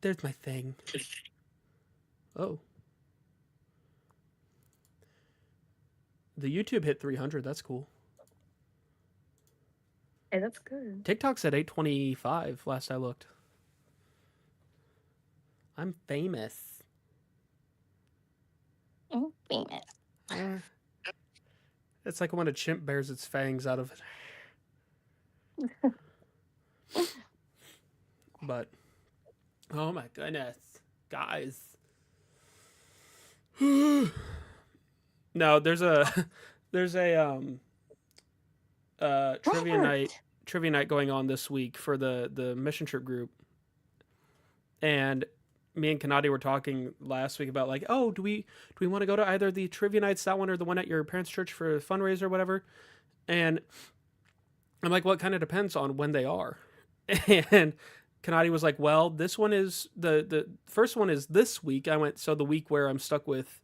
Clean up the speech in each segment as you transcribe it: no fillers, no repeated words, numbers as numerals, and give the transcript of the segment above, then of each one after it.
there's my thing. Oh. The YouTube hit 300. That's cool. Hey, that's good. TikTok's at 825 last I looked. I'm famous. Oh, famous. It's like when a chimp bears its fangs out of it. But, oh my goodness. Guys. No, there's a trivia night going on this week for the mission trip group. And me and Kanadi were talking last week about like, oh, do we want to go to either the trivia nights, that one, or the one at your parents' church for a fundraiser or whatever? And I'm like, well, it kind of depends on when they are. And Kanadi was like, well, this one is the first one is this week. I went, so the week where I'm stuck with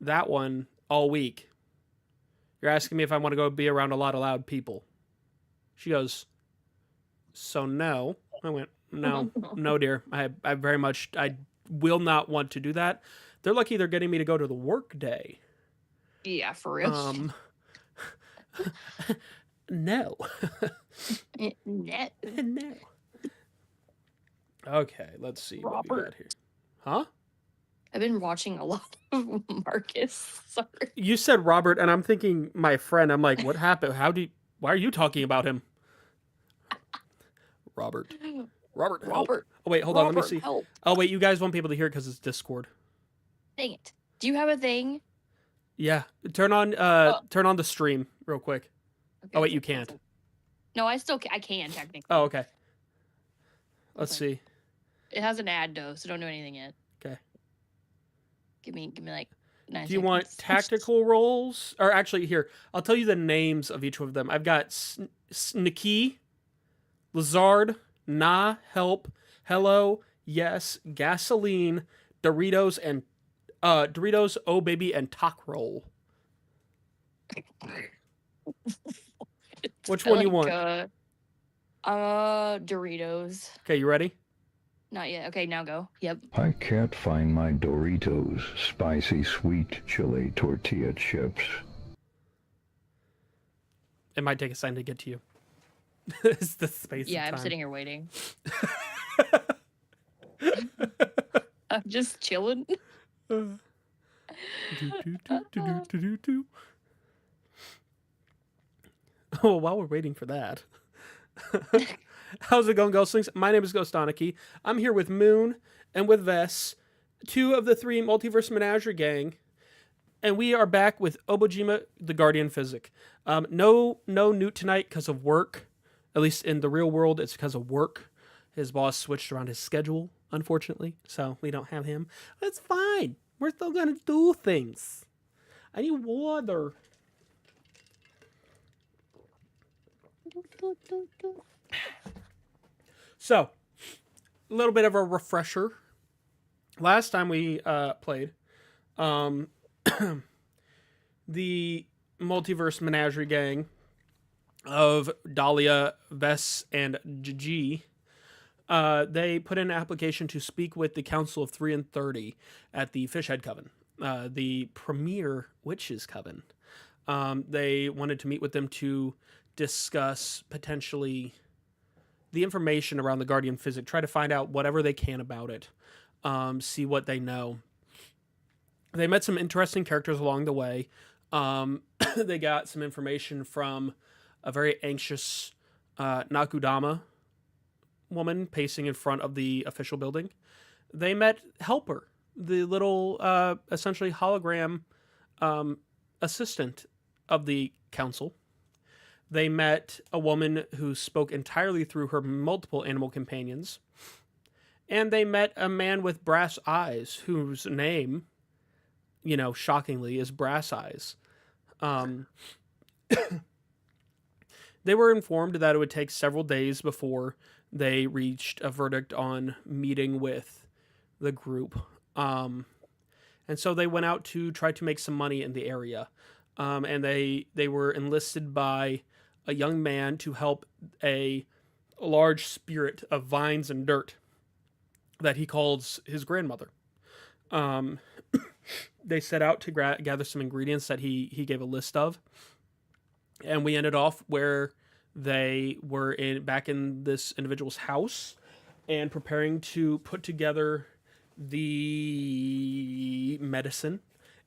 that one all week. You're asking me if I want to go be around a lot of loud people. She goes, so no. I went, no, dear. I very much, I will not want to do that. They're lucky they're getting me to go to the work day. Yeah, for real. No. No. No. Okay, let's see what we got here. Huh? I've been watching a lot of Marcus. Sorry. You said Robert, and I'm thinking my friend. I'm like, what happened? Why are you talking about him? Robert. Help. Oh, wait, hold on. Let me see. Help. Oh, wait, you guys won't be able to hear it because it's Discord. Dang it. Do you have a thing? Yeah. Turn on the stream real quick. Okay, oh, wait, you can't. No, I can technically. Oh, okay. Let's see. It has an ad though, so don't do anything yet. Okay. Give me like 9 seconds. Do you want tactical roles? Or actually, here, I'll tell you the names of each of them. I've got Sniki, Lazard, Nah, Help, Hello, Yes, Gasoline, Doritos, and Doritos, Oh Baby, and Talk Roll. Which one you want? Doritos. Okay, you ready? Not yet. Okay, now go. Yep. I can't find my Doritos spicy sweet chili tortilla chips. It might take a second to get to you. It's the space. Yeah, I'm sitting here waiting. I'm just chilling. Oh, while we're waiting for that. How's it going, Ghostlings? My name is Ghostoniki. I'm here with Moon and with Vess, 2 of the 3 Multiverse Menagerie gang, and we are back with Obojima, the Guardian Physic. No Newt tonight because of work. At least in the real world, it's because of work. His boss switched around his schedule, unfortunately, so we don't have him. That's fine. We're still gonna do things. I need water. So, a little bit of a refresher. Last time we played, the Multiverse Menagerie gang of Dahlia, Vess, and Gigi, they put in an application to speak with the Council of 3 and 30 at the Fishhead Coven, the premier witches coven. They wanted to meet with them to discuss potentially the information around the Guardian Physic, try to find out whatever they can about it, see what they know. They met some interesting characters along the way. They got some information from a very anxious Nakudama woman pacing in front of the official building. They met Helper, the little essentially hologram assistant of the council. They met a woman who spoke entirely through her multiple animal companions. And they met a man with brass eyes whose name, shockingly, is Brass Eyes. They were informed that it would take several days before they reached a verdict on meeting with the group. And so they went out to try to make some money in the area. And they were enlisted by a young man to help a large spirit of vines and dirt that he calls his grandmother. Um, they set out to gather some ingredients that he gave a list of, and we ended off where they were back in this individual's house and preparing to put together the medicine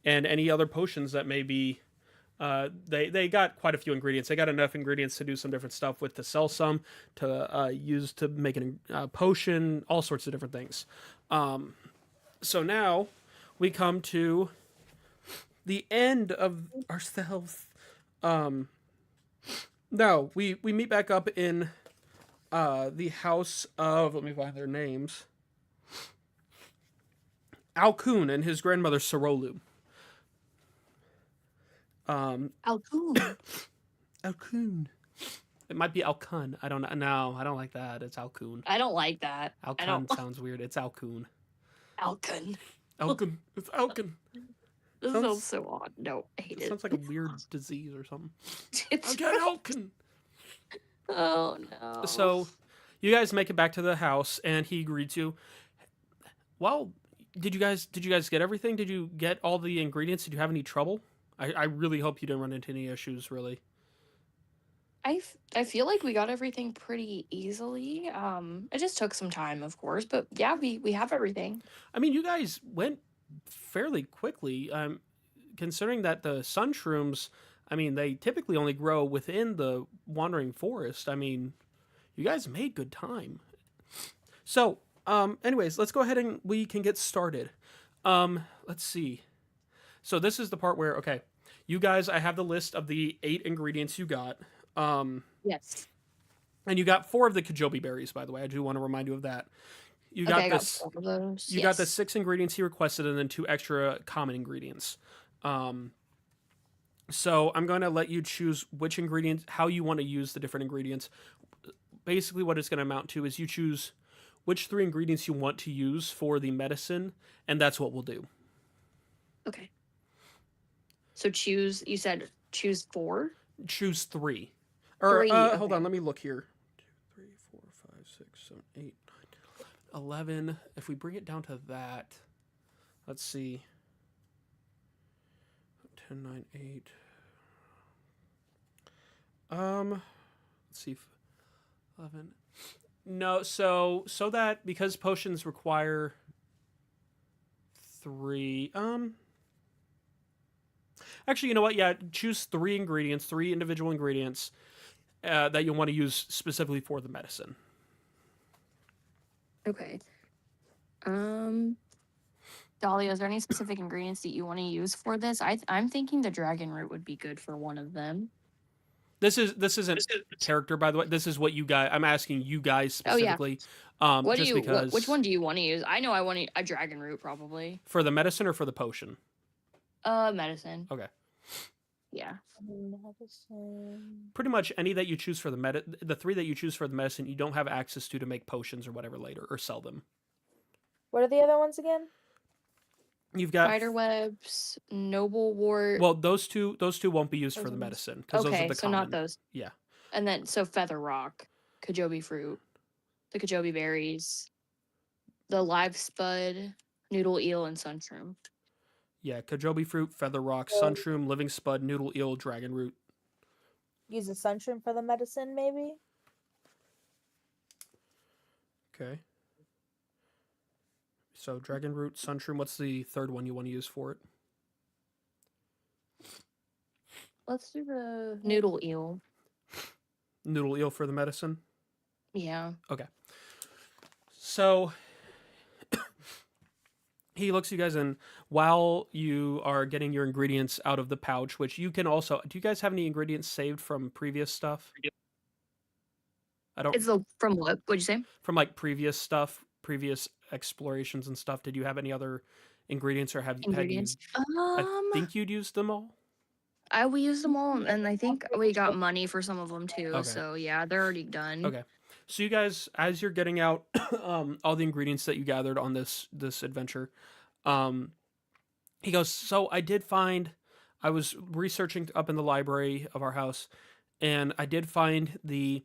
and any other potions that may be. They got quite a few ingredients. They got enough ingredients to do some different stuff with, to sell some, to use to make a potion, all sorts of different things. So now we come to the end of ourselves. No, we meet back up in the house of, let me find their names, Alkun and his grandmother Sarolu. Alcoon. Alkun. It might be Alkun. I don't know. No, I don't like that. It's Alkun. I don't like that. I Alkun don't. sounds weird. It's Alkun. Alkun. Alkun. It's Alkun. This Sounds- sounds so odd. No, I hate It it. sounds like a weird disease or something. It's Okay, Alkun. Oh no. So, you guys make it back to the house, and he greets you. Well, did you guys get everything? Did you get all the ingredients? Did you have any trouble? I really hope you didn't run into any issues. Really. I feel like we got everything pretty easily. It just took some time, of course, but yeah, we have everything. I mean, you guys went fairly quickly. Considering that the sun shrooms, I mean, they typically only grow within the wandering forest. I mean, you guys made good time. So, anyways, let's go ahead and we can get started. Let's see. So this is the part where, okay, you guys, I have the list of the 8 ingredients you got. Yes. And you got 4 of the Kajobi berries, by the way. I do want to remind you of that. You got Okay, I got this. 4 of those. You got the Yes. 6 ingredients he requested, and then 2 extra common ingredients. So I'm going to let you choose which ingredients, how you want to use the different ingredients. Basically, what it's going to amount to is you choose which 3 ingredients you want to use for the medicine, and that's what we'll do. Okay. So you said choose 4? Choose 3. Or 3, hold okay. on, let me look here. 2, 3, 4, 5, 6, 7, 8, 9, 10, 11. If we bring it down to that, let's see. 10, 9, 8. Let's see. 11. No, so that because potions require 3. Actually, you know what? Yeah, choose 3 ingredients, 3 individual ingredients that you'll want to use specifically for the medicine. Okay. Dahlia, is there any specific ingredients that you want to use for this? I'm thinking the dragon root would be good for one of them. This isn't character, by the way. This is what you guys. I'm asking you guys Oh, yeah. specifically. What just do you? because Which one do you want to use? I know I want a dragon root probably. for the medicine or for the potion? Medicine. Okay. Yeah. Pretty much any that you choose for the 3 that you choose for the medicine, you don't have access to make potions or whatever later or sell them. What are the other ones again? You've got Spider webs, noble wart. Well, those two won't be used for Those the ones. medicine because those Okay, are the so common. not those. Yeah. And then feather rock, Kajobi fruit, the Kajobi berries, the live spud, noodle eel, and sunshroom. Yeah, Kajobi fruit, feather rock, So- sunshroom, living spud, noodle eel, dragon root. Use a sunshroom for the medicine, maybe? Okay. So dragon root, sunshroom. What's the third one you want to use for it? Let's do the noodle eel. Noodle eel for the medicine. Yeah. So he looks you guys in while you are getting your ingredients out of the pouch, which you can also. Do you guys have any ingredients saved from previous stuff? I don't. It's from what? What'd you say? From like previous stuff, previous explorations and stuff. Did you have any other ingredients, or had you? Ingredients. I think you'd used them all. We used them all, and I think we got money for some of them too. Okay. So yeah, they're already done. Okay. So you guys, as you're getting out all the ingredients that you gathered on this adventure, he goes, so I was researching up in the library of our house, and I did find the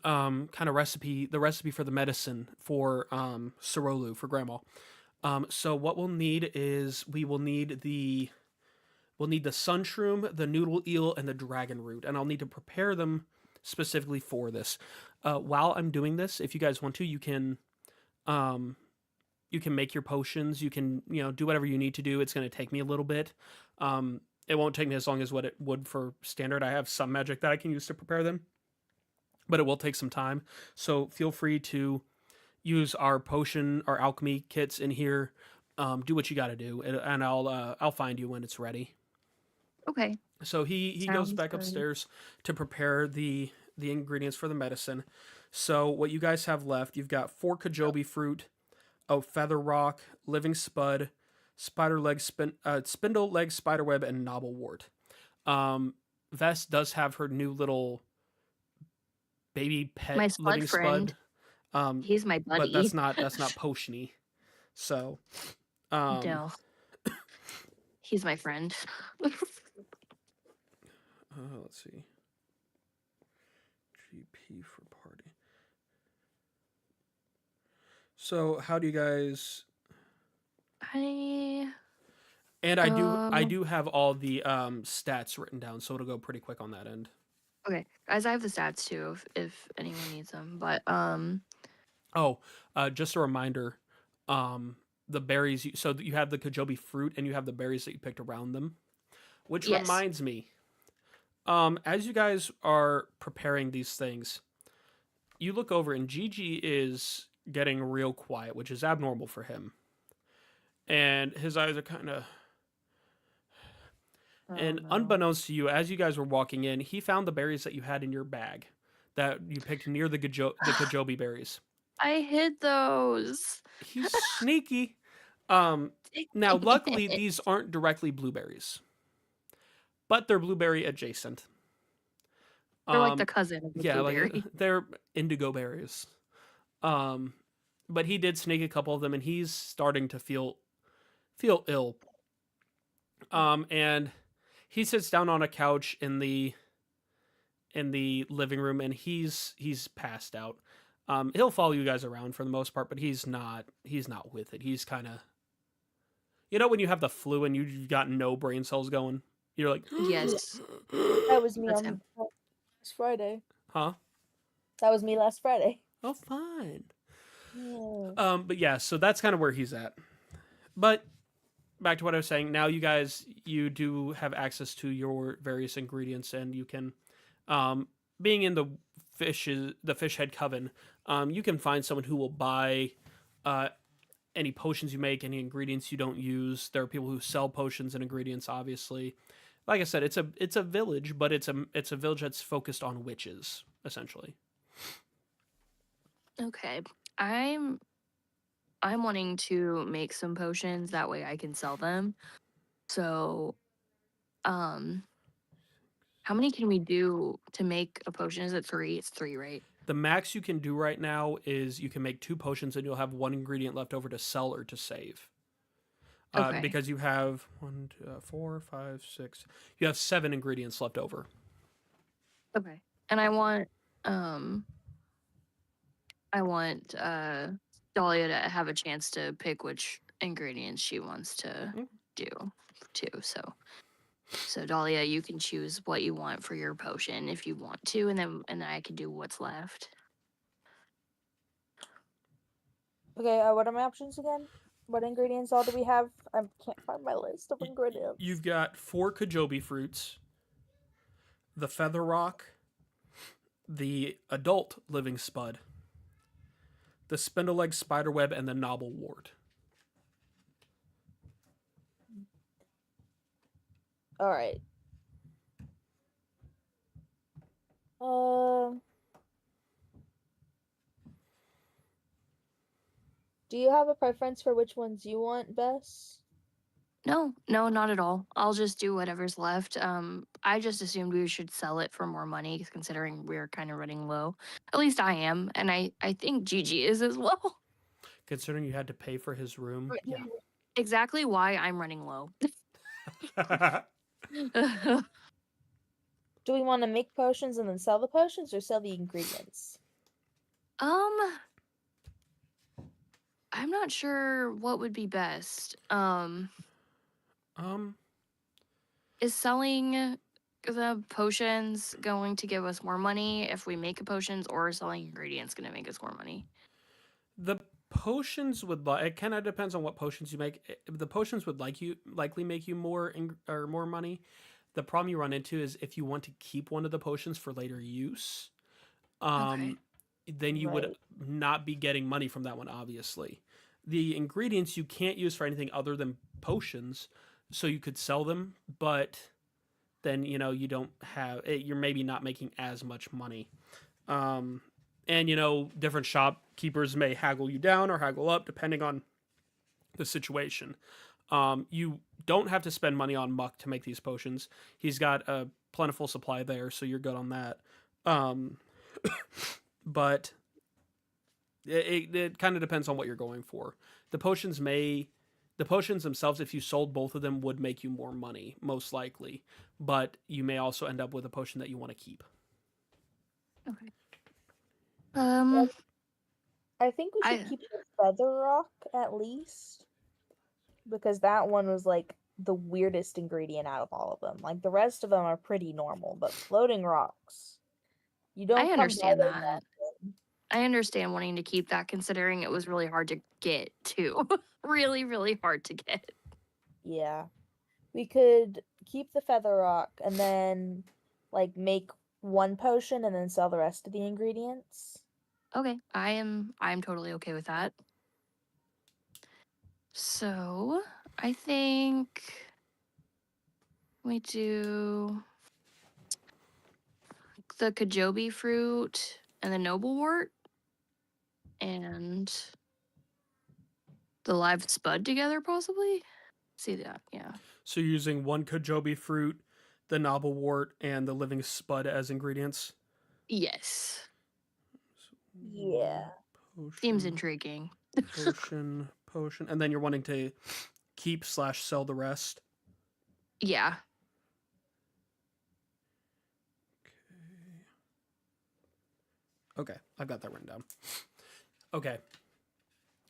kind of recipe, the recipe for the medicine for Sorolu for Grandma. So what we'll need is we'll need the sunshroom, the noodle eel, and the dragon root, and I'll need to prepare them specifically for this. While I'm doing this, if you guys want to, um, you can make your potions. You can do whatever you need to do. It's going to take me a little bit. It won't take me as long as what it would for standard. I have some magic that I can use to prepare them, but it will take some time. So feel free to use our potion, our alchemy kits in here. Do what you got to do, and I'll find you when it's ready. Okay. So he goes Sounds back good. upstairs to prepare the ingredients for the medicine. So what you guys have left, you've got 4 Kajobi fruit, a feather rock, living spud, spindle leg spiderweb, and knobblewort. Vess does have her new little baby pet My spud living friend. spud. He's my But buddy. that's not potiony. So No. He's my friend. let's see. GP for party. So how do you guys? I And I do have all the stats written down, so it'll go pretty quick on that end. okay, guys. I have the stats too, if anyone needs them. But Oh, just a reminder, the berries. So you have the Kajobi fruit, and you have the berries that you picked around them. Which Yes. reminds me, as you guys are preparing these things, you look over and Gigi is getting real quiet, which is abnormal for him. And his eyes are kind of. And unbeknownst to you, as you guys were walking in, he found the berries that you had in your bag that you picked near the Kajobi berries. I hid those. He's sneaky. Now, luckily, these aren't directly blueberries, but they're blueberry adjacent. They're like the cousin of the blueberry. like they're indigo berries. But he did sneak a couple of them, and he's starting to feel ill. And he sits down on a couch in the living room, and he's passed out. He'll follow you guys around for the most part, but he's not with it. He's kind of, when you have the flu and you've got no brain cells going, you're like, Yes. That was me That's on him. last Friday. huh? That was me last Friday. Oh, fine. Yeah. But yeah, so that's kind of where he's at. But back to what I was saying. Now you guys, you do have access to your various ingredients, and you can, being in the fish head coven, you can find someone who will buy any potions you make, any ingredients you don't use. There are people who sell potions and ingredients. Obviously, like I said, it's a village, but it's a village that's focused on witches essentially. Okay. I'm wanting to make some potions, that way I can sell them. So, how many can we do to make a potion? Is it 3? It's 3, right? The max you can do right now is you can make 2 potions, and you'll have 1 ingredient left over to sell or to save. Okay. Because you have 1, 2, 4, 5, 6. You have 7 ingredients left over. Okay. And I want Dahlia to have a chance to pick which ingredients she wants to do too. So Dahlia, you can choose what you want for your potion if you want to, and then I can do what's left. Okay, what are my options again? What ingredients all do we have? I can't find my list of ingredients. You've got 4 Kajobi fruits, the feather rock, the adult living spud, the spindle leg spiderweb, and the knobblewort. All right. Do you have a preference for which ones you want best? No, not at all. I'll just do whatever's left. I just assumed we should sell it for more money, considering we're kind of running low. At least I am, and I think Gigi is as well. Considering you had to pay for his room, yeah. Exactly why I'm running low. Do we want to make potions and then sell the potions, or sell the ingredients? I'm not sure what would be best. Um, Is selling the potions going to give us more money if we make the potions, or is selling ingredients going to make us more money? the potions would it kind of depends on what potions you make. The potions would likely make you or more money. The problem you run into is if you want to keep one of the potions for later use, Okay. um, then you would Right. not be getting money from that one. Obviously, the ingredients you can't use for anything other than potions, so you could sell them, but then you don't have you're maybe not making as much money. Um, and different shopkeepers may haggle you down or haggle up depending on the situation. You don't have to spend money on Muck to make these potions. He's got a plentiful supply there, so you're good on that. Um, but it kind of depends on what you're going for. The potions themselves, if you sold both of them, would make you more money, most likely. But you may also end up with a potion that you want to keep. Okay. I think we should I keep the feather rock at least, because that one was like the weirdest ingredient out of all of them. Like the rest of them are pretty normal, but floating rocks, you don't come by understand those that. often. I understand wanting to keep that, considering it was really hard to get too. Really, really hard to get. Yeah. We could keep the feather rock and then like make one potion and then sell the rest of the ingredients. Okay, I'm totally okay with that. So I think we do the Kajobi fruit and the noble wort and the live spud together, possibly. See that? Yeah. So you're using one Kajobi fruit, the knobblewort, and the living spud as ingredients. Yes. Yeah. Seems Potion, intriguing. potion, and then you're wanting to keep/sell the rest. Yeah. Okay, I've got that written down. Okay,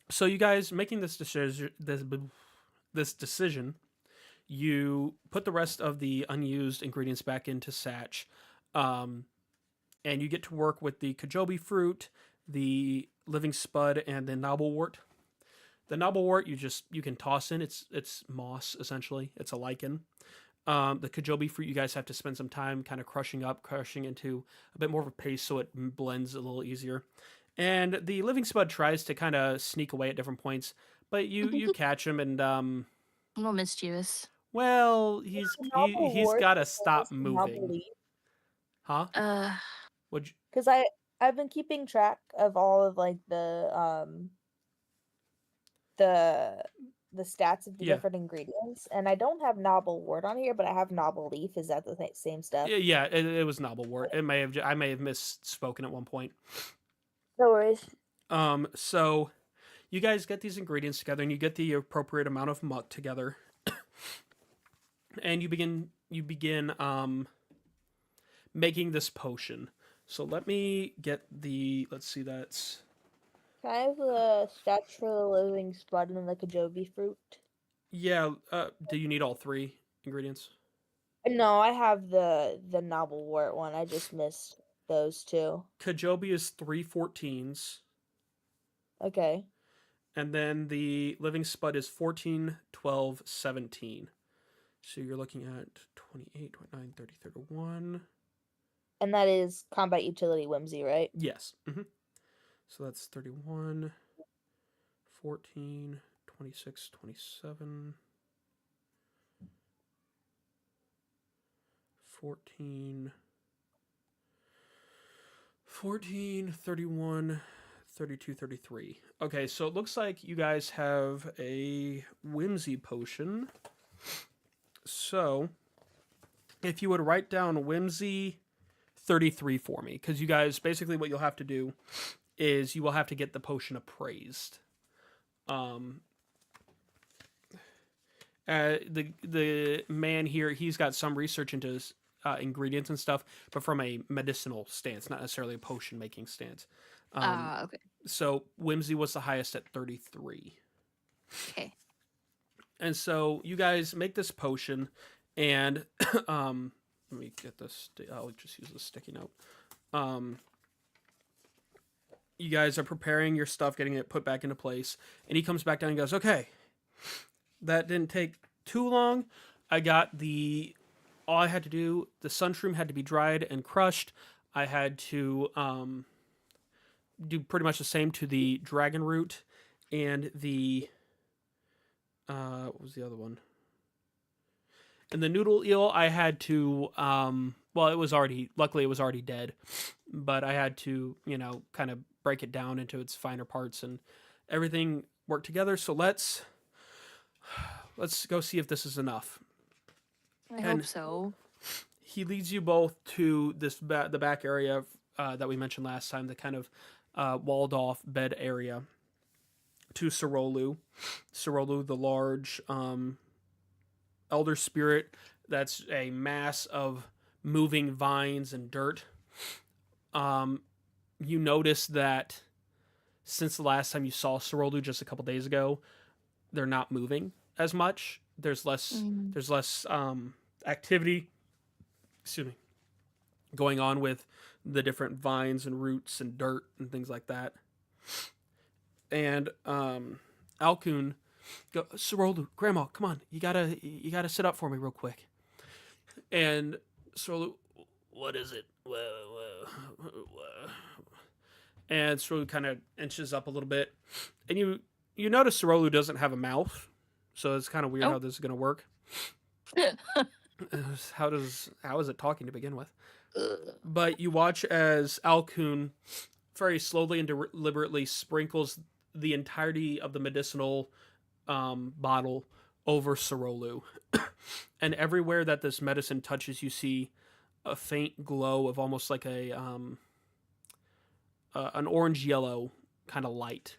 so you guys making this decision, you put the rest of the unused ingredients back into Satch, and you get to work with the Kajobi fruit, the living spud, and the knobblewort. The knobblewort you can toss in. It's moss essentially. It's a lichen. The Kajobi fruit you guys have to spend some time kind of crushing into a bit more of a paste so it blends a little easier. And the living spud tries to kind of sneak away at different points, but you catch him and A little mischievous. well Novel he's wart got to is stop novel moving. leaf. Huh? Uh, Would you, Because I've been keeping track of all of like the the stats of the Yeah. different ingredients, and I don't have novel wort on here, but I have novel leaf. Is that the same stuff? Yeah, it was knobblewort. I may have misspoken at one point. No worries. So you guys get these ingredients together and you get the appropriate amount of muck together, and you begin making this potion. So let me get let's see, that's Can I have the stats for the living spud and the Kajobi fruit? yeah. Do you need all three ingredients? No, I have the novel wort one. I just missed those two. Kajobi is 3 14s, Okay. and then the living spud is 14, 12, 17. So you're looking at 28, 29, 30, 31. And that is combat utility whimsy, right? Yes. So that's 31, 14, 26, 27, 14, 14, 31, 32, 33. Okay, so it looks like you guys have a whimsy potion. So if you would write down whimsy 33 for me, because you guys basically what you'll have to do is you will have to get the potion appraised. The man here, he's got some research into ingredients and stuff, but from a medicinal stance, not necessarily a potion making stance. Okay. So Whimsy was the highest at 33. Okay. And so you guys make this potion, and let me get this. I'll just use the sticky note. You guys are preparing your stuff, getting it put back into place, and he comes back down and goes, "Okay, that didn't take too long. I got the. All I had to do, the sunshroom had to be dried and crushed. I had to do pretty much the same to the dragon root and the what was the other one? And the noodle eel, I had to well, it was already luckily it was already dead, but I had to, kind of break it down into its finer parts, and everything worked together. So let's go see if this is enough. I hope so. He leads you both to the back area that we mentioned last time, the kind of walled off bed area, to Sorolu. Sorolu, the large elder spirit that's a mass of moving vines and dirt. You notice that since the last time you saw Sorolu just a couple days ago, they're not moving as much. There's less activity, excuse me, going on with the different vines and roots and dirt and things like that. And Alkun go, Sorolu, Grandma, come on, you gotta sit up for me real quick. And Sorolu, what is it? And Sorolu kind of inches up a little bit, and you notice Sorolu doesn't have a mouth, so it's kind of weird how this is gonna work. How is it talking to begin with? But you watch as Alkun very slowly and deliberately sprinkles the entirety of the medicinal bottle over Sorolu. And everywhere that this medicine touches, you see a faint glow of almost like an orange yellow kind of light.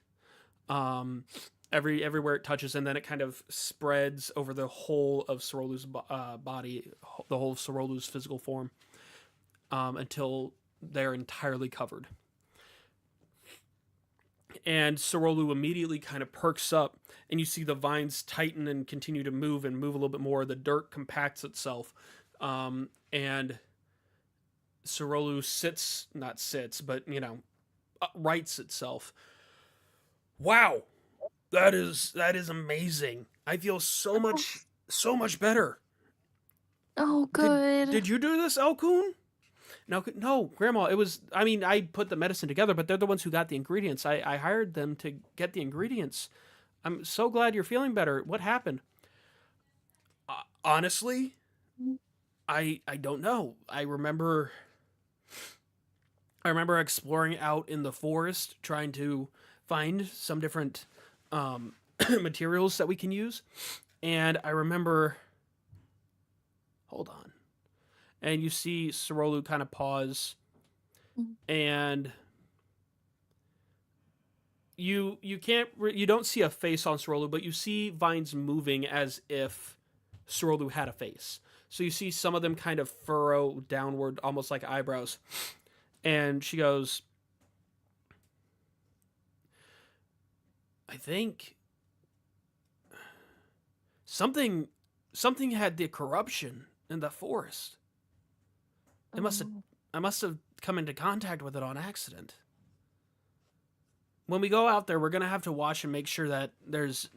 Everywhere it touches, and then it kind of spreads over the whole of Sorolu's body, the whole of Sorolu's physical form, until they're entirely covered. And Sorolu immediately kind of perks up, and you see the vines tighten and continue to move and move a little bit more. The dirt compacts itself, and Sorolu rights itself. Wow, that is amazing. I feel so much better. Oh, good. Did you do this, Alkun? No, Grandma, it was, I put the medicine together, but they're the ones who got the ingredients. I hired them to get the ingredients. I'm so glad you're feeling better. What happened? Honestly, I don't know. I remember exploring out in the forest, trying to find some different materials that we can use. And I remember, hold on. And you see Sorolu kind of pause, and you don't see a face on Sorolu, but you see vines moving as if Sorolu had a face. So you see some of them kind of furrow downward, almost like eyebrows. And she goes, I think something had the corruption in the forest. I must have come into contact with it on accident. When we go out there, we're gonna have to watch and make sure that there's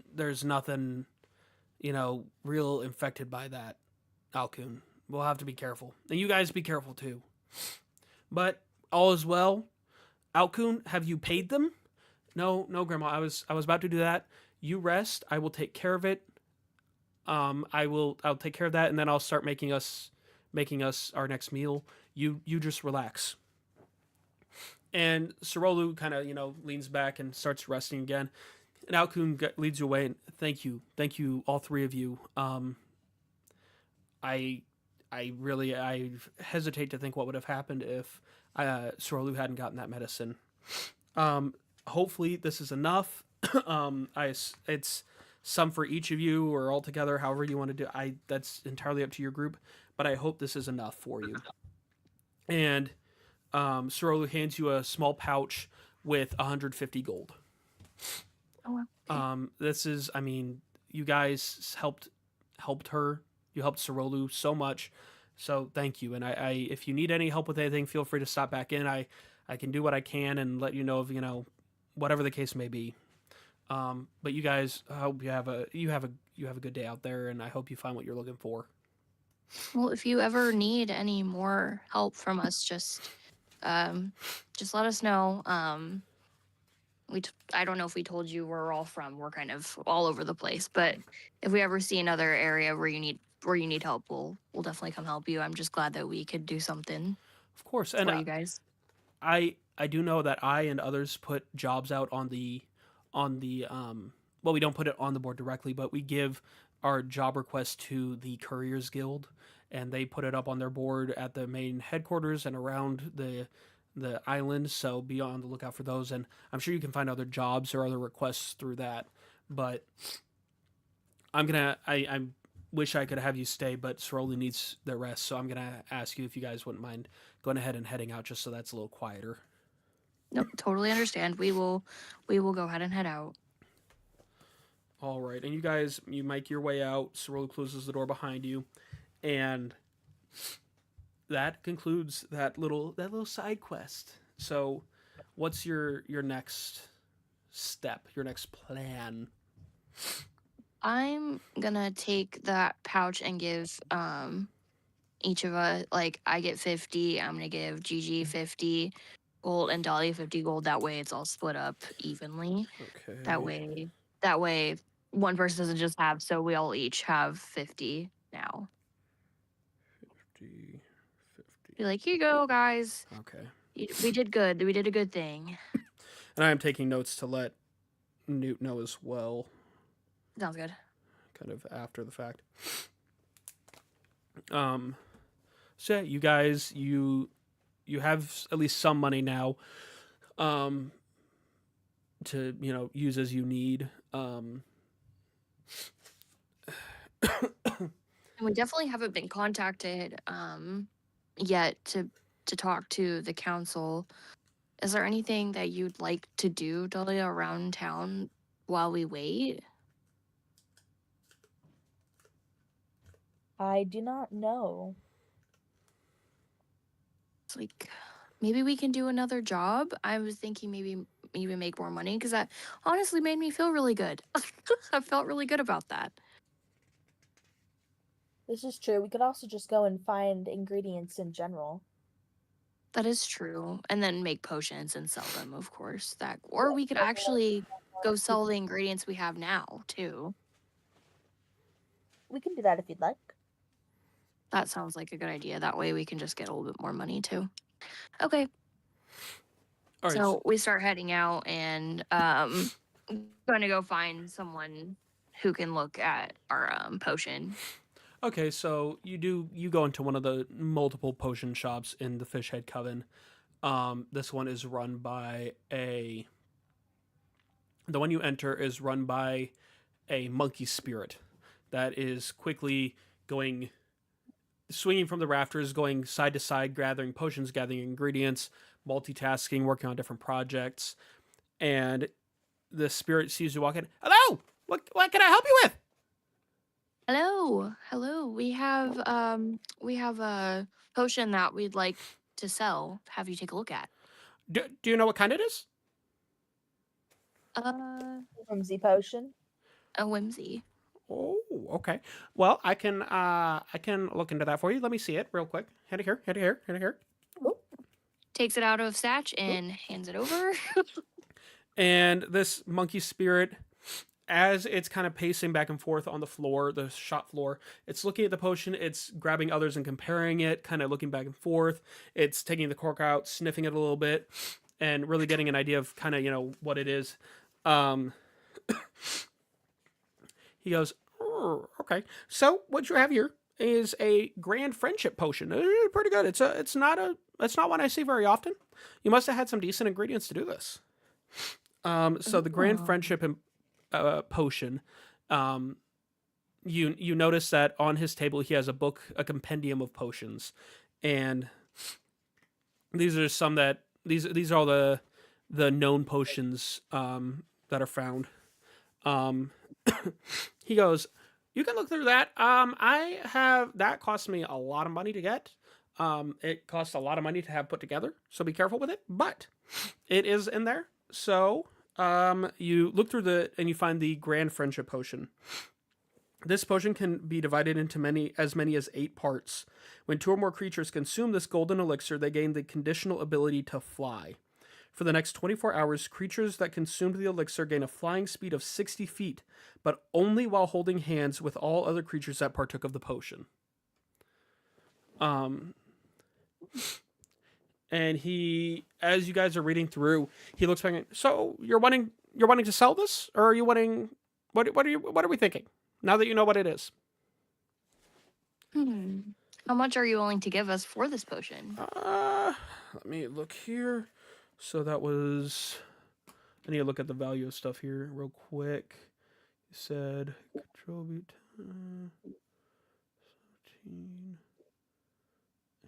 nothing, real infected by that, Alkun. We'll have to be careful, and you guys be careful too. But all is well. Alkun, have you paid them? No, Grandma. I was about to do that. You rest. I will take care of it. I'll take care of that, and then I'll start making us our next meal. You just relax. And Sorolu kind of leans back and starts resting again. And Alkun leads you away. And thank you, all three of you. I hesitate to think what would have happened if Sorolu hadn't gotten that medicine. Hopefully this is enough. It's some for each of you or all together, however you want to do. That's entirely up to your group, but I hope this is enough for you. And Sorolu hands you a small pouch with 150 gold. Oh, well. Okay. This is, I mean, you guys helped her. You helped Sorolu so much. So thank you. And I if you need any help with anything, feel free to stop back in. I can do what I can and let you know of, whatever the case may be. But you guys, I hope you have a good day out there, and I hope you find what you're looking for. Well, if you ever need any more help from us, just let us know. I don't know if we told you where we're all from. We're kind of all over the place, but if we ever see another area where you need help, we'll definitely come help you. I'm just glad that we could do something Of course, and for you guys. I do know that I and others put jobs out on the well, we don't put it on the board directly, but we give our job request to the Couriers Guild, and they put it up on their board at the main headquarters and around the island. So be on the lookout for those, and I'm sure you can find other jobs or other requests through that. But I wish I could have you stay, but Soroli needs the rest, so I'm gonna ask you if you guys wouldn't mind going ahead and heading out, just so that's a little quieter. Nope, totally understand. We will go ahead and head out. All right, and you make your way out. Soroli closes the door behind you, and that concludes that little side quest. So, what's your next step? Your next plan? I'm gonna take that pouch and give each of us, like, I get 50. I'm gonna give Gigi 50 gold and Dahlia 50 gold. That way, it's all split up evenly. Okay. That way, one person doesn't just have. So we all each have 50 now. 50. Be like, here you go, guys. Okay. We did good. We did a good thing. And I am taking notes to let Newt know as well, Sounds good. kind of after the fact. So yeah, you guys, you have at least some money now, to use as you need. And we definitely haven't been contacted yet to talk to the council. Is there anything that you'd like to do, Dahlia, around town while we wait? I do not know. It's like, maybe we can do another job. I was thinking maybe even make more money, because that honestly made me feel really good. I felt really good about that. This is true. We could also just go and find ingredients in general. That is true. And then make potions and sell them, of course. Or we could actually go sell the ingredients we have now, too. We can do that if you'd like. That sounds like a good idea. That way we can just get a little bit more money, too. Okay. All right. So we start heading out and going to go find someone who can look at our potion. Okay, so you go into one of the multiple potion shops in the Fishhead Coven. This one is run by the one you enter is run by a monkey spirit that is quickly swinging from the rafters, going side to side, gathering potions, gathering ingredients, multitasking, working on different projects. And the spirit sees you walk in. Hello, what can I help you with? Hello. We have a potion that we'd like to sell. Have you take a look at? Do you know what kind it is? Whimsy potion. A whimsy. Oh, okay. Well, I can look into that for you. Let me see it real quick. Hand it here. Takes it out of Satch and hands it over. And this monkey spirit, as it's kind of pacing back and forth on the floor, the shop floor, it's looking at the potion, it's grabbing others and comparing it, kind of looking back and forth. It's taking the cork out, sniffing it a little bit, and really getting an idea of kind of, what it is. He goes, "Oh, okay. So what you have here is a grand friendship potion. Pretty good. It's not one I see very often. You must have had some decent ingredients to do this. So the grand friendship potion, you notice that on his table he has a compendium of potions, and these are some that these are all the the known potions that are found. Um, he goes, "You can look through that. I have that cost me a lot of money to get. It costs a lot of money to have put together, so be careful with it. But it is in there. So you look through and you find the Grand Friendship Potion. This potion can be divided into many as 8 parts. When 2 or more creatures consume this golden elixir, they gain the conditional ability to fly. For the next 24 hours, creatures that consumed the elixir gain a flying speed of 60 feet, but only while holding hands with all other creatures that partook of the potion." And he, as you guys are reading through, he looks back and, "So you're wanting to sell this, or are you wanting? What are we thinking? Now that you know what it is." How much are you willing to give us for this potion? Let me look here. So that was. I need to look at the value of stuff here real quick. You said control beat 17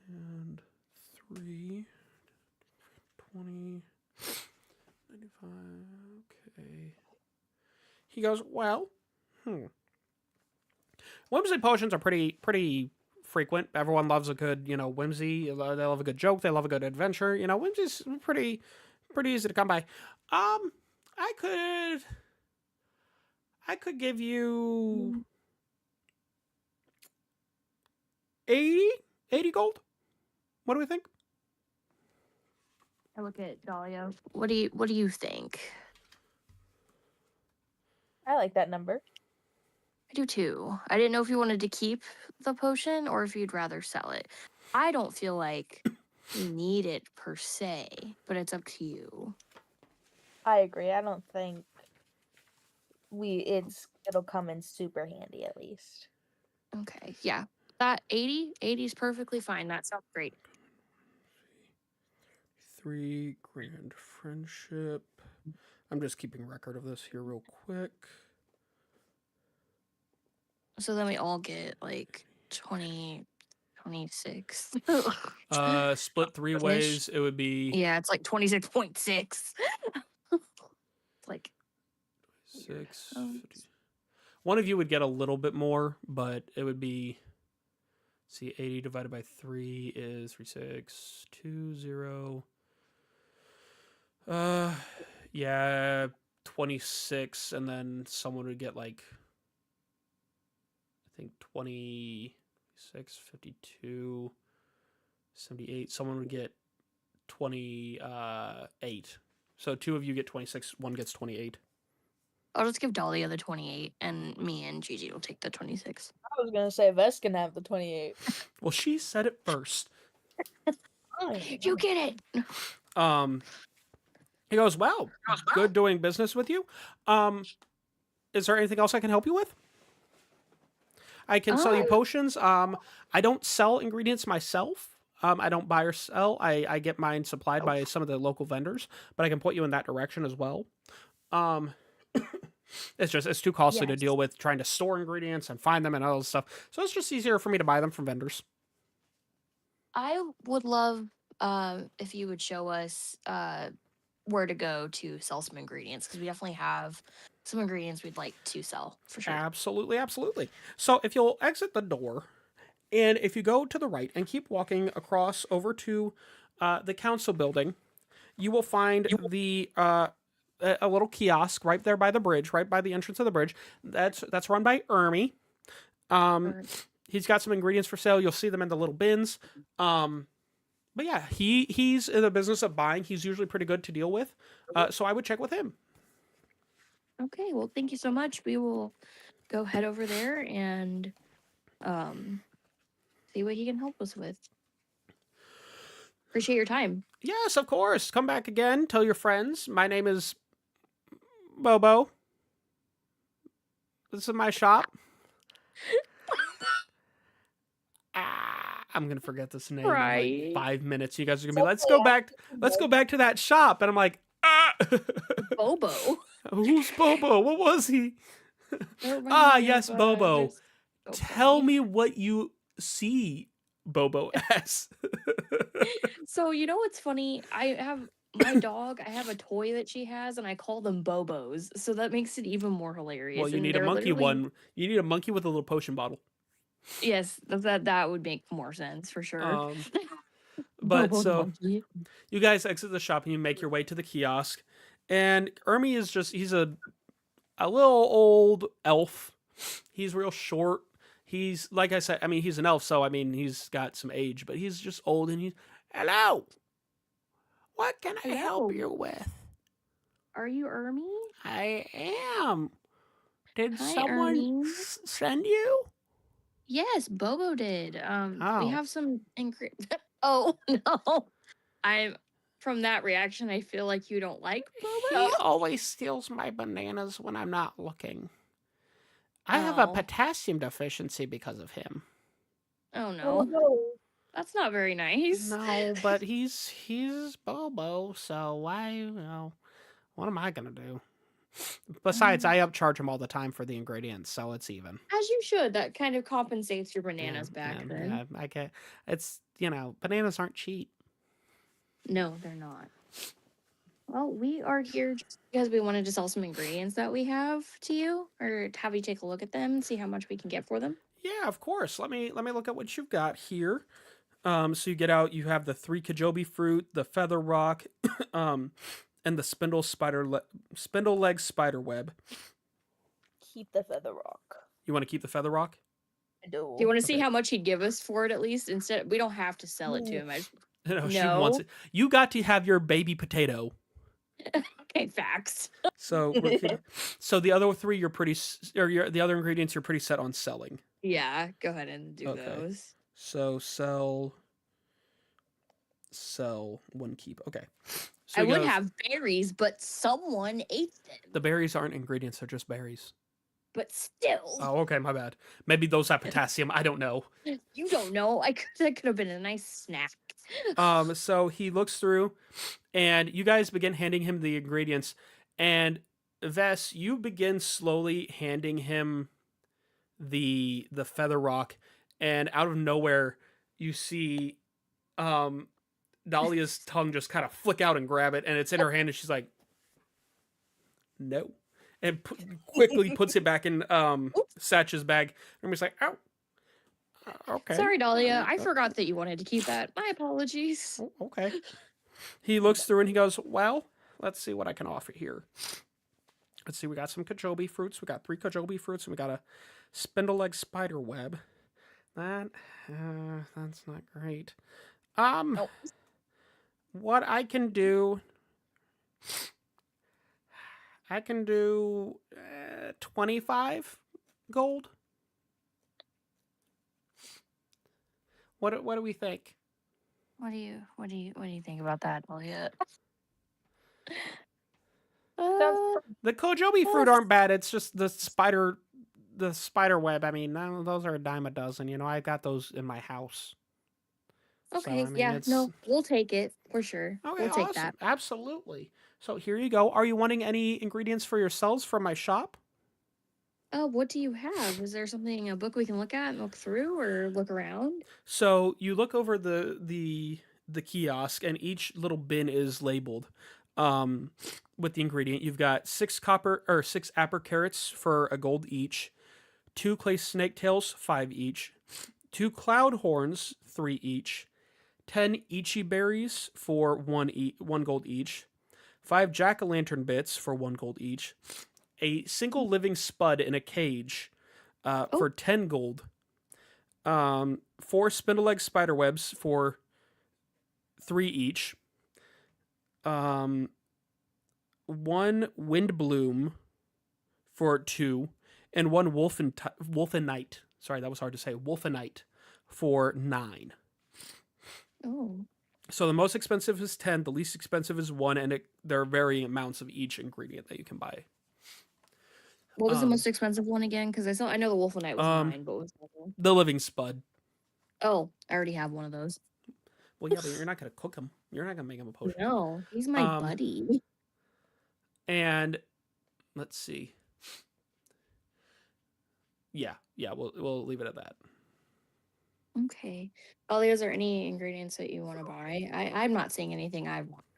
and 3 20 95. Okay. He goes, "Well, whimsy potions are pretty frequent. Everyone loves a good, whimsy. They love a good joke. They love a good adventure. Whimsy's pretty easy to come by. I could give you 80 gold. What do we think?" I look at Dahlia. What do you think? I like that number. I do too. I didn't know if you wanted to keep the potion or if you'd rather sell it. I don't feel like you need it per se, but it's up to you. I agree. I don't think it'll come in super handy at least. Okay, yeah. That 80 is perfectly fine. That sounds great. 3 Grand Friendship. I'm just keeping record of this here real quick. So then we all get like 20, 26. Split 3 ways, it would be Yeah, it's like 26.6. It's like 6. One of you would get a little bit more, but it would be, see, 80 divided by 3 is 3620. Yeah, 26, and then someone would get like, I think 26, 52, 78. Someone would get 28. So 2 of you get 26, one gets 28. I'll just give Dahlia the 28, and me and Gigi will take the 26. I was gonna say Vest can have the 28. Well, she said it first. You get it. He goes, "Well, good doing business with you. Is there anything else I can help you with? I can sell you potions. I don't sell ingredients myself. I don't buy or sell. I get mine supplied by some of the local vendors, but I can point you in that direction as well. It's too costly to deal with trying to store ingredients and find them and all this stuff. So it's just easier for me to buy them from vendors." I would love if you would show us where to go to sell some ingredients, because we definitely have some ingredients we'd like to sell for sure. Absolutely. So if you'll exit the door, and if you go to the right and keep walking across over to the council building, you will find a little kiosk right there by the bridge, right by the entrance of the bridge. That's run by Ermi. He's got some ingredients for sale. You'll see them in the little bins. But yeah, he's in the business of buying. He's usually pretty good to deal with. So I would check with him. Okay, well, thank you so much. We will go head over there and see what he can help us with. Appreciate your time. Yes, of course. Come back again. Tell your friends. My name is Bobo. This is my shop. I'm gonna forget this name in like 5 minutes. You guys are gonna be, let's go back to that shop. And I'm like, Bobo. Who's Bobo? What was he? Yes, Bobo. Tell me what you see Bobo as. So, you know what's funny? I have my dog, I have a toy that she has, and I call them Bobos, so that makes it even more hilarious. Well, you and need a they're monkey literally one. You need a monkey with a little potion bottle. yes, that would make more sense for sure. But Bobo the so monkey. you guys exit the shop and you make your way to the kiosk, and Ermi is just—he's a little old elf. He's real short. He's like I said. I mean, he's an elf, so I mean, he's got some age, but he's just old. And he's hello. What can I help Hello. you with? Are you Ermi? I am. Did Hi, someone Ermi. send you? Yes, Bobo did. We Oh. have some Oh no. I'm from that reaction, I feel like you don't like Bobo. He always steals my bananas when I'm not looking. I have a Oh. potassium deficiency because of him. Oh Oh, no. no. That's not very nice. No, but he's Bobo, so what am I gonna do? Besides, I upcharge him all the time for the ingredients, so it's even. As you should. That kind of compensates your bananas Yeah, back then. yeah, I get. It's bananas aren't cheap. No, they're not. Well, we are here just because we wanted to sell some ingredients that we have to you, or have you take a look at them, see how much we can get for them. Yeah, of course. Let me look at what you've got here. So you get out. You have the 3 Kajobi fruit, the feather rock, and the spindle leg spider web. Keep the feather rock. You want to keep the feather rock? I do. Do you want to see Okay. how much he'd give us for it at least? Instead, we don't have to sell it to him. No, she wants No. it. You got to have your baby potato. Okay, facts. So so the other 3 you're pretty the other ingredients you're pretty set on selling. Yeah, go ahead and do Okay. those. So sell 1 keep. Okay. So I he would goes, have berries, but someone ate them. the berries aren't ingredients, they're just berries. But still, Oh, okay, my bad. Maybe those have potassium, I don't know. you don't know. That could have been a nice snack. So he looks through and you guys begin handing him the ingredients, and Vess, you begin slowly handing him the feather rock, and out of nowhere you see Dahlia's tongue just kind of flick out and grab it, and it's in her hand, and she's like, no, and quickly puts it back in Satch's bag. And he's like, oh, okay. Sorry, Dahlia. I forgot that you wanted to keep that. My apologies. Oh, okay. He looks through and he goes, well, let's see what I can offer here. Let's see, we got some Kajobi fruits. We got 3 Kajobi fruits, and we got a spindle leg spider web. That's not great. Nope. What I can do 25 gold. What do we think? What do you think about that, Dahlia? Sounds The Kojobi fruit aren't bad. It's just the spider web. I mean, those are a dime a dozen. I got those in my house. Okay, So, I mean, yeah, no, we'll take it for sure. Okay, We'll take awesome. that. Absolutely. So here you go. Are you wanting any ingredients for yourselves from my shop? What do you have? Is there something, a book we can look at and look through or look around? So you look over the kiosk, and each little bin is labeled with the ingredient. You've got 6 apple carrots for a gold each, 2 clay snake tails, 5 each, 2 cloud horns, 3 each, 10 ichi berries for 1 gold each, 5 jack-o'-lantern bits for 1 gold each, a single living spud in a cage for 10 gold, 4 spindle leg spider webs for 3 each, 1 wind bloom for 2, and 1 wolfenite. Sorry, that was hard to say. Wolfenite for 9. Oh. So the most expensive is 10, the least expensive is 1, and there are varying amounts of each ingredient that you can buy. What was the most expensive one again? Because I know the Wolfenite was 9, but what was the other one? The living spud. Oh, I already have one of those. Well, yeah, but you're not going to cook him. You're not going to make him a potion. No, he's my buddy. And let's see. Yeah, we'll leave it at that. Okay. Ollie, is there any ingredients that you want to buy? I'm not seeing anything I want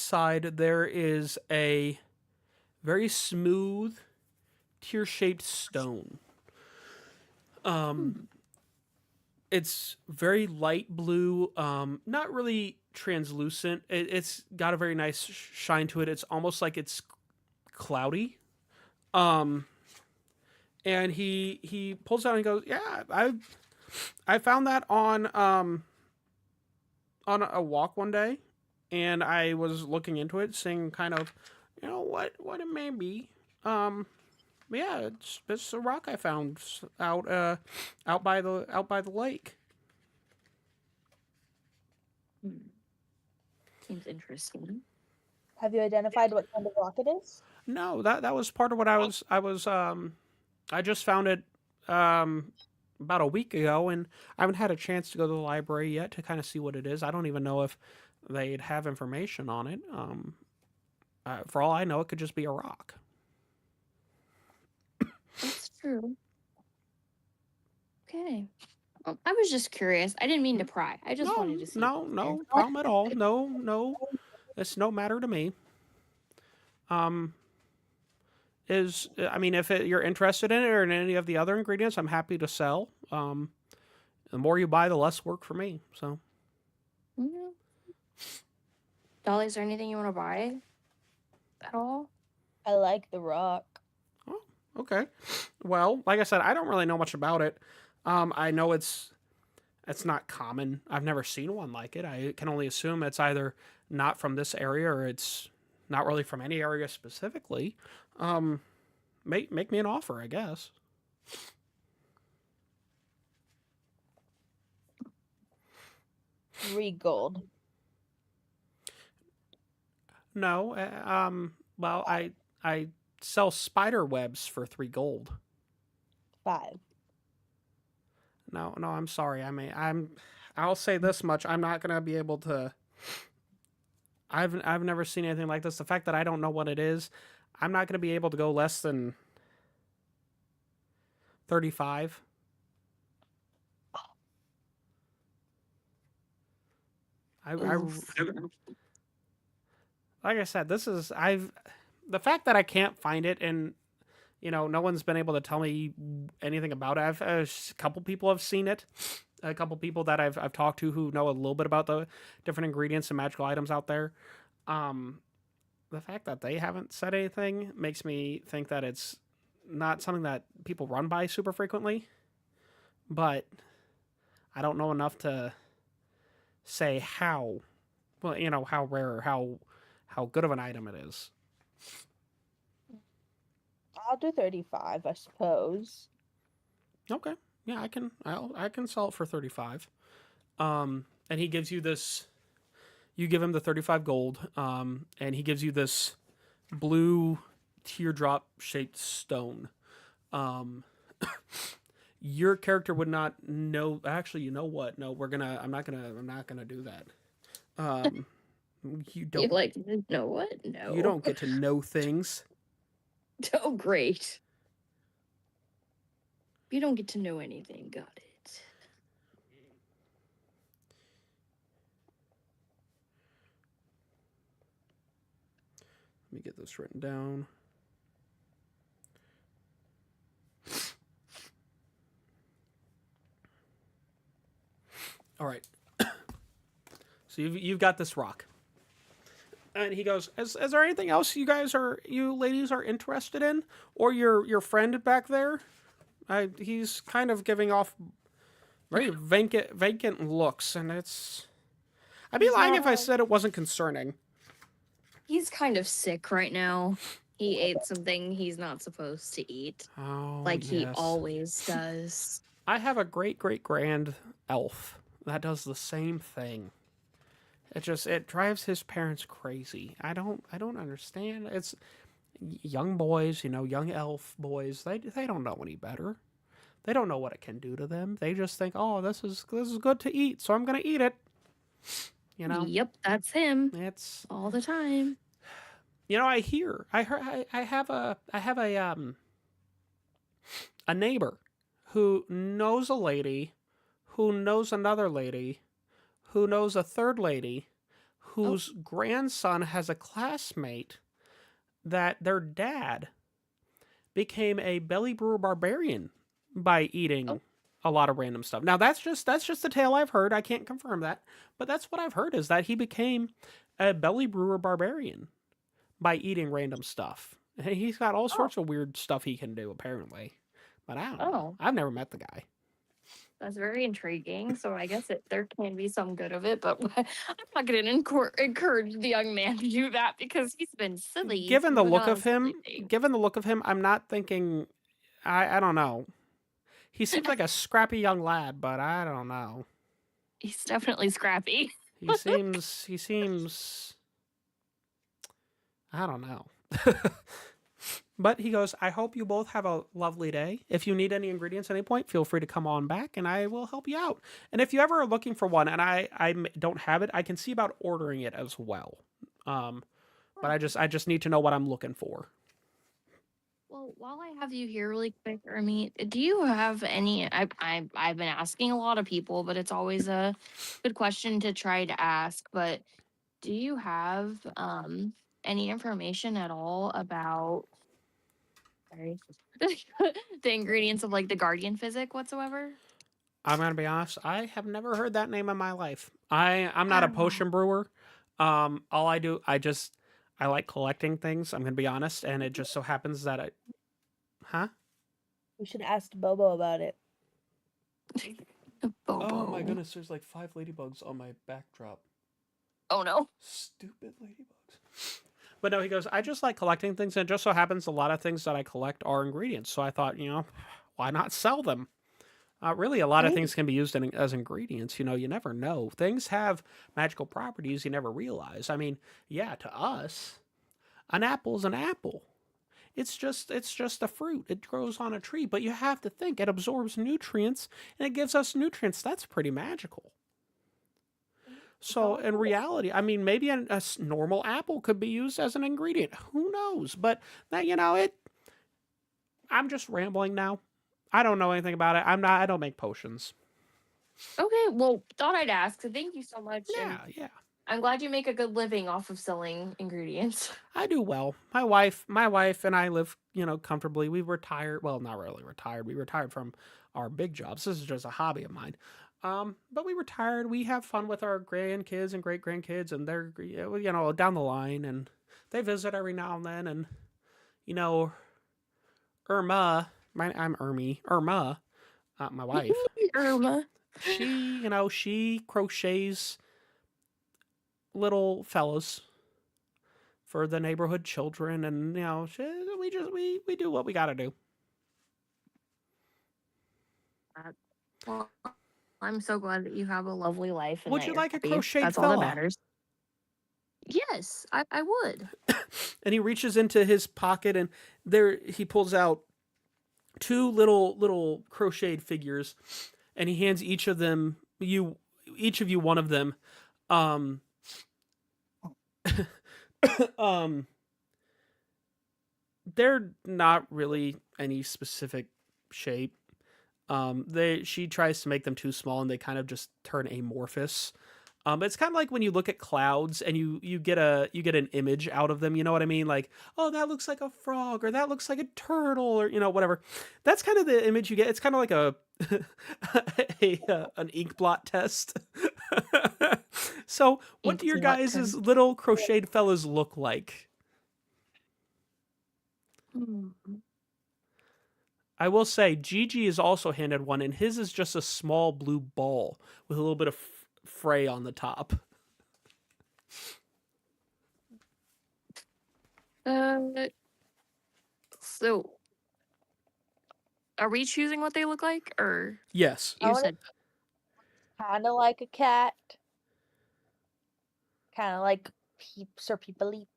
side there is a very smooth, tear-shaped stone. It's very light blue, not really translucent. It's got a very nice shine to it. It's almost like it's cloudy. And he pulls out and goes, "Yeah, I found that on a walk one day, and I was looking into it, seeing kind of, what it may be. Yeah, it's a rock I found out by the lake." Seems interesting. Have you identified what kind of rock it is? No, that was part of what I just found it about a week ago, and I haven't had a chance to go to the library yet to kind of see what it is. I don't even know if they'd have information on it. For all I know, it could just be a rock. That's true. Okay. Well, I was just curious. I didn't mean to pry. I just wanted to see. No problem at all. No, it's no matter to me. I mean, if you're interested in it or in any of the other ingredients, I'm happy to sell. The more you buy, the less work for me. So, Mhm. Dolly, is there anything you want to buy at all? I like the rock. oh, okay. Well, like I said, I don't really know much about it. I know it's not common. I've never seen one like it. I can only assume it's either not from this area or it's not really from any area specifically. Make me an offer, I guess. $3 gold. No, well, I sell spider webs for $3 gold. 5. No, I'm sorry. I'll say this much. I'm not gonna be able to. I've never seen anything like this. The fact that I don't know what it is, I'm not gonna be able to go less than 35. Oof. Like I said, the fact that I can't find it and no one's been able to tell me anything about it. A couple people have seen it. A couple people that I've talked to who know a little bit about the different ingredients and magical items out there. The fact that they haven't said anything makes me think that it's not something that people run by super frequently. But I don't know enough to say how, well, how rare or how good of an item it is. I'll do 35, I suppose. Okay. Yeah, I can sell it for 35. And he gives you this. You give him the 35 gold, and he gives you this blue teardrop shaped stone. Your character would not know. Actually, you know what? No, I'm not gonna do that. You You don't. like, no, what? No. You don't get to know things. Oh, great. You don't get to know anything. Got it. Let me get this written down. All right. So you've got this rock. And he goes, is there anything else you ladies are interested in? Or your friend back there? He's kind of giving off very vacant looks, and I'd be lying if I said it wasn't concerning. He's kind of sick right now. He ate something he's not supposed to eat. Oh, Like he yes. always does. I have a great grand elf that does the same thing. It drives his parents crazy. I don't understand. It's young boys, young elf boys. They don't know any better. They don't know what it can do to them. They just think, oh, this is good to eat, so I'm gonna eat it. Yep, that's him. It's All the time. I have a neighbor who knows a lady, who knows another lady, who knows a third lady, whose grandson has a classmate that their dad became a belly brewer barbarian by eating a lot of random stuff. Now that's just the tale I've heard. I can't confirm that, but that's what I've heard is that he became a belly brewer barbarian by eating random stuff. And he's got all sorts of weird stuff he can do apparently, but I don't know. I've never met the guy. That's very intriguing. So I guess there can be some good of it, but I'm not going to encourage the young man to do that because he's been silly. Given the look of him, I'm not thinking. I don't know. He seems like a scrappy young lad, but I don't know. He's definitely scrappy. He seems I don't know. But he goes, I hope you both have a lovely day. If you need any ingredients at any point, feel free to come on back and I will help you out. And if you ever are looking for one and I don't have it, I can see about ordering it as well. But I just need to know what I'm looking for. Well, while I have you here really quick, Ermi, do you have any I've been asking a lot of people, but it's always a good question to try to ask, but do you have any information at all about sorry the ingredients of like the Guardian Physic whatsoever? I'm gonna be honest, I have never heard that name in my life. I'm not a Ah, potion brewer. All I do, I like collecting things. I'm gonna be honest, and it just so happens that huh? We should ask Bobo about it. Oh my Bobo. goodness, there's like 5 ladybugs on my backdrop. Oh no. Stupid ladybugs. But no, he goes, I just like collecting things, and it just so happens a lot of things that I collect are ingredients. So I thought, why not sell them? Really, a lot of Right? things can be used as ingredients. You never know. Things have magical properties you never realize. I mean, yeah, to us, an apple's an apple. It's just a fruit. It grows on a tree, but you have to think it absorbs nutrients and it gives us nutrients. That's pretty magical. So in reality, I mean, maybe a normal apple could be used as an ingredient. Who knows? But that it. I'm just rambling now. I don't know anything about it. I don't make potions. Okay, well, thought I'd ask. So thank you so much, and Yeah. I'm glad you make a good living off of selling ingredients. I do well. My wife and I live, comfortably. We retired. Well, not really retired. We retired from our big jobs. This is just a hobby of mine. But we retired. We have fun with our grandkids and great grandkids, and they're, down the line, and they visit every now and then. And you know, I'm Irma, my wife. Irma. She crochets little fellas for the neighborhood children, and we do what we got to do. Well, I'm so glad that you have a lovely life and Would that you you're like a happy. crocheted That's all that fella? matters. Yes, I would. And he reaches into his pocket, and there he pulls out two little crocheted figures, and he hands each of you one of them. Um, um, they're not really any specific shape. She tries to make them too small, and they kind of just turn amorphous. It's kind of like when you look at clouds and you get an image out of them. You know what I mean? Like, oh, that looks like a frog, or that looks like a turtle, or whatever. That's kind of the image you get. It's kind of like an ink blot test. So, what do your Ink blot guys' test. little crocheted fellas look like? Hmm. I will say, Gigi is also handed one, and his is just a small blue ball with a little bit of fray on the top. So are we choosing what they look like, or Yes, I you want said kind of like a cat. Kind of like Sir Peep-a-Leap.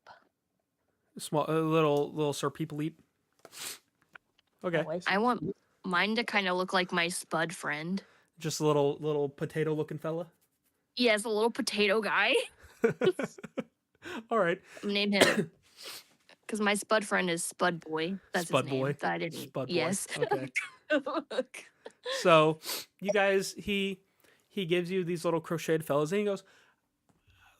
small, little Sir People Eat. Okay, Anyways. I want mine to kind of look like my spud friend? just a little potato looking fella. Yes, a little potato guy. All right, Name him because my spud friend is Spud Boy. That's Spud his name. Boy. I didn't. Spud Boy. Yes. Okay. So you guys, he gives you these little crocheted fellas, and he goes,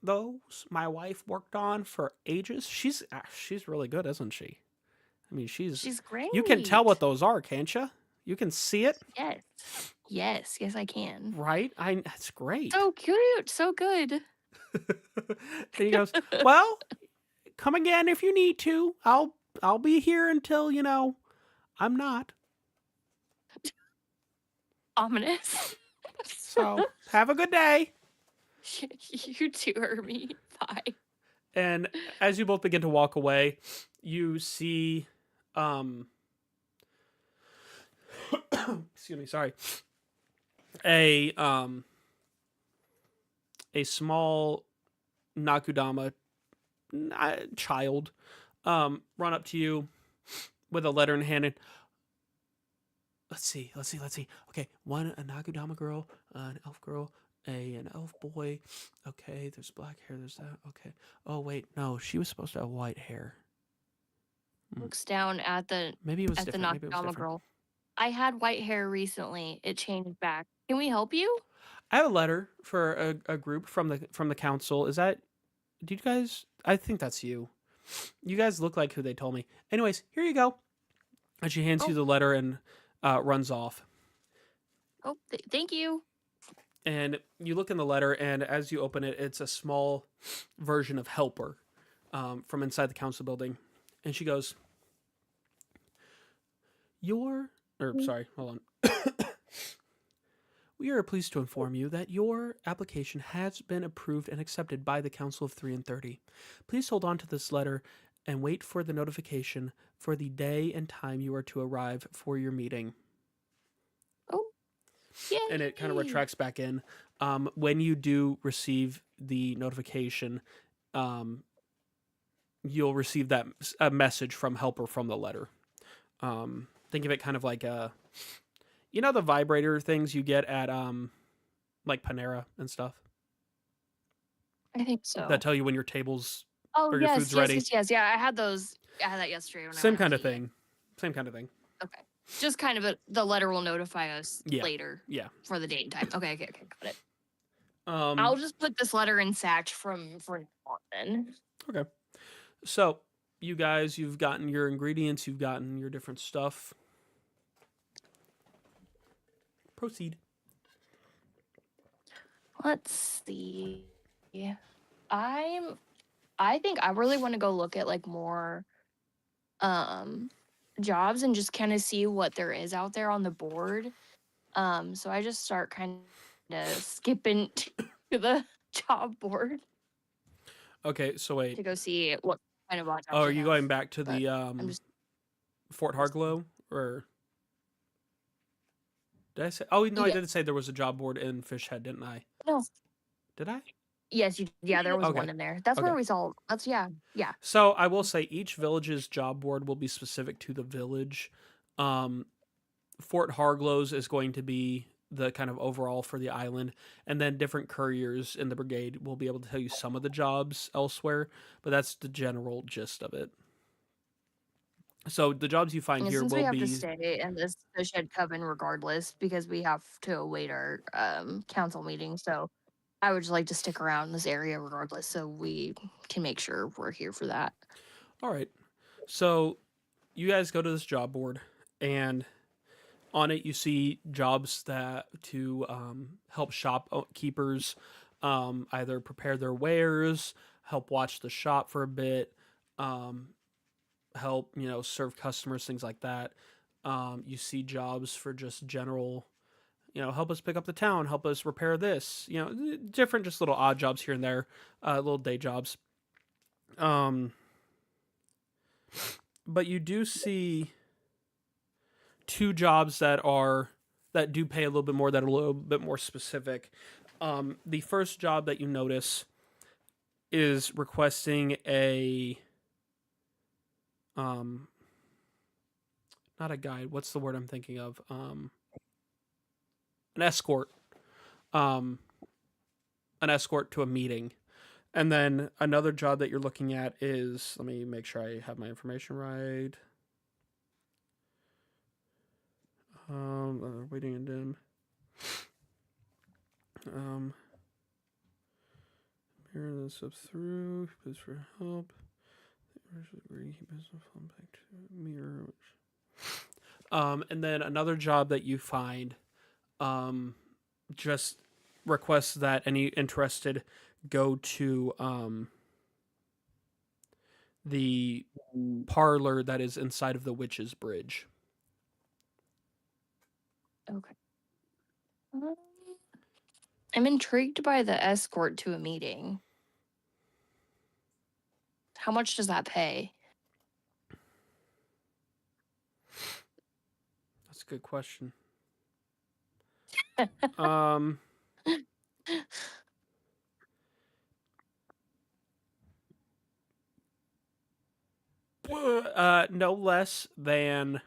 "Those my wife worked on for ages. She's really good, isn't she? I mean, She's great. you can tell what those are, can't you? You can see it, Yes, I can. right? That's great." So cute, so good. And he goes, "Well, come again if you need to. I'll be here until I'm not. Ominous. So have a good day." You too, Hermie. Bye. And as you both begin to walk away, you see, excuse me, sorry, a a small Nakudama child run up to you with a letter in hand and let's see. Okay, one a Nakudama girl, an elf girl, an elf boy. Okay, there's black hair. There's that. Okay. Oh wait, no, she was supposed to have white hair. Looks down at the Maybe it was at the different. Maybe it was Nakama different. girl. I had white hair recently. It changed back. Can we help you? I have a letter for a group from the council. Is that? Did you guys? I think that's you. You guys look like who they told me. Anyways, here you go. And she hands you Oh. the letter and runs off. Oh, thank you. And you look in the letter, and as you open it, it's a small version of Helper from inside the council building. And she goes, sorry, hold on. We are pleased to inform you that your application has been approved and accepted by the Council of 3 and 30. Please hold on to this letter and wait for the notification for the day and time you are to arrive for your meeting. Oh, yay. And it kind of retracts back in. When you do receive the notification, you'll receive a message from Helper from the letter. Think of it kind of like the vibrator things you get at like Panera and stuff I think so. that tell you when your table's Oh, or your yes, food's yes, ready. yes. Yeah, I had those. I had that yesterday. When I Same went kind out of to eat. thing. Same kind of thing. Okay. Just kind of the letter will notify us Yeah. later Yeah. for the date and time. Okay, got it. Um, I'll just put this letter in Satch for now then. Okay. So, you guys, you've gotten your ingredients, you've gotten your different stuff. Proceed. Let's see. I think I really want to go look at like more jobs and just kind of see what there is out there on the board. So I just start kind of skipping to the job board Okay, so to wait. go see what kind of jobs. Oh, are they you have. going back to but the I'm just Fort Harglow or did I say? Oh no, I Yeah. did say there was a job board in Fishhead, didn't I? no. Did I? Yes, there was Okay. one in there. That's Okay. where we saw. That's yeah. So I will say each village's job board will be specific to the village. Fort Harglow's is going to be the kind of overall for the island, and then different couriers in the brigade will be able to tell you some of the jobs elsewhere, but that's the general gist of it. So the jobs you find And here since will we have be to stay in this shed coven regardless because we have to await our council meeting, so I would just like to stick around in this area regardless, so we can make sure we're here for that. all right. So you guys go to this job board, and on it you see jobs that to help shopkeepers either prepare their wares, help watch the shop for a bit, help serve customers, things like that. You see jobs for just general, help us pick up the town, help us repair this, different just little odd jobs here and there, little day jobs. But you do see two jobs that do pay a little bit more, that are a little bit more specific. The first job that you notice is requesting a not a guide. What's the word I'm thinking of? An escort. An escort to a meeting. And then another job that you're looking at is, let me make sure I have my information right. Waiting in dim. Mirror this up through. Please for help. Mirror. And then another job that you find, just requests that any interested go to the parlor that is inside of the Witch's Bridge. Okay. I'm intrigued by the escort to a meeting. How much does that pay? That's a good question. no less than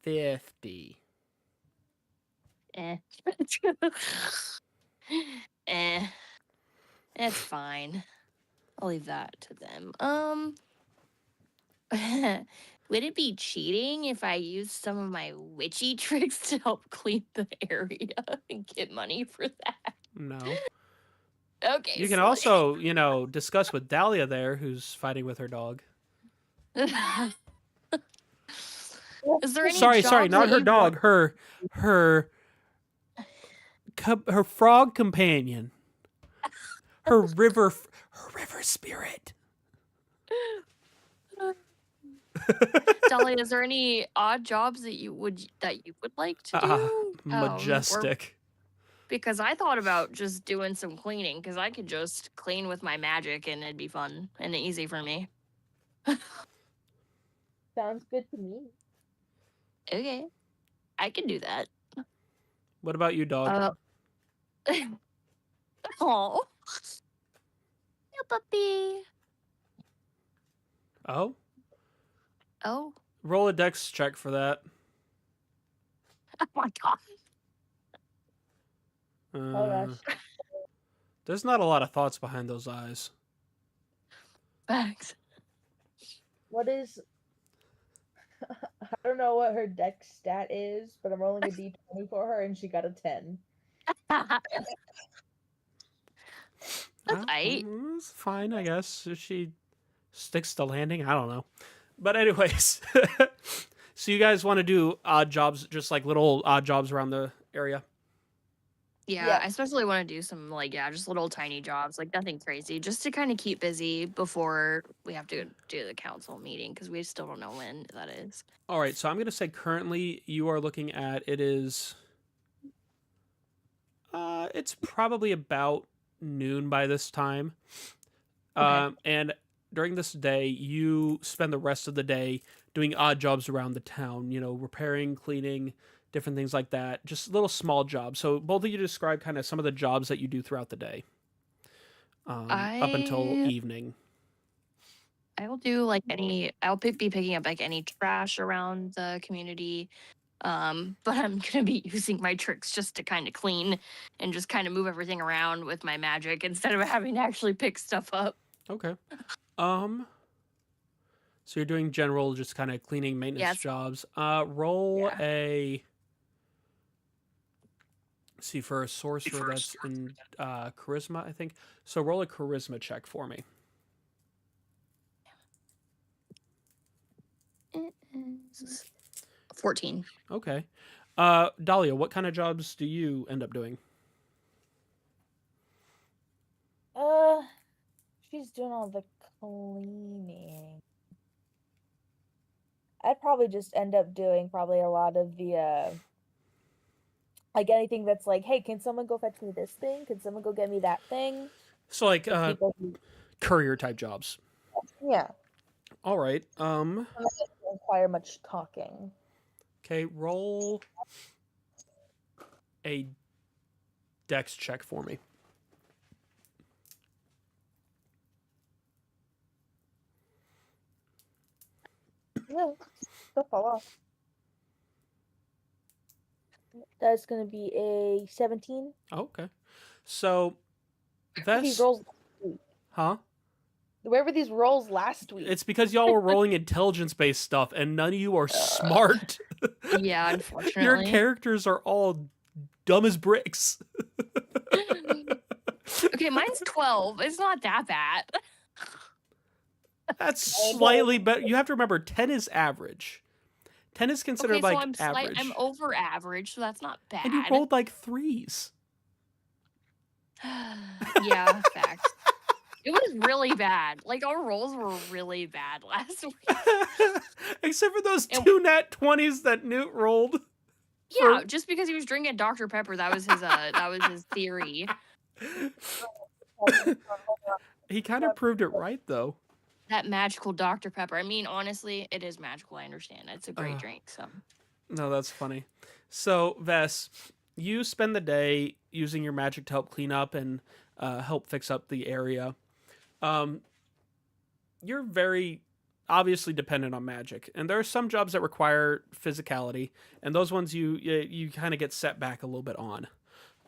50. Eh. eh. It's fine. I'll leave that to them. Would it be cheating if I used some of my witchy tricks to help clean the area and get money for that? No. Okay. You can so- also, discuss with Dahlia there, who's fighting with her dog. Is there any Sorry, jobs not that her you've dog. Her frog companion. Her river spirit. Dolly, is there any odd jobs that you would like to do? Or Majestic. because I thought about just doing some cleaning because I could just clean with my magic and it'd be fun and easy for me. Sounds good to me. Okay, I can do that. What about you, dog? Oh, yeah, puppy. Oh? Oh, Roll a dex check for that. oh my god. Oh gosh. There's not a lot of thoughts behind those eyes. Thanks. What is? I don't know what her dex stat is, but I'm rolling a d20 for her, and she got a 10. That's aight. It's fine, I guess. If she sticks to landing, I don't know. But anyways, so you guys want to do odd jobs, just like little odd jobs around the area? Yeah, Yeah. I especially want to do some just little tiny jobs, like nothing crazy, just to kind of keep busy before we have to do the council meeting because we still don't know when that is. All right, so I'm going to say currently you are looking at it's probably about noon by this time. Okay. And during this day, you spend the rest of the day doing odd jobs around the town, repairing, cleaning, different things like that. Just little small jobs. So both of you describe kind of some of the jobs that you do throughout the day up until evening. I will do like be picking up like any trash around the community. But I'm gonna be using my tricks just to kind of clean and just kind of move everything around with my magic instead of having to actually pick stuff up. Okay. So you're doing general, just kind of cleaning maintenance Yes. jobs. Roll Yeah. a. See, for a sorcerer, that's in charisma, I think. So roll a charisma check for me. It is 14. Okay. Dahlia, what kind of jobs do you end up doing? She's doing all the cleaning. I'd probably just end up doing probably a lot of the like anything that's like, hey, can someone go fetch me this thing? Can someone go get me that thing? So like The people who, courier type jobs. yeah, All right. don't require much talking. Okay, roll a dex check for me. Yeah, still fall off. That's gonna be a 17. Oh, okay. So These Vess, rolls, huh? where were these rolls last week? It's because y'all were rolling intelligence-based stuff, and none of you are smart. Yeah, Your unfortunately. characters are all dumb as bricks. Okay, mine's 12. It's not that bad. That's slightly better. You have to remember, 10 is average. 10 is considered Okay, so like I'm average. I'm over average, so that's not bad. And you rolled like 3s. Yeah, facts. It was really bad. Like our rolls were really bad last week. Except for those And- 2 nat 20s that Newt rolled. Yeah, just because he was drinking Dr. Pepper, that was his theory. He kind of proved it right, though. That magical Dr. Pepper. I mean, honestly, it is magical. I understand. It's a great drink. So No, that's funny. So, Vess, you spend the day using your magic to help clean up and help fix up the area. You're very obviously dependent on magic, and there are some jobs that require physicality, and those ones you kind of get set back a little bit on.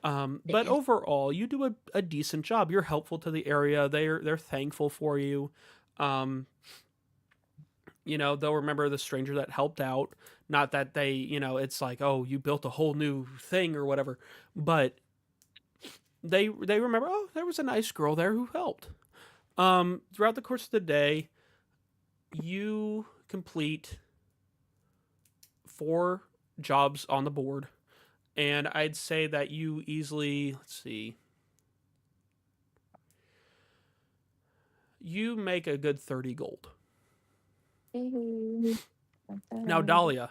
But overall, you do a decent job. You're helpful to the area. They're thankful for you. Um, they'll remember the stranger that helped out. Not that they, it's like, oh, you built a whole new thing or whatever, but they remember, oh, there was a nice girl there who helped. Throughout the course of the day, you complete 4 jobs on the board, and I'd say that you easily, let's see, you make a good 30 gold. Now, Dahlia,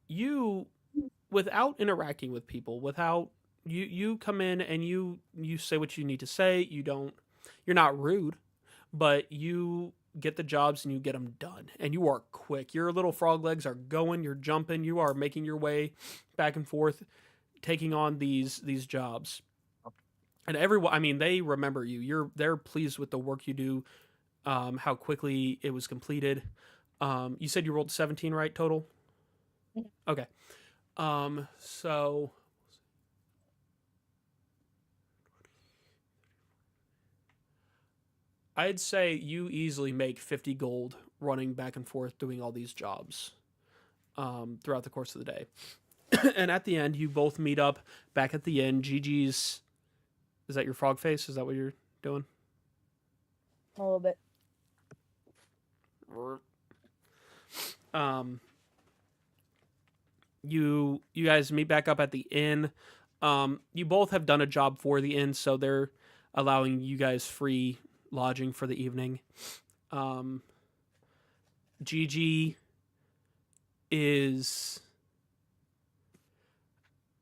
you, without interacting with people, without you come in and you say what you need to say. You're not rude, but you get the jobs and you get them done, and you are quick. Your little frog legs are going. You're jumping. You are making your way back and forth, taking on these jobs. And everyone, I mean, they remember you. They're pleased with the work you do, how quickly it was completed. You said you rolled 17, right, total? Okay. So I'd say you easily make 50 gold running back and forth doing all these jobs throughout the course of the day. And at the end, you both meet up back at the inn. Gigi's, is that your frog face? Is that what you're doing? A little bit. You guys meet back up at the inn. You both have done a job for the inn, so they're allowing you guys free lodging for the evening. Gigi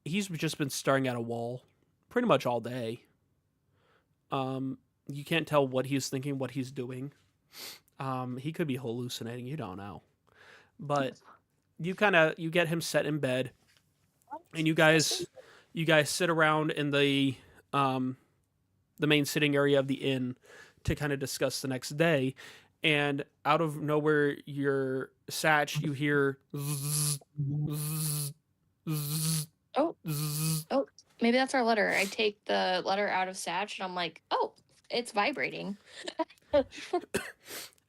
he's just been staring at a wall pretty much all day. You can't tell what he's thinking, what he's doing. He could be hallucinating, you don't know. But you get him set in bed, and you guys sit around in the main sitting area of the inn to kind of discuss the next day. And out of nowhere, your Satch, you hear zzz, zzz, zzz, Oh, zzz. oh, maybe that's our letter. I take the letter out of Satch and I'm like, oh, it's vibrating.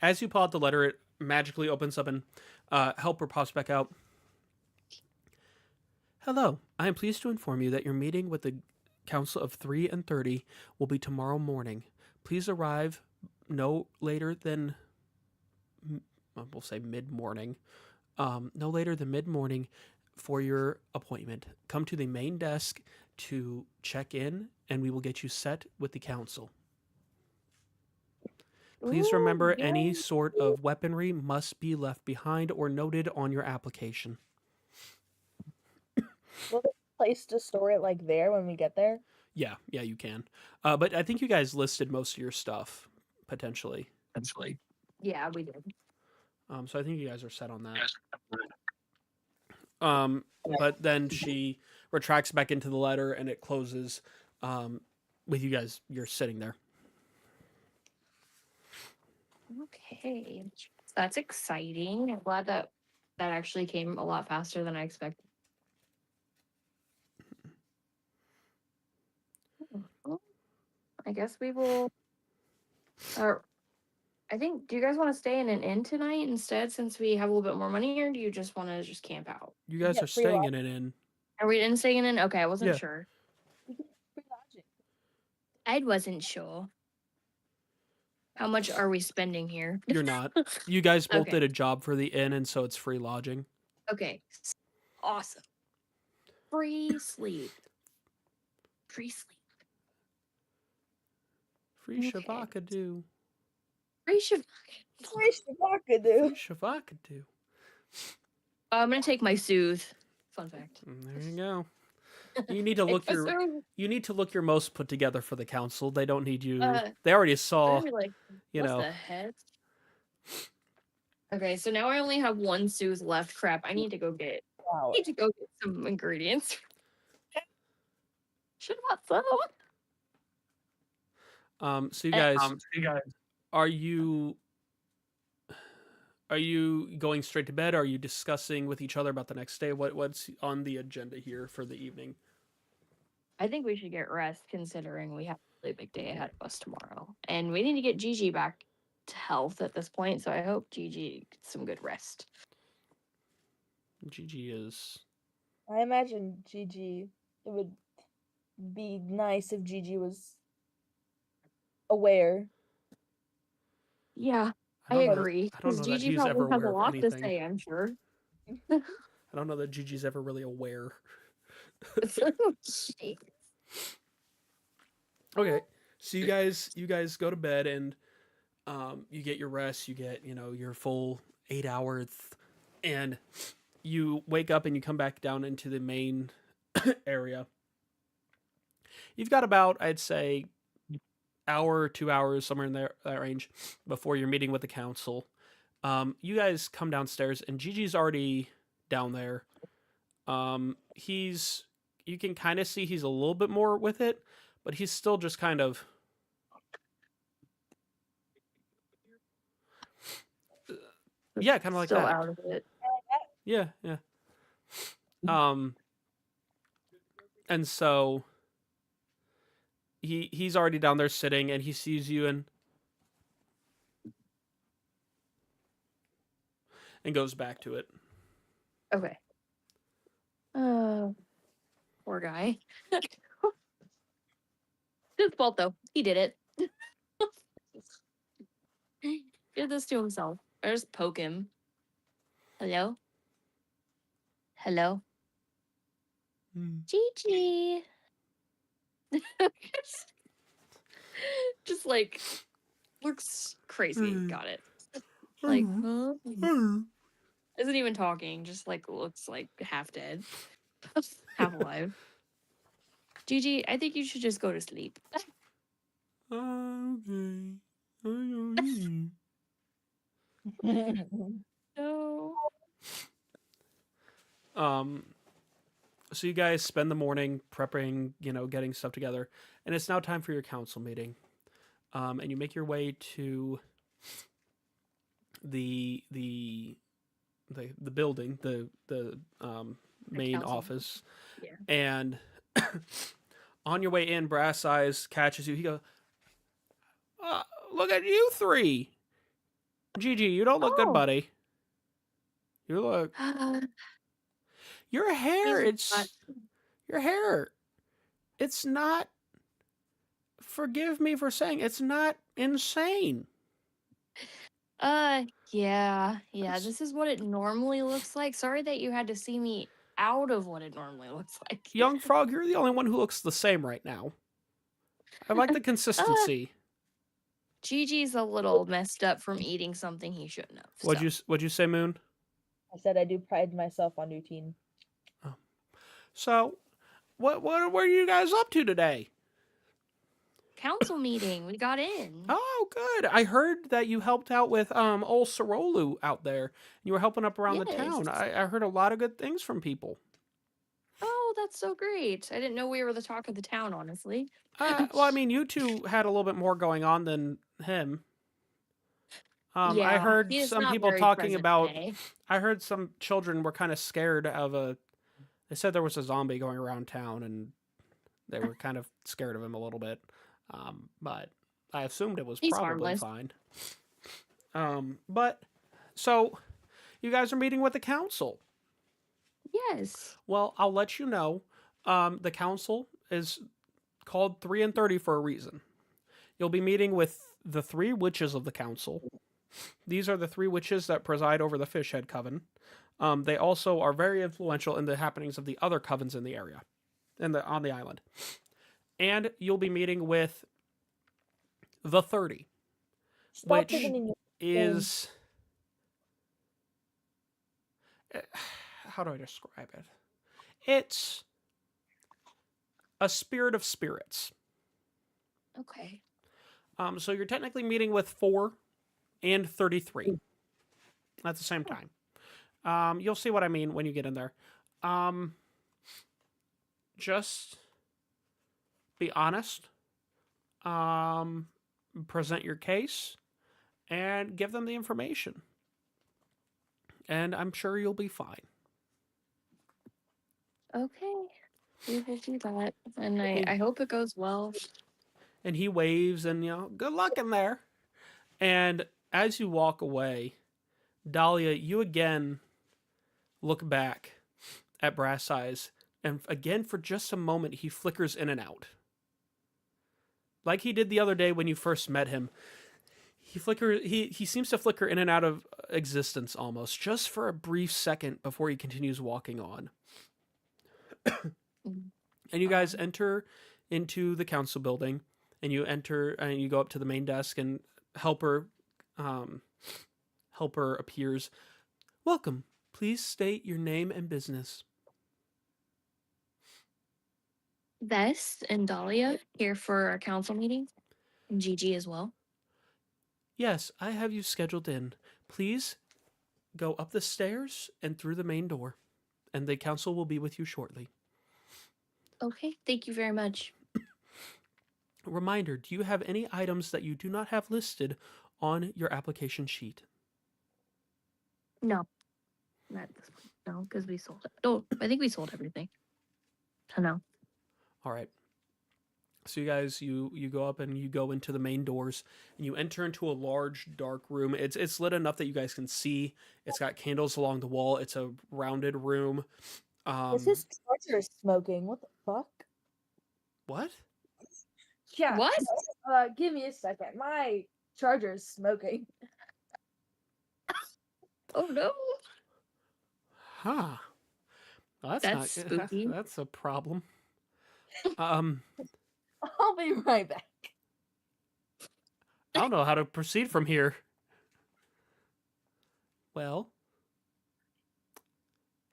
As you pull out the letter, it magically opens up and helper pops back out. Hello, I am pleased to inform you that your meeting with the Council of 3 and 30 will be tomorrow morning. Please arrive no later than, we'll say mid-morning, no later than mid-morning for your appointment. Come to the main desk to check in, and we will get you set with the council. Please remember, any sort of weaponry must be left behind or noted on your application. Will they place to store it like there when we get there? Yeah, you can. But I think you guys listed most of your stuff, potentially. Yeah, we did. So I think you guys are set on that. But then she retracts back into the letter, and it closes with you guys. You're sitting there. Okay. That's exciting. I'm glad that actually came a lot faster than I expected. Well, I guess we will. I think. Do you guys want to stay in an inn tonight instead, since we have a little bit more money, or do you just want to just camp out? You guys are free staying in an inn. Are we in staying in an inn? Okay, I wasn't Yeah. sure. We get free lodging. I wasn't sure. How much are we spending here? You're not. You guys both Okay. did a job for the inn, and so it's free lodging. Okay. Awesome. Free sleep. Free sleep. Free Okay. Shavakadu. Free shiv. Free Shavakadu. Free Shavakadu. I'm gonna take my soothe. Fun fact. There you go. You need to look Take your my soothe. you need to look your most put together for the council. They don't need you. Uh, They already saw, They're like, you what know. the heck? Okay, so now I only have one soothe left. Crap, I need to go get some ingredients. Should have bought some. So you guys, are you Are you going straight to bed? Are you discussing with each other about the next day? What's on the agenda here for the evening? I think we should get rest considering we have a really big day ahead of us tomorrow. And we need to get Gigi back to health at this point, so I hope Gigi gets some good rest. Gigi is. I imagine Gigi. It would be nice if Gigi was aware. Yeah, I don't know agree. I don't Because know that Gigi he's probably ever has a aware of lot to anything. say, I'm sure. I don't know that Gigi's ever really aware. Jeez. Okay, so you guys go to bed and you get your rest. You get your full 8 hours, and you wake up and you come back down into the main area. You've got about, I'd say, hour, 2 hours, somewhere in that range, before you're meeting with the council. You guys come downstairs, and Gigi's already down there. You can kind of see he's a little bit more with it, but he's still just kind of. Yeah, kind of like Still that. out of it. Yeah. And so he's already down there sitting, and he sees you and goes back to it. Okay. Poor guy. His fault though. He did it. He did this to himself. I just poke him. Hello? Hello? Gigi. Just like looks crazy. Got it. Like, huh? Isn't even talking, just like looks like half dead. Half alive. Gigi, I think you should just go to sleep. Okay. No. So you guys spend the morning prepping, getting stuff together, and it's now time for your council meeting. And you make your way to the building, the main council. office. Yeah. And on your way in, Brass Eyes catches you. He goes, "Look at you three, Gigi. You don't look good, Oh. buddy. You look your hair. Your hair. It's not. Forgive me for saying it's not insane." Yeah. This is what it normally looks like. Sorry that you had to see me out of what it normally looks like. Young Frog, you're the only one who looks the same right now. I like the consistency. Gigi's a little messed up from eating something he shouldn't have. What'd you say, Moon? I said I do pride myself on routine. So, what were you guys up to today? Council meeting. We got in. Oh, good. I heard that you helped out with old Sorolu out there. You were helping up around the town. Yes. I heard a lot of good things from people. Oh, that's so great. I didn't know we were the talk of the town, honestly. Well, I mean, you two had a little bit more going on than him. I heard he is some not people very talking present about. today. I heard some children were kind of scared of a. They said there was a zombie going around town, and they were kind of scared of him a little bit. But I assumed it was He's probably harmless. fine. But so you guys are meeting with the council. Yes. Well, I'll let you know. The council is called 3 and 30 for a reason. You'll be meeting with the 3 witches of the council. These are the 3 witches that preside over the Fishhead Coven. They also are very influential in the happenings of the other covens in the area, on the island. And you'll be meeting with the 30, Stop which taking in your is how do I describe it? It's a spirit of spirits. Okay. So you're technically meeting with 4 and 33 at the same time. You'll see what I mean when you get in there. Just be honest. Present your case and give them the information. and I'm sure you'll be fine. Okay. We will do that. And I hope it goes well. And he waves and, good luck in there. And as you walk away, Dahlia, you again look back at Brass Eyes, and again, for just a moment, he flickers in and out. Like he did the other day when you first met him. He seems to flicker in and out of existence almost, just for a brief second before he continues walking on. And you guys enter into the council building, and you enter and you go up to the main desk, and helper appears. Welcome. Please state your name and business. Vest and Dahlia here for our council meeting. And Gigi as well. Yes, I have you scheduled in. Please go up the stairs and through the main door, and the council will be with you shortly. Okay, thank you very much. Reminder, do you have any items that you do not have listed on your application sheet? No. Not this one. No, because we sold it. Oh, I think we sold everything. I know. All right. So you guys, you go up and you go into the main doors, and you enter into a large dark room. It's lit enough that you guys can see. It's got candles along the wall. It's a rounded room. This is torture smoking. What the fuck? What? Yeah. What? Give me a second. My charger is smoking. Oh no. Huh. Well, That's not spooky. That's a problem. I'll be right back. I don't know how to proceed from here. Well,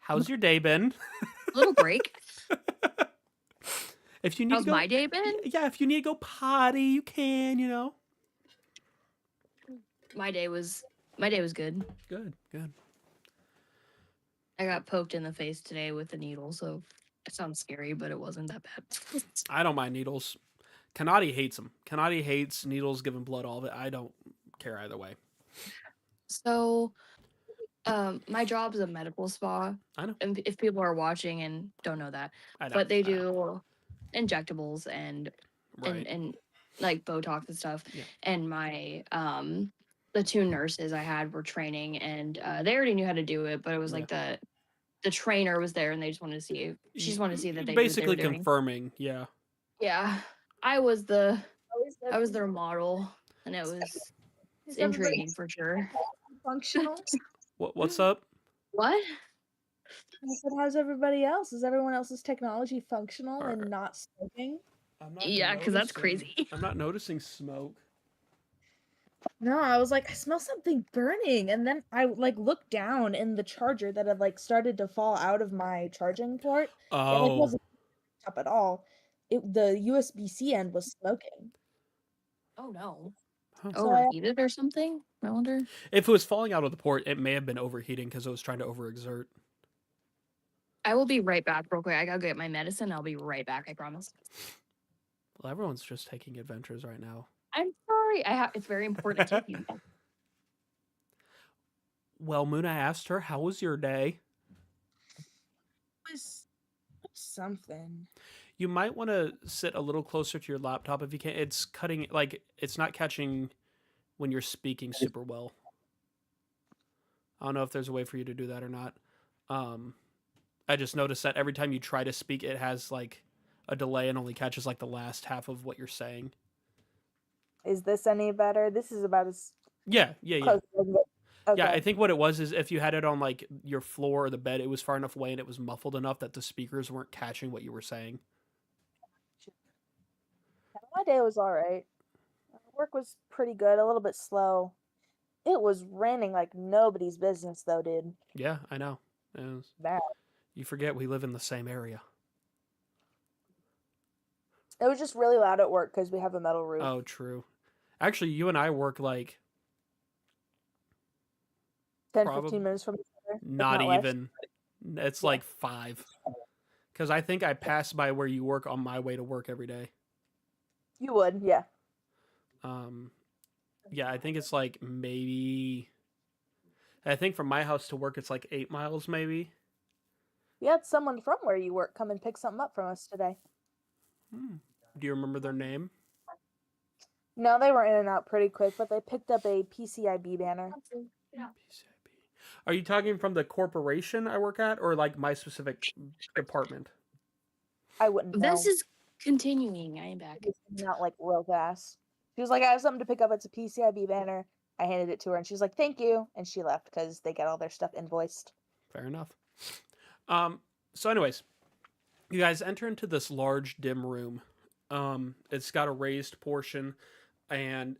how's your day been? Little break. If you need How's to go, my day been? yeah, if you need to go potty, you can. My day was good. Good. I got poked in the face today with a needle, so it sounds scary, but it wasn't that bad. I don't mind needles. Kanati hates them. Kanati hates needles giving blood, all of it. I don't care either way. So, my job's a medical spa. I know. And if people are watching and don't know that, I know. but they I know. do injectables and Right. and like Botox and stuff. Yeah. And my the two nurses I had were training, and they already knew how to do it, but it was like the trainer was there, and they just wanted to see. She just wanted to see that they basically knew what they were doing. confirming. Yeah. Yeah, I was their model, and it was intriguing for sure. Functional. What's up? What? I said, how's everybody else? Is everyone else's technology functional Alright. and not smoking? I'm not Yeah, 'cause that's noticing- crazy. I'm not noticing smoke. No, I was like, I smell something burning, and then I looked down in the charger that had started to fall out of my charging port. It Oh. wasn't up at all. The USB-C end was smoking. Oh no. Huh. So I- Overheated or something? I wonder. If it was falling out of the port, it may have been overheating because it was trying to overexert. I will be right back real quick. I gotta get my medicine. I'll be right back, I promise. Well, everyone's just taking adventures right now. I'm sorry. It's very important to you. Well, Moon, I asked her, how was your day? It was something. You might want to sit a little closer to your laptop if you can. It's cutting, it's not catching when you're speaking super well. I don't know if there's a way for you to do that or not. I just noticed that every time you try to speak, it has a delay and only catches the last half of what you're saying. Is this any better? This is about as Yeah. close as I can get. Okay. Yeah, I think what it was is if you had it on your floor or the bed, it was far enough away and it was muffled enough that the speakers weren't catching what you were saying. My day was all right. Work was pretty good, a little bit slow. It was raining like nobody's business, though, dude. Yeah, I know. Bad. You forget we live in the same area. It was just really loud at work because we have a metal roof. Oh, true. Actually, you and I work 10, probably 15 minutes from each other. if not less. even. It's 5. Because I think I pass by where you work on my way to work every day. You would, yeah. Yeah, I think it's maybe I think from my house to work, it's like 8 miles, maybe. We had someone from where you work come and pick something up from us today. Do you remember their name? No, they were in and out pretty quick, but they picked up a PCIB banner. PCIB. Are you talking from the corporation I work at, or like my specific department? I wouldn't know. This is continuing. I am back. It's not like real fast. She was like, I have something to pick up. It's a PCIB banner. I handed it to her, and she's like, thank you. And she left because they get all their stuff invoiced. Fair enough. So anyways, you guys enter into this large dim room. It's got a raised portion, and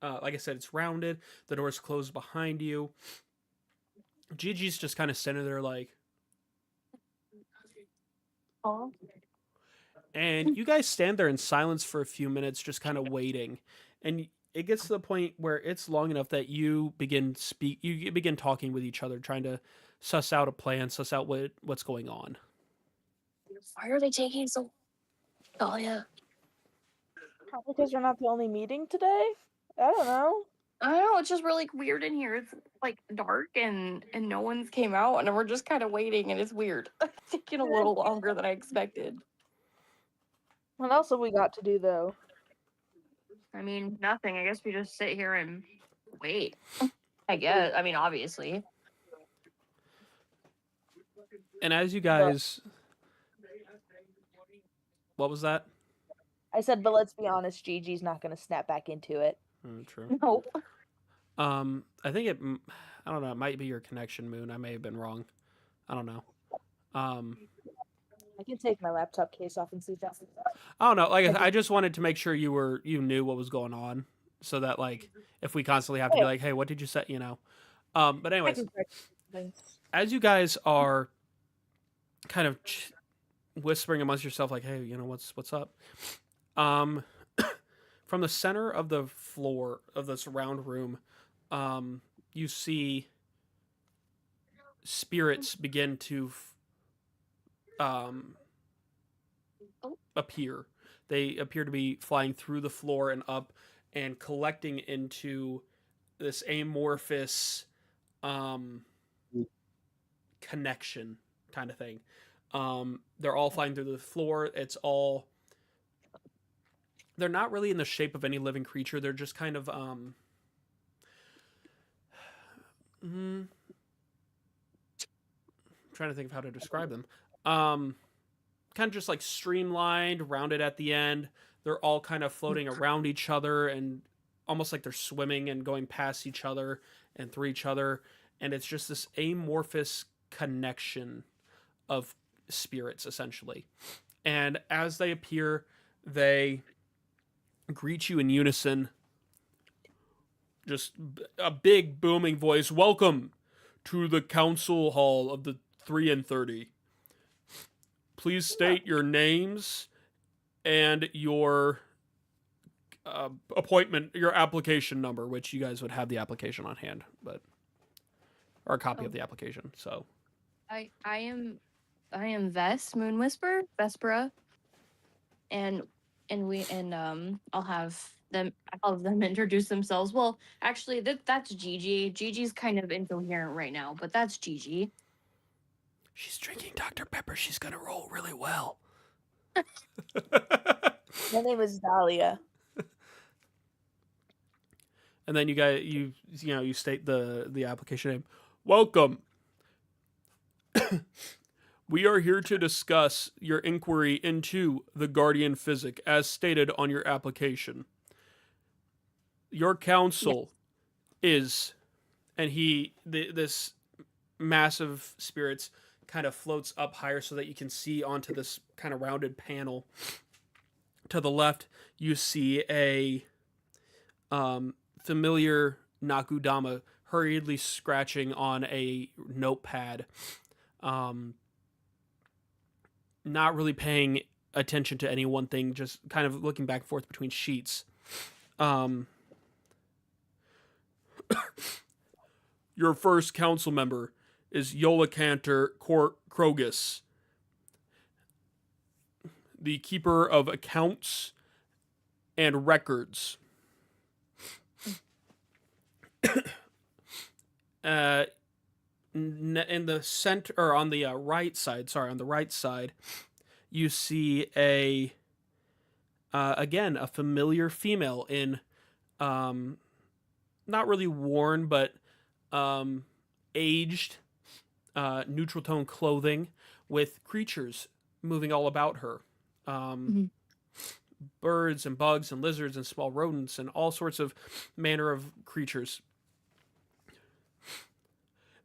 like I said, it's rounded. The door's closed behind you. Gigi's just kind of standing there like, Oh. and you guys stand there in silence for a few minutes, just kind of waiting. And it gets to the point where it's long enough that you begin talking with each other, trying to suss out a plan, suss out what's going on. Why are they taking so? Oh yeah. Probably because we're not the only meeting today. I don't know. I don't know. It's just really weird in here. It's like dark and no one's came out, and we're just kind of waiting, and it's weird. It's taking a little longer than I expected. What else have we got to do though? I mean, nothing. I guess we just sit here and wait. I guess. I mean, obviously. And as you guys, what was that? I said, but let's be honest, Gigi's not going to snap back into it. True. Nope. I think it. I don't know. It might be your connection, Moon. I may have been wrong. I don't know. I can take my laptop case off and see if that's. I don't know. Like I just wanted to make sure you knew what was going on, so that like if we constantly have to be like, hey, what did you say? You know. But anyways, as you guys are kind of whispering amongst yourself, like, hey, you know what's up? From the center of the floor of this round room, you see spirits begin to appear. They appear to be flying through the floor and up and collecting into this amorphous connection kind of thing. They're all flying through the floor. They're not really in the shape of any living creature. They're just kind of trying to think of how to describe them. Kind of just like streamlined, rounded at the end. They're all kind of floating around each other and almost like they're swimming and going past each other and through each other. And it's just this amorphous connection of spirits, essentially. And as they appear, they greet you in unison. Just a big booming voice. Welcome to the council hall of the 3 and 30. Please state your names and your appointment, your application number, which you guys would have the application on hand, or a copy of the application. So, I am Vespera, and I'll have them introduce themselves. Well, actually, that's Gigi. Gigi's kind of incoherent right now, but that's Gigi. She's drinking Dr. Pepper. She's gonna roll really well. My name is Dahlia. And then you state the application name. Welcome. We are here to discuss your inquiry into the Guardian Physic as stated on your application. Your counsel is, and this massive spirits kind of floats up higher so that you can see onto this kind of rounded panel. To the left, you see a familiar Nakudama hurriedly scratching on a notepad. Not really paying attention to any one thing, just kind of looking back and forth between sheets. Your first council member is Yola Cantor Krogus, the keeper of accounts and records. uh, in the center, or on the right side, on the right side, you see again, a familiar female in, um, not really worn, but aged, neutral tone clothing with creatures moving all about her. Um, Mhm. Birds and bugs and lizards and small rodents and all sorts of manner of creatures.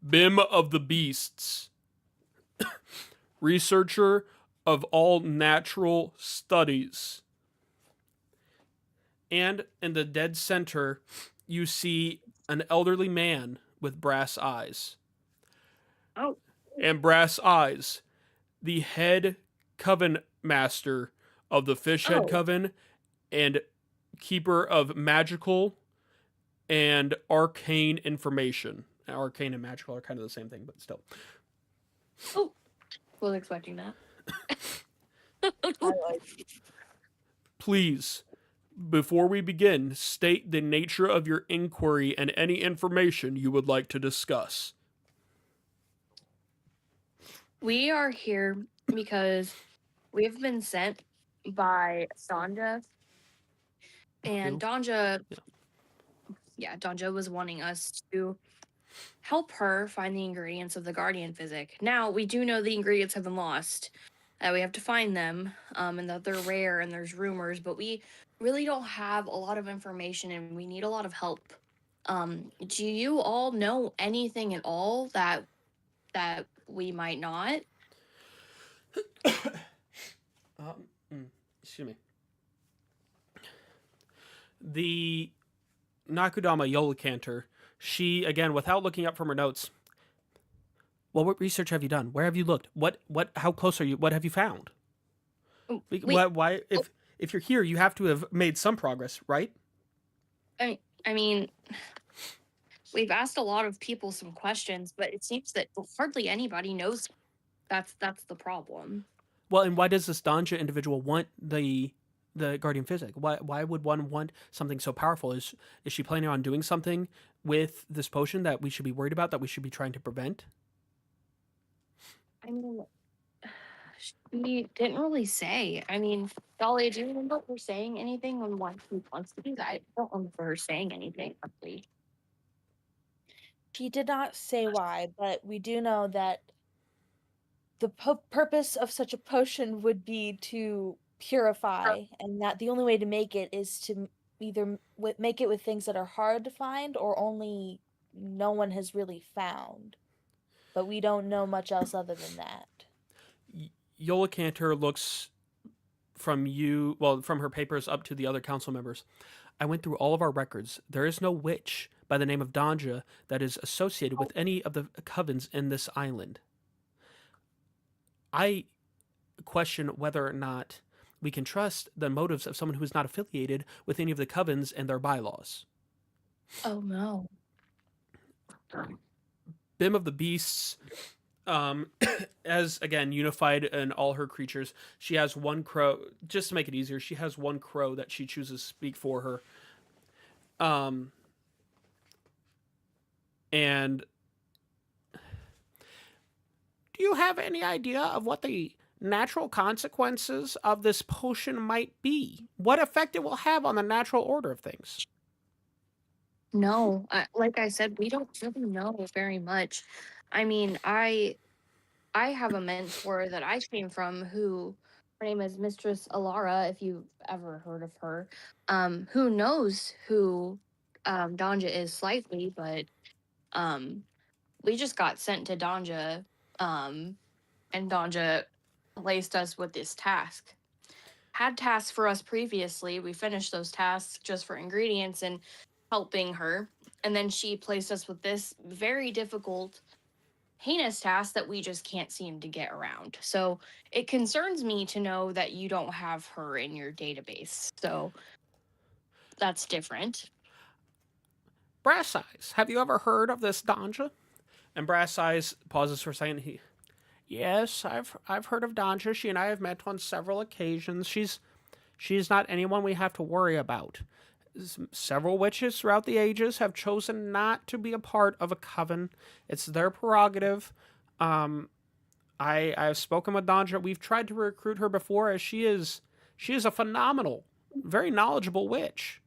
Bim of the Beasts, researcher of all natural studies. And in the dead center, you see an elderly man with brass eyes. Oh, And brass eyes, the head coven master of the Fishhead oh, Coven and keeper of magical and arcane information. Arcane and magical are kind of the same thing, but still. oh! Was expecting that. I like Please, before we begin, state the nature of your inquiry and any information you would like to discuss. We are here because we've been sent by Sanja, and Who? Danja, Yeah. yeah, Danja was wanting us to help her find the ingredients of the Guardian Physic. Now, we do know the ingredients have been lost. We have to find them, and that they're rare and there's rumors, but we really don't have a lot of information and we need a lot of help. Do you all know anything at all that we might not? Excuse me. The Nakudama Yolacanter, she, again, without looking up from her notes, well, what research have you done? Where have you looked? How close are you? What have you found? We, Why, if you're here, you have to have made some progress, right? I mean, we've asked a lot of people some questions, but it seems that hardly anybody knows. That's the problem. Well, and why does this Danja individual want the Guardian Physic? Why would one want something so powerful? Is she planning on doing something with this potion that we should be worried about, that we should be trying to prevent? I mean, she didn't really say. I mean, Dolly, do you remember her saying anything on why she wants to do that? I don't remember her saying anything, actually. she did not say why, but we do know that the purpose of such a potion would be to purify, and that the only way to make it is to either make it with things that are hard to find or only no one has really found. But we don't know much else other than that. Yolacanter looks from from her papers up to the other council members. I went through all of our records. There is no witch by the name of Danja that is associated with any of the covens in this island. I question whether or not we can trust the motives of someone who is not affiliated with any of the covens and their bylaws. Oh no. Bim of the Beasts, as again unified in all her creatures, she has one crow. Just to make it easier, she has one crow that she chooses to speak for her. And do you have any idea of what the natural consequences of this potion might be? What effect it will have on the natural order of things? No, like I said, we don't really know very much. I mean, I have a mentor that I came from who her name is Mistress Alara, if you've ever heard of her, who knows who Danja is slightly, but we just got sent to Danja, and Danja placed us with this task. Had tasks for us previously. We finished those tasks just for ingredients and helping her. And then she placed us with this very difficult, heinous task that we just can't seem to get around. So it concerns me to know that you don't have her in your database. So that's different. Brass Eyes, have you ever heard of this Danja? And Brass Eyes pauses for a second. Yes, I've heard of Danja. She and I have met on several occasions. She's not anyone we have to worry about. several witches throughout the ages have chosen not to be a part of a coven. It's their prerogative. I've spoken with Danja. We've tried to recruit her before, as she is a phenomenal, very knowledgeable witch,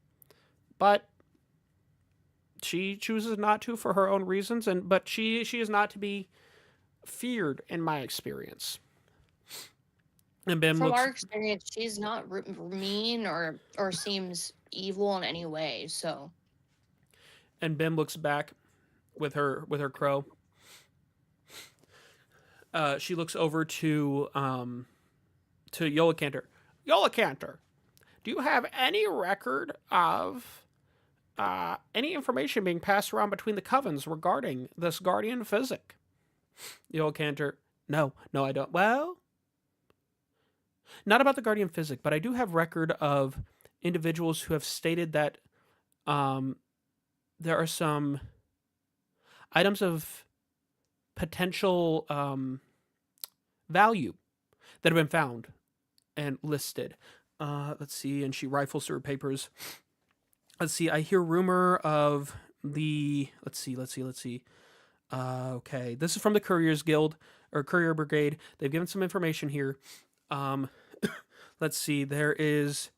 but she chooses not to for her own reasons. But she is not to be feared in my experience. And Ben From looks. our experience, she's not mean or seems evil in any way. So, And Ben looks back with her crow. She looks over to Yolacanter. Yolacanter, do you have any record of any information being passed around between the covens regarding this guardian Physic? Yolacanter, no, I don't. Well, not about the guardian Physic, but I do have record of individuals who have stated that there are some items of potential value that have been found and listed. Let's see, and she rifles through her papers. Let's see, I hear rumor of the. Let's see. Okay, this is from the Couriers Guild or Courier Brigade. They've given some information here. Let's see. There's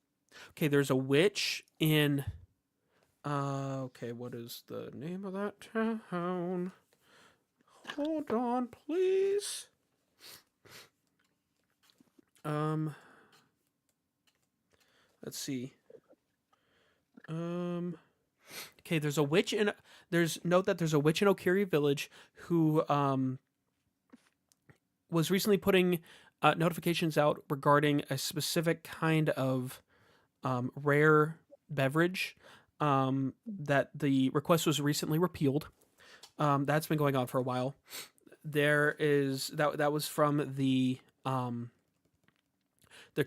a witch in. Okay, what is the name of that town? Hold on, please. Let's see. Okay, there's a witch in. Note that there's a witch in Okiri Village who was recently putting notifications out regarding a specific kind of rare beverage. That the request was recently repealed. That's been going on for a while. There is that was from the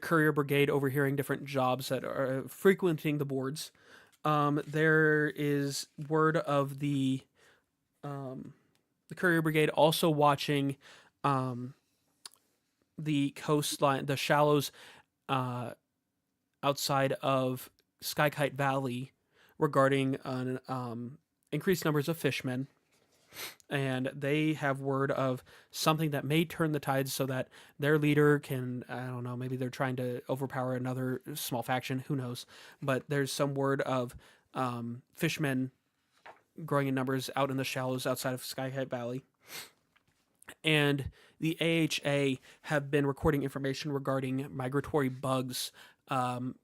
Courier Brigade overhearing different jobs that are frequenting the boards. There is word of the Courier Brigade also watching the coastline, the shallows outside of Skykite Valley, regarding increased numbers of fishmen. And they have word of something that may turn the tides so that their leader can, I don't know, maybe they're trying to overpower another small faction, who knows. But there's some word of fishmen growing in numbers out in the shallows outside of Skykite Valley. And the AHA have been recording information regarding migratory bugs that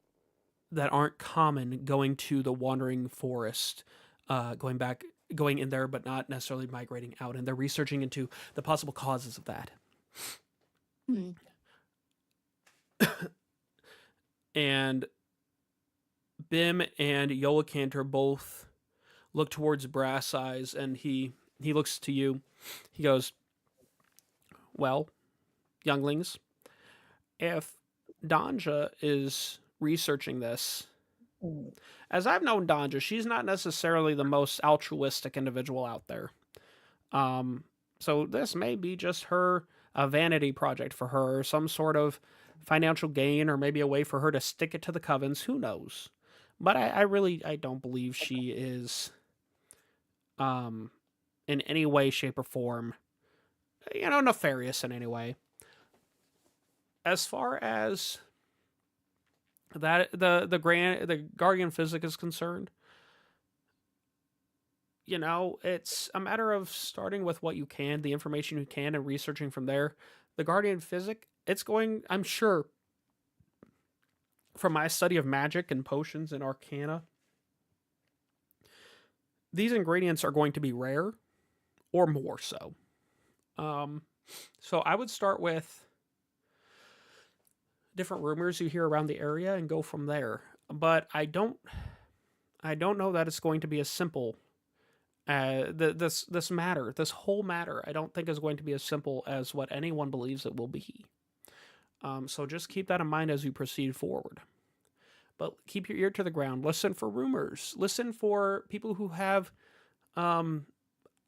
aren't common going to the wandering forest, going in there, but not necessarily migrating out. And they're researching into the possible causes of that. And Bim and Yolacanter both look towards Brass Eyes, and he looks to you. He goes, well, younglings, if Danja is researching this, as I've known Danja, she's not necessarily the most altruistic individual out there. So this may be just a vanity project for her, or some sort of financial gain, or maybe a way for her to stick it to the covens. Who knows? But I don't believe she is, in any way, shape, or form, nefarious in any way. As far as that the Guardian Physic is concerned, it's a matter of starting with what you can, the information you can, and researching from there. The Guardian Physic, I'm sure, from my study of magic and potions and arcana, these ingredients are going to be rare, or more so. So I would start with different rumors you hear around the area and go from there. But I don't know that it's going to be as simple. This whole matter, I don't think is going to be as simple as what anyone believes it will be. So just keep that in mind as you proceed forward. But keep your ear to the ground. Listen for rumors. Listen for people who have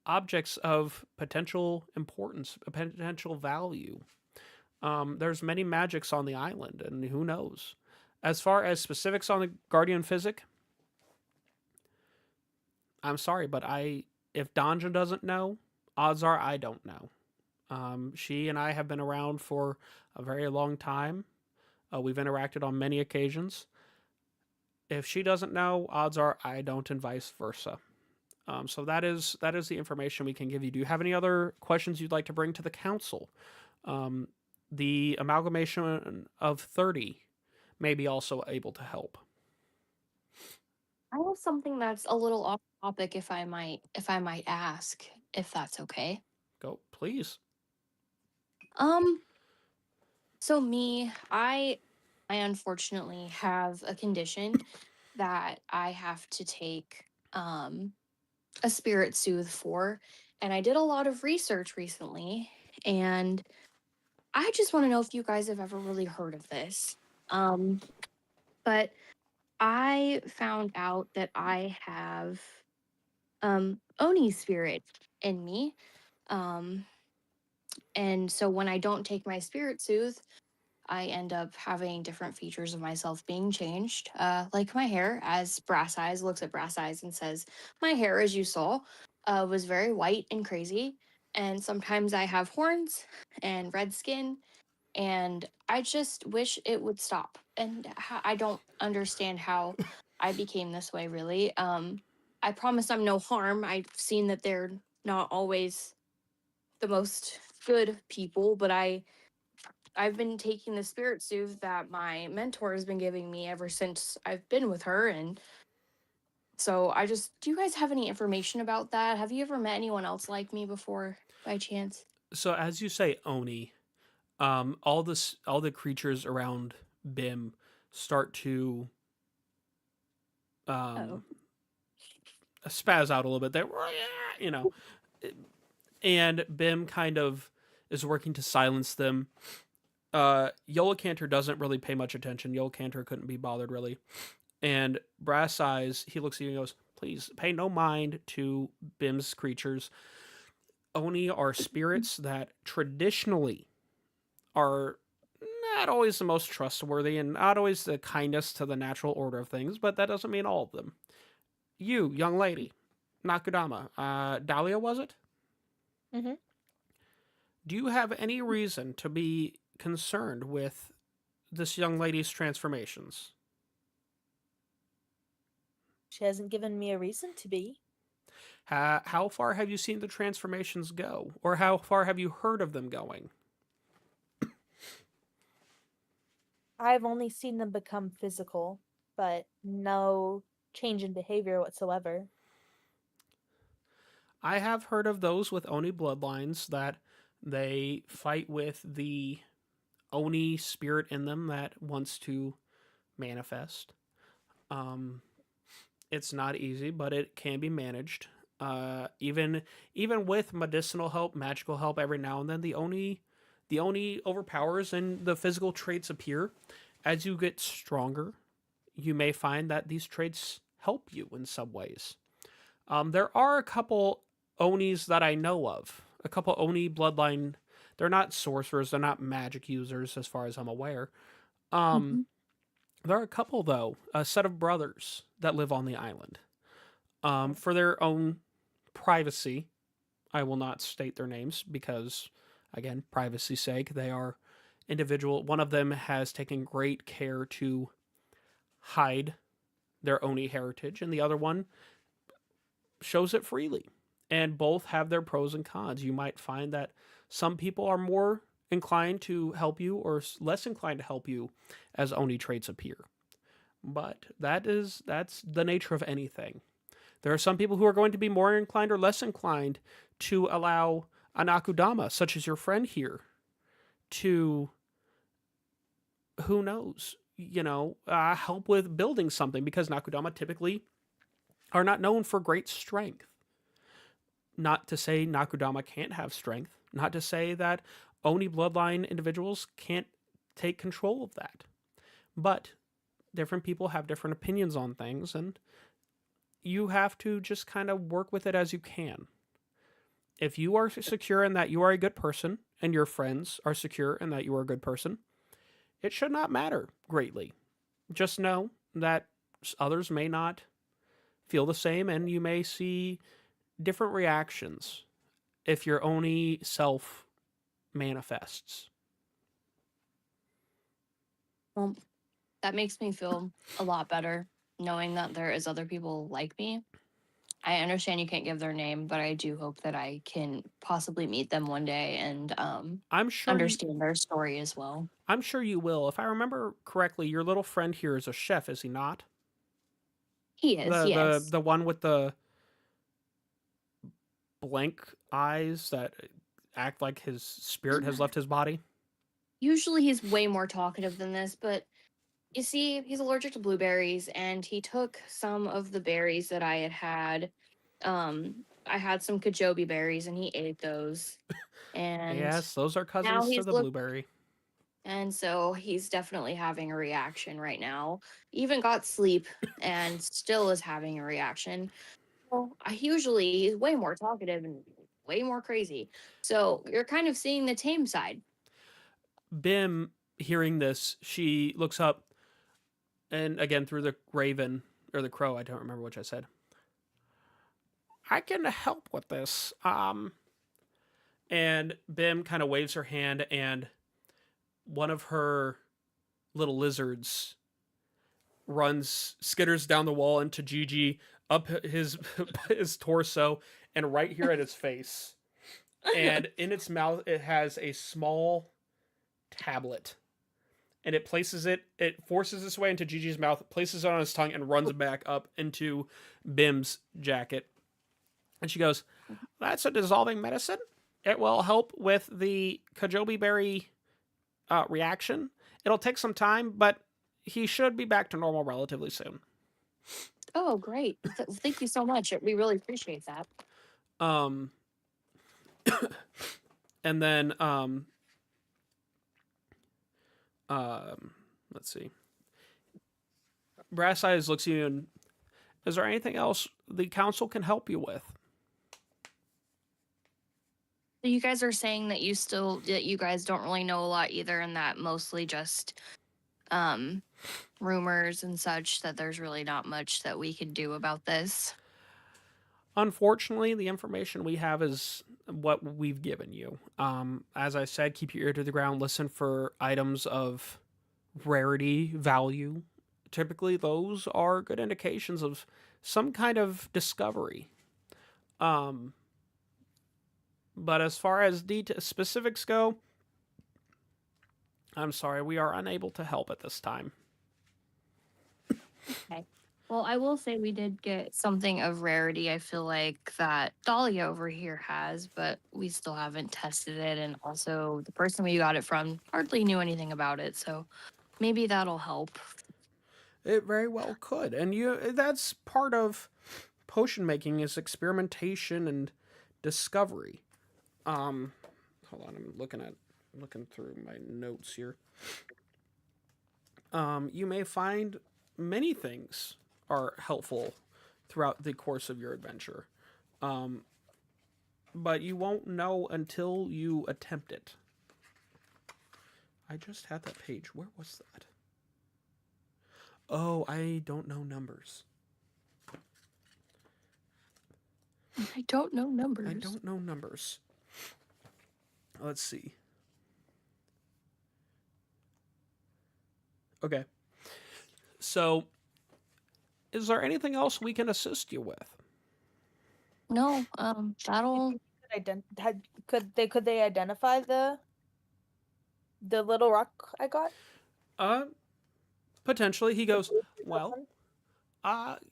objects of potential importance, potential value. There's many magics on the island, and who knows. As far as specifics on the Guardian Physic, I'm sorry, but if Danja doesn't know, odds are I don't know. She and I have been around for a very long time. We've interacted on many occasions. If she doesn't know, odds are I don't, and vice versa. So that is the information we can give you. Do you have any other questions you'd like to bring to the council? Um, the amalgamation of 30 may be also able to help. I have something that's a little off topic, if I might ask, if that's okay. Go, please. Um, so me, I unfortunately have a condition that I have to take a spirit soothe for, and I did a lot of research recently, and I just want to know if you guys have ever really heard of this. Um, but I found out that I have Oni spirit in me. Um, and so when I don't take my spirit soothe, I end up having different features of myself being changed. Like my hair, as Brass Eyes looks at Brass Eyes and says, my hair, as you saw, was very white and crazy. And sometimes I have horns and red skin, and I just wish it would stop. And I don't understand how I became this way, really. I promise I'm no harm. I've seen that they're not always the most good people, but I've been taking the spirit soothe that my mentor has been giving me ever since I've been with her. And so do you guys have any information about that? Have you ever met anyone else like me before by chance? So as you say, Oni, all the creatures around Bim start to Oh. spaz out a little bit. There, you know, and Bim kind of is working to silence them. Yola Cantor doesn't really pay much attention. Yola Cantor couldn't be bothered really. And Brass Eyes, he looks at you and goes, "Please pay no mind to Bim's creatures. Oni are spirits that traditionally are not always the most trustworthy and not always the kindest to the natural order of things, but that doesn't mean all of them. You, young lady, Nakudama, Dahlia, was it? Mhm. Do you have any reason to be concerned with this young lady's transformations? She hasn't given me a reason to be. How far have you seen the transformations go? Or how far have you heard of them going? I've only seen them become physical, but no change in behavior whatsoever. I have heard of those with Oni bloodlines that they fight with the Oni spirit in them that wants to manifest. Um, it's not easy, but it can be managed. Even with medicinal help, magical help, every now and then the Oni overpowers and the physical traits appear. As you get stronger, you may find that these traits help you in some ways. There are a couple Onis that I know of. A couple Oni bloodline. They're not sorcerers. They're not magic users, as far as I'm aware. Um, Mhm. there are a couple though. A set of brothers that live on the island. For their own privacy, I will not state their names because, again, privacy's sake, they are individual. One of them has taken great care to hide their Oni heritage, and the other one shows it freely. And both have their pros and cons. You might find that some people are more inclined to help you or less inclined to help you as Oni traits appear. But that's the nature of anything. There are some people who are going to be more inclined or less inclined to allow an Akudama, such as your friend here, to, who knows, help with building something because Nakudama typically are not known for great strength. Not to say Nakudama can't have strength, not to say that Oni bloodline individuals can't take control of that. But different people have different opinions on things, and you have to just kind of work with it as you can. If you are secure in that you are a good person and your friends are secure in that you are a good person, it should not matter greatly. Just know that others may not feel the same, and you may see different reactions if your Oni self manifests. Well, that makes me feel a lot better knowing that there is other people like me. I understand you can't give their name, but I do hope that I can possibly meet them one day and I'm sure you, understand their story as well. I'm sure you will. If I remember correctly, your little friend here is a chef, is he not? He is, yes. The one with the blank eyes that act like his spirit has left his body. Usually he's way more talkative than this, but you see, he's allergic to blueberries, and he took some of the berries that I had. I had some kajobi berries, and he ate those. And Yes, those are now cousins to he's the look, blueberry. and so he's definitely having a reaction right now. Even got sleep, and still is having a reaction. Well, usually he's way more talkative and way more crazy. So you're kind of seeing the tame side. Bim, hearing this, she looks up, and again through the raven or the crow, I don't remember which I said. I can help with this. And Bim kind of waves her hand, and one of her little lizards skitters down the wall into Gigi, up his his torso, and right here at his face. And in its mouth, it has a small tablet, and it forces its way into Gigi's mouth, places it on his tongue, and runs back up into Bim's jacket. And she goes, "That's a dissolving medicine. It will help with the kajobi berry reaction. It'll take some time, but he should be back to normal relatively soon." Oh, great. Thank you so much. We really appreciate that. Um, and then let's see. Brass Eyes looks at you and, is there anything else the council can help you with? So you guys are saying that you guys don't really know a lot either, and that mostly just rumors and such, that there's really not much that we can do about this. Unfortunately, the information we have is what we've given you. As I said, keep your ear to the ground, listen for items of rarity, value. Typically, those are good indications of some kind of discovery. But as far as specifics go, I'm sorry, we are unable to help at this time. Okay. Well, I will say we did get something of rarity, I feel like, that Dahlia over here has, but we still haven't tested it. And also, the person we got it from hardly knew anything about it. So maybe that'll help. It very well could. And that's part of potion making, is experimentation and discovery. Hold on, I'm looking through my notes here. You may find many things are helpful throughout the course of your adventure. But you won't know until you attempt it. I just had that page. Where was that? Oh, I don't know numbers. I don't know numbers. I don't know numbers. Let's see. Okay. So, is there anything else we can assist you with? No, that'll. Could they identify the little rock I got? Potentially. He goes, well,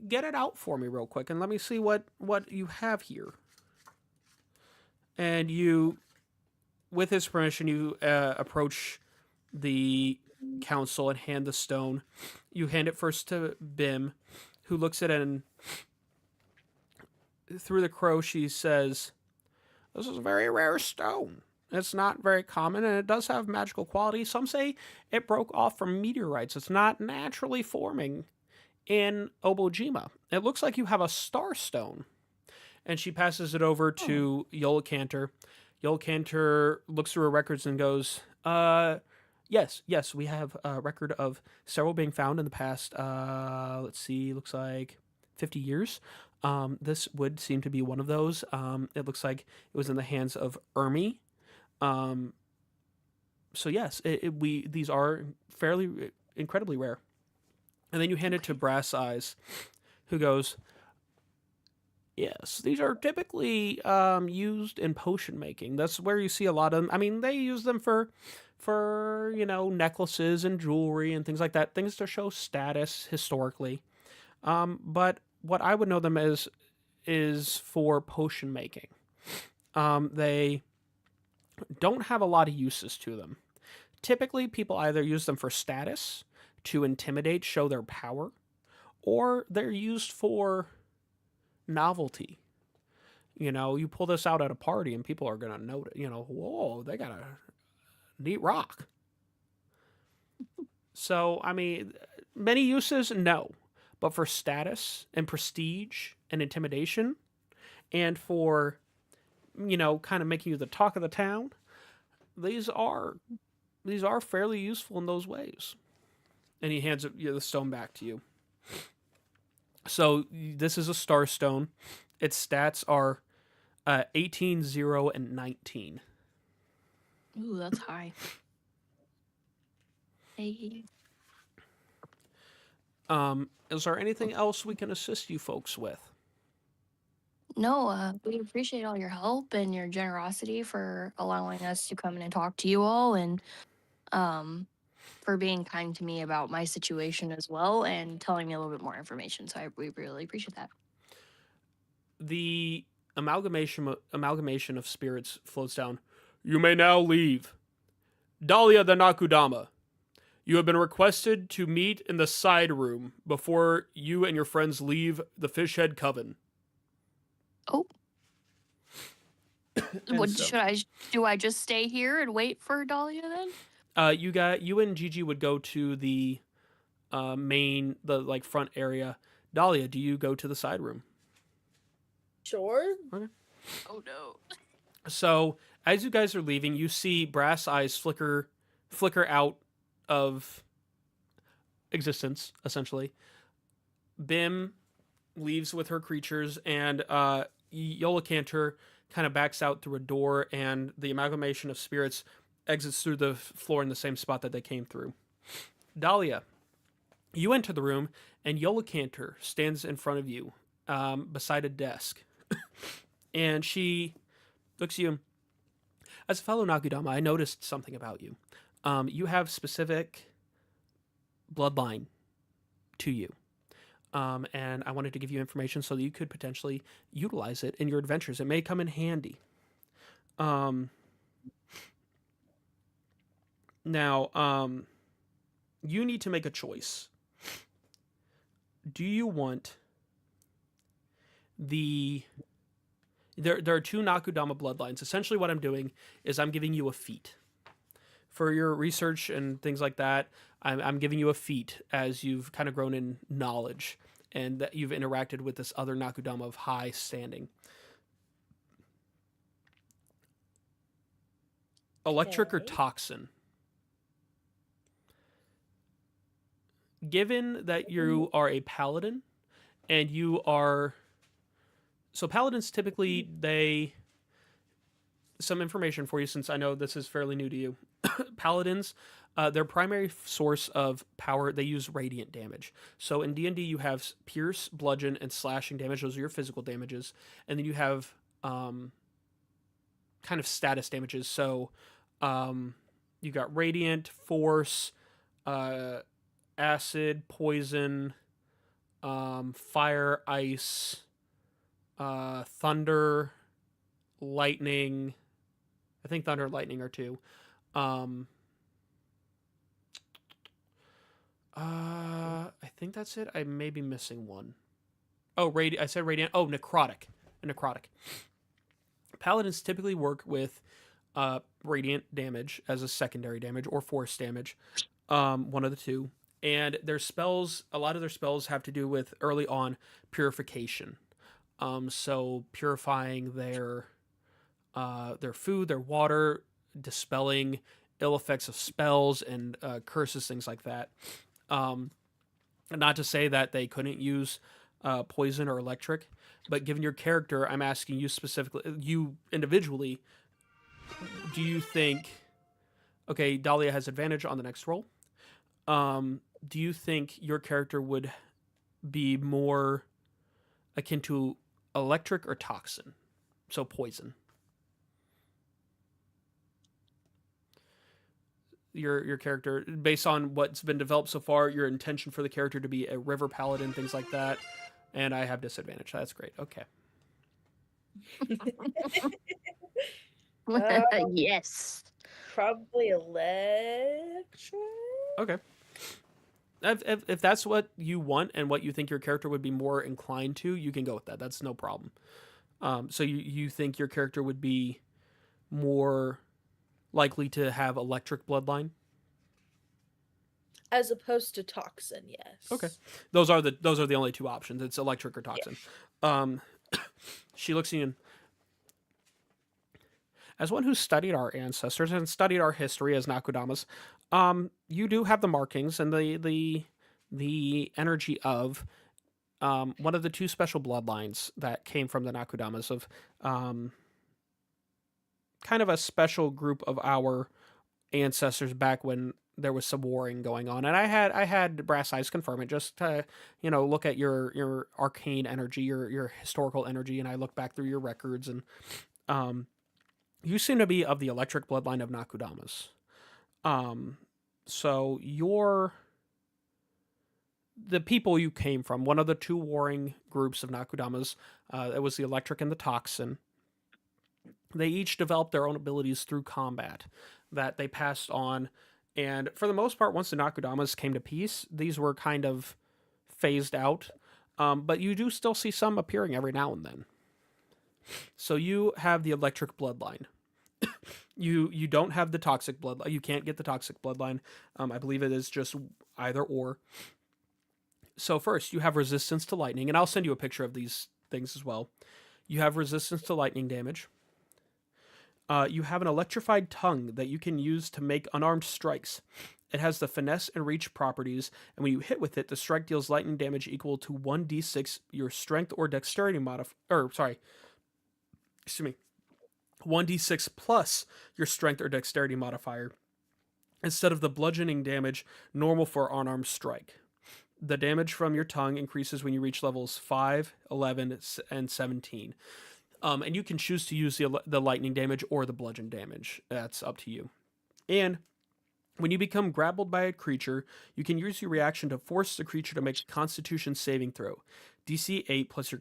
get it out for me real quick and let me see what you have here. And you, with his permission, you approach the council and hand the stone. You hand it first to Bim, who looks at it, and through the crow she says, "This is a very rare stone. It's not very common, and it does have magical qualities. Some say it broke off from meteorites. It's not naturally forming in Obojima. It looks like you have a star stone." And she passes it over to Yolacanter. Yolacanter looks through her records and goes, yes, we have a record of several being found in the past, let's see, looks like 50 years. This would seem to be one of those. It looks like it was in the hands of Ermi. Um, so yes, these are fairly incredibly rare. And then you hand it to Brass Eyes, who goes, "Yes, these are typically used in potion making. That's where you see a lot of them. I mean, they use them for necklaces and jewelry and things like that, things to show status historically. But what I would know them as is for potion making. They don't have a lot of uses to them. Typically, people either use them for status, to intimidate, show their power, or they're used for novelty. You pull this out at a party and people are going to notice, whoa, they got a neat rock. So, I mean, many uses, no. But for status and prestige and intimidation, and for, kind of making you the talk of the town, these are fairly useful in those ways. And he hands the stone back to you. So this is a star stone. Its stats are 18, 0, and 19. Ooh, that's high. Hey. Is there anything else we can assist you folks with? No, we appreciate all your help and your generosity for allowing us to come in and talk to you all, and for being kind to me about my situation as well and telling me a little bit more information. So we really appreciate that. The amalgamation of spirits floats down. You may now leave. Dahlia the Nakudama, you have been requested to meet in the side room before you and your friends leave the Fishhead Coven. Oh. Do I just stay here and wait for Dahlia then? You and Gigi would go to the front area. Dahlia, do you go to the side room? Sure. Okay. Oh no. So as you guys are leaving, you see Brass Eyes flicker out of existence, essentially. Bim leaves with her creatures, and Yola Cantor kind of backs out through a door, and the amalgamation of spirits exits through the floor in the same spot that they came through. Dahlia, you enter the room, and Yola Cantor stands in front of you, beside a desk. And she looks at you. As a fellow Nakudama, I noticed something about you. You have specific bloodline to you. And I wanted to give you information so that you could potentially utilize it in your adventures. It may come in handy. Now, you need to make a choice. Do you want There are two Nakudama bloodlines. Essentially what I'm doing is I'm giving you a feat. For your research and things like that, I'm giving you a feat as you've kind of grown in knowledge and that you've interacted with this other Nakudama of high standing. Electric or Okay. toxin? Given that you are a paladin and you are... So paladins typically, some information for you since I know this is fairly new to you. Paladins, their primary source of power, they use radiant damage. So in D&D you have pierce, bludgeon, and slashing damage. Those are your physical damages. And then you have kind of status damages. So you got radiant, force, acid, poison, fire, ice, thunder, lightning. I think thunder and lightning are two. I think that's it. I may be missing one. Oh, I said radiant. Oh, necrotic. Necrotic. Paladins typically work with radiant damage as a secondary damage or force damage. One of the two. And their spells, a lot of their spells have to do with early on purification. So purifying their food, their water, dispelling ill effects of spells and curses, things like that. Not to say that they couldn't use poison or electric. But given your character, I'm asking you specifically, you individually, do you think, okay, Dahlia has advantage on the next roll. Do you think your character would be more akin to electric or toxin? So poison. Your character, based on what's been developed so far, your intention for the character to be a river paladin, things like that. And I have disadvantage. That's great. Okay. Yes. Probably electric. Okay. If that's what you want and what you think your character would be more inclined to, you can go with that. That's no problem. So you think your character would be more likely to have electric bloodline? As opposed to toxin, yes. Okay. Those are the only two options. It's electric or toxin. She looks at you and, as one who studied our ancestors and studied our history as Nakudamas, you do have the markings and the energy of one of the two special bloodlines that came from the Nakudamas, of kind of a special group of our ancestors back when there was some warring going on. And I had Brass Eyes confirm it, just to, look at your arcane energy, your historical energy, and I look back through your records, and you seem to be of the electric bloodline of Nakudamas. So the people you came from, one of the two warring groups of Nakudamas, it was the electric and the toxin. They each developed their own abilities through combat that they passed on. And for the most part, once the Nakudamas came to peace, these were kind of phased out. But you do still see some appearing every now and then. So you have the electric bloodline. You don't have the toxic bloodline. You can't get the toxic bloodline. I believe it is just either or. So first, you have resistance to lightning, and I'll send you a picture of these things as well. You have resistance to lightning damage. You have an electrified tongue that you can use to make unarmed strikes. It has the finesse and reach properties, and when you hit with it, the strike deals lightning damage equal to 1d6 your strength or dexterity modifier. 1d6 plus your strength or dexterity modifier, instead of the bludgeoning damage normal for unarmed strike. The damage from your tongue increases when you reach levels 5, 11, and 17. And you can choose to use the lightning damage or the bludgeon damage. That's up to you. And when you become grappled by a creature, you can use your reaction to force the creature to make a Constitution saving throw. DC 8 plus your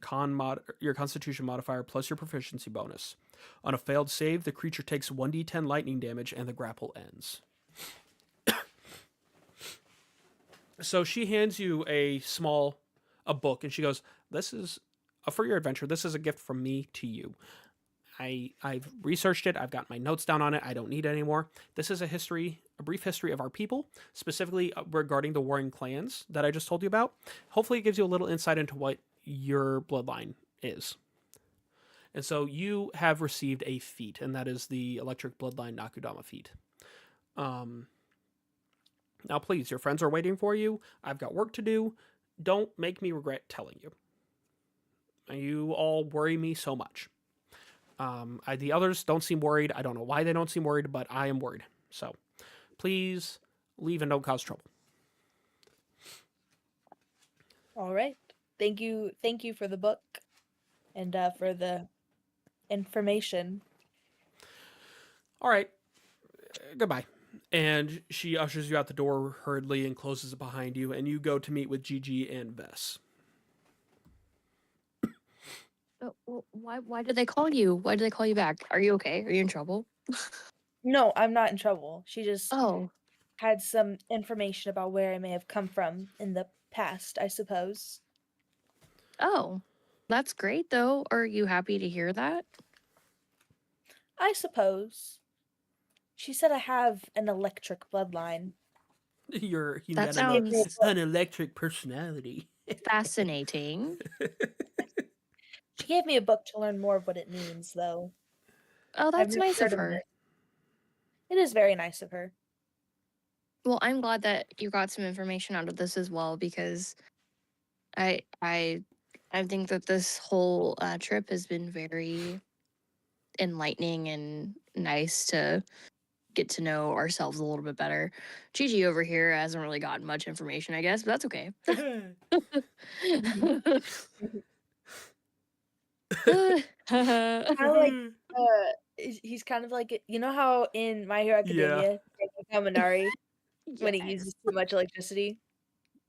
Constitution modifier plus your proficiency bonus. On a failed save, the creature takes 1d10 lightning damage and the grapple ends. So she hands you a book, and she goes, "This is for your adventure. This is a gift from me to you. I've researched it. I've got my notes down on it. I don't need it anymore. This is a brief history of our people, specifically regarding the warring clans that I just told you about. Hopefully it gives you a little insight into what your bloodline is." And so you have received a feat, and that is the Electric Bloodline Nakudama feat. Now, please, your friends are waiting for you. I've got work to do. Don't make me regret telling you. You all worry me so much. The others don't seem worried. I don't know why they don't seem worried, but I am worried. So please leave and don't cause trouble. All right. Thank you for the book and for the information. All right. Goodbye. And she ushers you out the door hurriedly and closes it behind you, and you go to meet with Gigi and Vess. Why did they call you? Why did they call you back? Are you okay? Are you in trouble? No, I'm not in trouble. She just Oh, had some information about where I may have come from in the past, I suppose. oh, that's great though. Are you happy to hear that? I suppose. She said I have an electric bloodline. You That got sounds an electric personality. fascinating. She gave me a book to learn more of what it means, though. Oh, I've that's never nice heard of her. it. It is very nice of her. Well, I'm glad that you got some information out of this as well, because I I think that this whole trip has been very enlightening and nice to get to know ourselves a little bit better. Gigi over here hasn't really gotten much information, I guess, but that's okay. Kind of like he's kind of like you know how in My Hero Yeah. Academia, they become Minari when he Yes. uses too much electricity.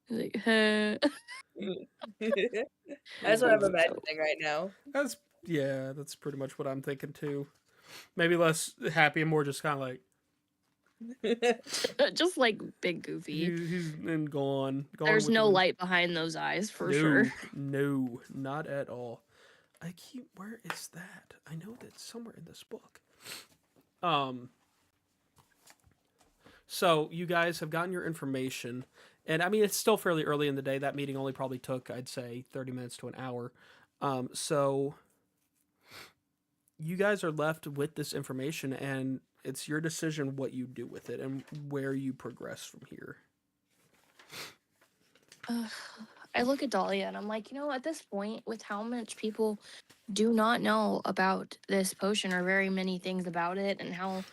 Like, That's what I'm So- imagining right now. That's pretty much what I'm thinking too. Maybe less happy and more just kind of like just like big goofy. he's and gone. There's with the no wind. light behind those eyes for No, sure. no, not at all. Where is that? I know that's somewhere in this book. So you guys have gotten your information, and I mean it's still fairly early in the day. That meeting only probably took, I'd say, 30 minutes to an hour. So you guys are left with this information, and it's your decision what you do with it and where you progress from here. I look at Dahlia and I'm like, at this point, with how much people do not know about this potion or very many things about it, and how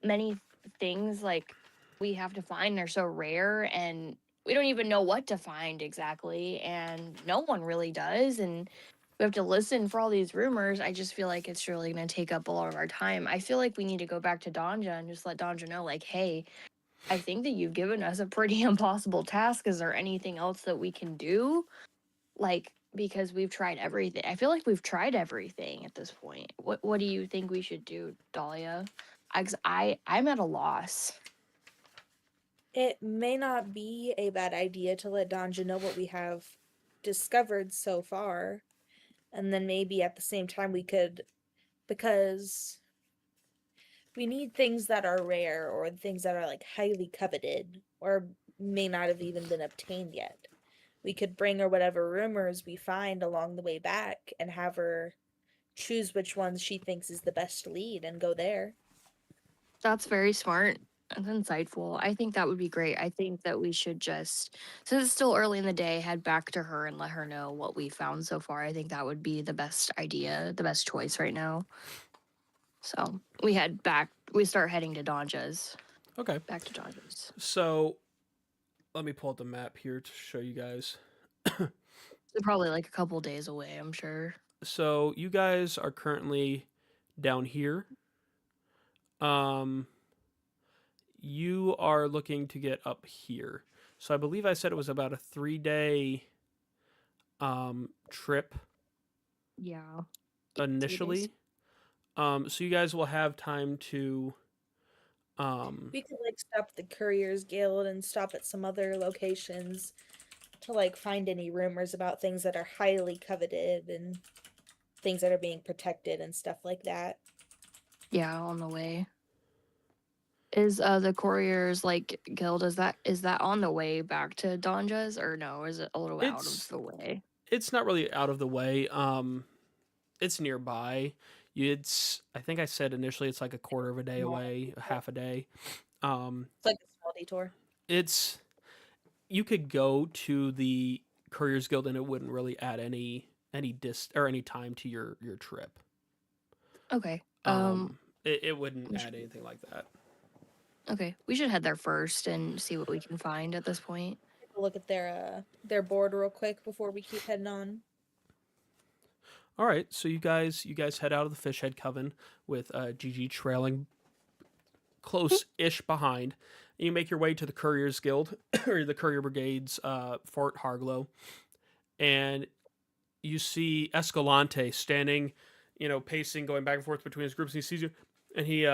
many things like we have to find are so rare, and we don't even know what to find exactly, and no one really does, and we have to listen for all these rumors. I just feel like it's really going to take up a lot of our time. I feel like we need to go back to Danja and just let Danja know, like, hey, I think that you've given us a pretty impossible task. Is there anything else that we can do? Like, because we've tried everything. I feel like we've tried everything at this point. What do you think we should do, Dahlia? I'm at a loss. It may not be a bad idea to let Danja know what we have discovered so far. And then maybe at the same time we could, because we need things that are rare or things that are like highly coveted or may not have even been obtained yet. We could bring her whatever rumors we find along the way back and have her choose which ones she thinks is the best lead and go there. That's very smart. That's insightful. I think that would be great. I think that we should just, since it's still early in the day, head back to her and let her know what we found so far. I think that would be the best idea, the best choice right now. So we start heading to Donja's. Okay. Back to Donja's. So let me pull up the map here to show you guys. They're probably like a couple days away, I'm sure. So you guys are currently down here. You are looking to get up here. So I believe I said it was about a 3-day trip Yeah. initially. So you guys will have time to We could like stop at the Couriers Guild and stop at some other locations to like find any rumors about things that are highly coveted and things that are being protected and stuff like that. Yeah, on the way. Is the Couriers like Guild, is that on the way back to Donja's, or no? Is it a little out It's- of the way? it's not really out of the way. It's nearby. I think I said initially it's like a quarter of a day away, half a day. It's like a small detour. You could go to the Couriers Guild and it wouldn't really add any time to your trip. Okay. It wouldn't we add should- anything like that. Okay, we should head there first and see what we can find at this point. Take a look at their board real quick before we keep heading on. All right, so you guys head out of the Fishhead Coven with Gigi trailing close-ish behind. You make your way to the Couriers Guild or the Courier Brigade's Fort Harglow, and you see Escalante standing, pacing, going back and forth between his groups. And he sees you, and he,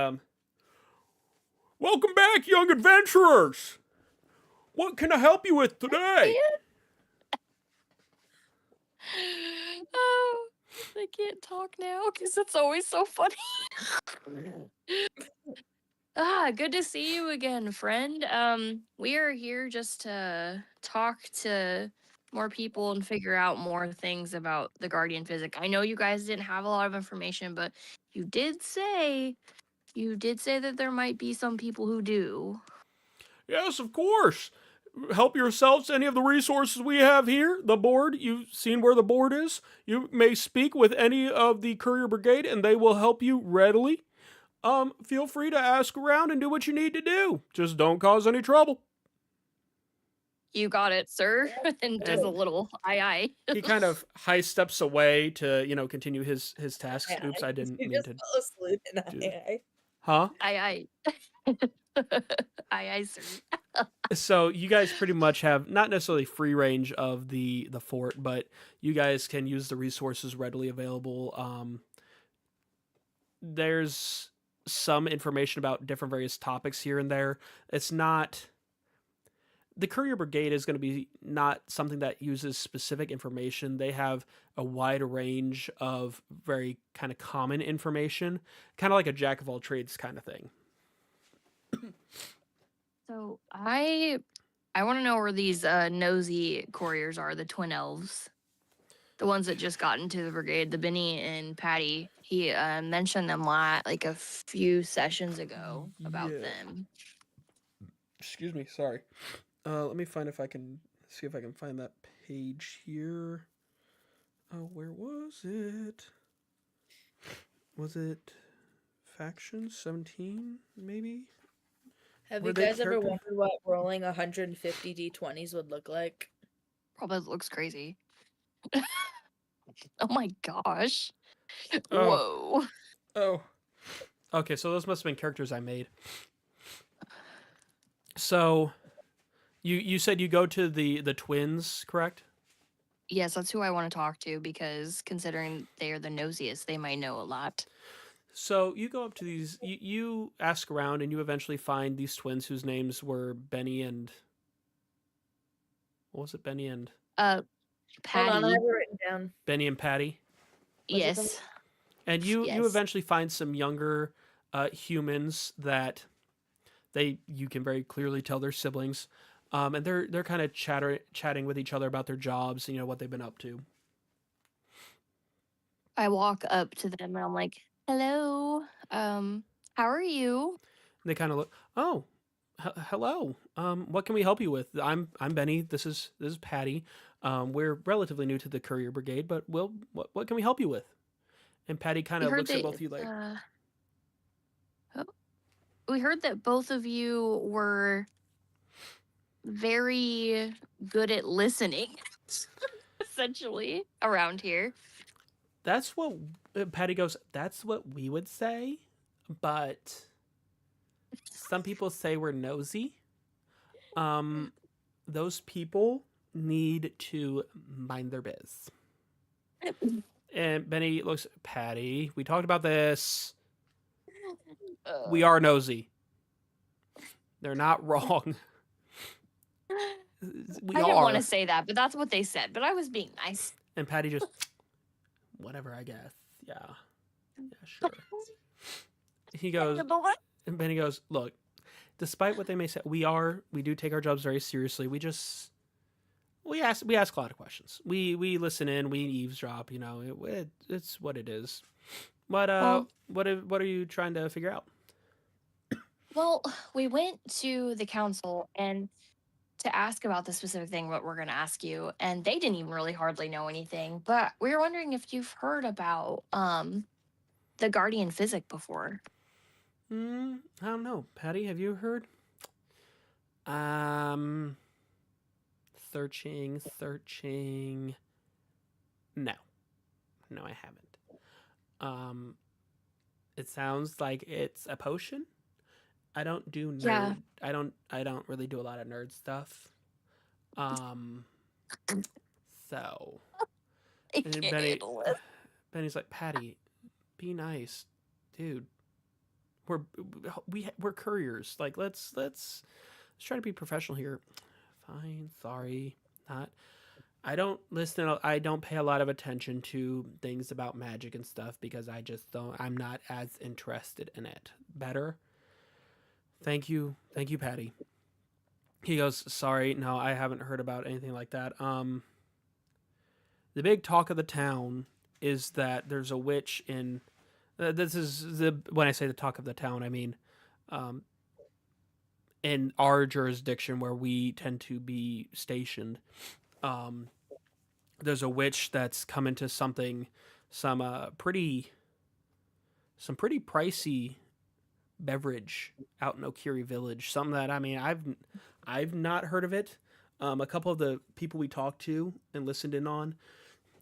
welcome back, young adventurers. What can I help you with today? Oh, I can't talk now because it's always so funny. Good to see you again, friend. We are here just to talk to more people and figure out more things about the Guardian Physic. I know you guys didn't have a lot of information, but you did say that there might be some people who do. Yes, of course. help yourselves to any of the resources we have here. The board, you've seen where the board is. You may speak with any of the courier brigade, and they will help you readily. Feel free to ask around and do what you need to do. Just don't cause any trouble. You got it, sir. And does a And little aye. he kind of high steps away to, continue his tasks. Aye, Oops, aye. I didn't You mean just to fell asleep and do that. aye, Huh? Aye. Aye, sir. So you guys pretty much have not necessarily free range of the fort, but you guys can use the resources readily available. There's some information about different various topics here and there. It's not the courier brigade is going to be not something that uses specific information. They have a wide range of very kind of common information, kind of like a jack of all trades kind of thing. So I want to know where these nosy couriers are, the twin elves. The ones that just got into the brigade, the Benny and Patty. He mentioned them like a few sessions ago about Yeah. them. Excuse me, sorry. Let me find if I can find that page here. Oh, where was it? Was it Faction 17, maybe? Have Were you they guys ever character- wondered what rolling 150 d20s would look like? Probably looks crazy. Oh my gosh. Oh. Whoa. Oh. Okay, so those must have been characters I made. So, you said you go to the twins, correct? Yes, that's who I want to talk to because considering they are the nosiest, they might know a lot. So you go up to these. You ask around, and you eventually find these twins whose names were Benny and. What was it, Benny and Hold Patty. on, I have it written down. Benny and Patty? Was it Yes. And you Yes. eventually find some younger humans that you can very clearly tell they're siblings, and they're kind of chatting with each other about their jobs, what they've been up to. I walk up to them and I'm like, "Hello. How are you?" They kind of look. Oh, hello. What can we help you with? I'm Benny. This is Patty. We're relatively new to the courier brigade, but what can we help you with? And Patty kind We of heard looks at that, both of you like, we heard that both of you were very good at listening, essentially, around here. that's what Patty goes, that's what we would say, but some people say we're nosy. Those people need to mind their biz. And Benny looks at Patty. We talked about this. We are nosy. They're not wrong. We I are. didn't want to say that, but that's what they said. But I was being nice. And Patty just, whatever, I guess. Yeah, sure. He goes, and Benny goes, look, despite what they may say, we do take our jobs very seriously. We ask a lot of questions. We listen in, we eavesdrop. It's what it is. But what are you trying to figure out? Well, we went to the council and to ask about the specific thing what we're going to ask you, and they didn't even really hardly know anything. But we were wondering if you've heard about the Guardian Physic before. I don't know. Patty, have you heard? Searching. No, I haven't. It sounds like it's a potion. I don't do nerd. Yeah. I don't really do a lot of nerd stuff. So. I And can't handle it. Benny's like, Patty, be nice, dude. We're couriers. Like, let's try to be professional here. Fine, sorry, not. I don't listen. I don't pay a lot of attention to things about magic and stuff because I just don't. I'm not as interested in it. Better. Thank you, Patty. He goes, sorry, no, I haven't heard about anything like that. The big talk of the town is that there's a witch in. When I say the talk of the town, I mean, in our jurisdiction where we tend to be stationed, there's a witch that's come into some pretty pricey beverage out in Okiri Village. Something that, I mean, I've not heard of it. A couple of the people we talked to and listened in on,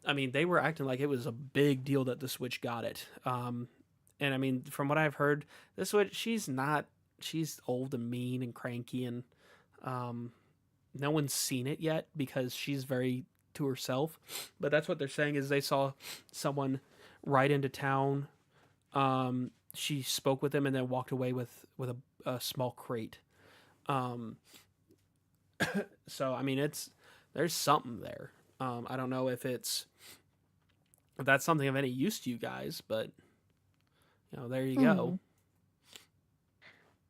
I mean, they were acting like it was a big deal that the Switch got it. And I mean, from what I've heard, this Switch, she's old and mean and cranky, and no one's seen it yet because she's very to herself. But that's what they're saying is they saw someone ride into town. She spoke with them and then walked away with a small crate. So I mean, there's something there. I don't know if that's something of any use to you guys, but there you go.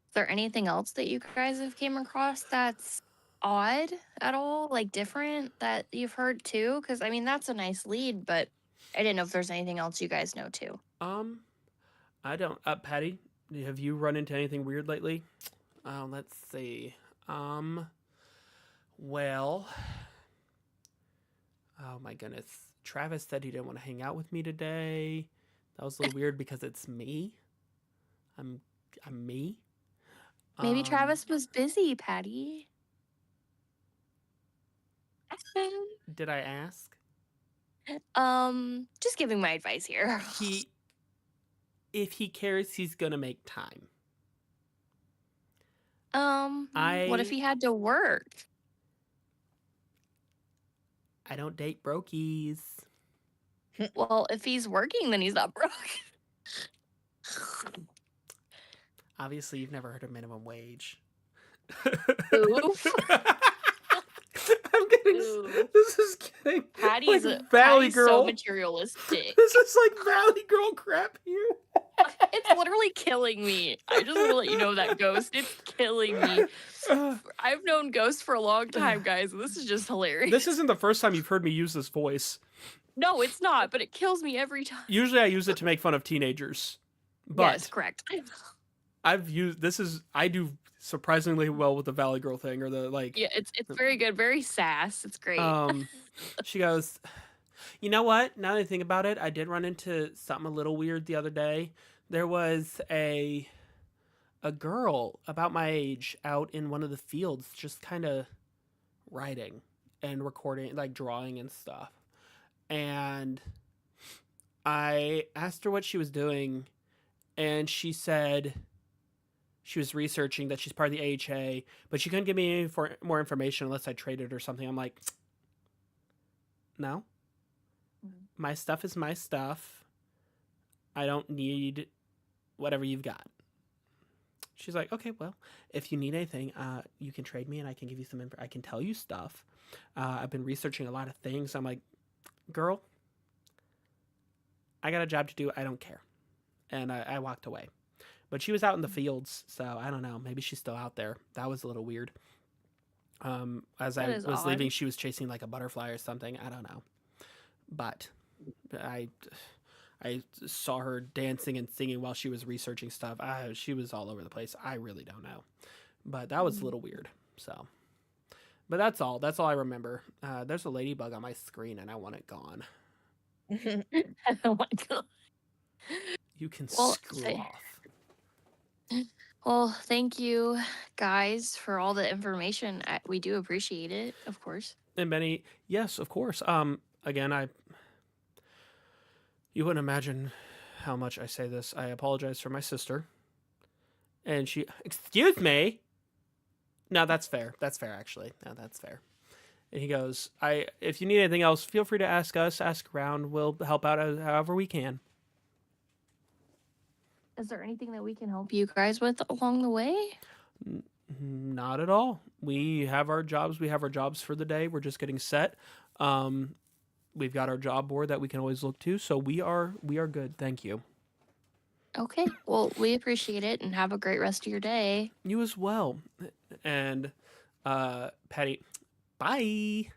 Is there anything else that you guys have came across that's odd at all, like different that you've heard too? Because I mean, that's a nice lead, but I didn't know if there's anything else you guys know too. I don't. Patty, have you run into anything weird lately? Let's see. Well, oh my goodness. Travis said he didn't want to hang out with me today. That was a little weird because it's me. I'm me. Maybe Travis was busy, Patty. Did I ask? Just giving my advice here. If he cares, he's gonna make time. What if he had to work? I don't date brokies. Well, if he's working, then he's not broke. Obviously, you've never heard of minimum wage. Oof. I'm getting. Ooh. This is getting. Patty's like Valley Girl. so materialistic. This is like Valley Girl crap here. It's literally killing me. I just want to let you know that Ghost. It's killing me. I've known Ghost for a long time, guys. This is just hilarious. This isn't the first time you've heard me use this voice. No, it's not, but it kills me every time. Usually I use it to make fun of teenagers. But yes, correct. I do surprisingly well with the Valley Girl thing, or the like. Yeah, it's very good, very sass. It's great. She goes, you know what? Now that I think about it, I did run into something a little weird the other day. There was a girl about my age out in one of the fields, just kind of writing and recording, like drawing and stuff. And I asked her what she was doing, and she said she was researching, that she's part of the AHA, but she couldn't give me any more information unless I traded or something. I'm like, no. My stuff is my stuff. I don't need whatever you've got. She's like, okay, well, if you need anything, you can trade me and I can give you some I can tell you stuff. I've been researching a lot of things. I'm like, girl, I got a job to do. I don't care. And I walked away. But she was out in the fields, so I don't know. Maybe she's still out there. That was a little weird. As I was odd. leaving, she was chasing like a butterfly or something. I don't know. But I saw her dancing and singing while she was researching stuff. She was all over the place. I really don't know. But that was a little weird. So, but that's all. That's all I remember. There's a ladybug on my screen, and I want it gone. Oh my god. You can Well, screw off. Well, thank you guys for all the information. We do appreciate it, of course. And Benny, yes, of course. Again, you wouldn't imagine how much I say this. I apologize for my sister. And she, excuse me. No, that's fair. That's fair, actually. No, that's fair. And he goes, if you need anything else, feel free to ask us, ask around. We'll help out however we can. Is there anything that we can help you guys with along the way? Not at all. We have our jobs. We have our jobs for the day. We're just getting set. We've got our job board that we can always look to. So we are good. Thank you. Okay. Well, we appreciate it and have a great rest of your day. You as well. And Patty, bye.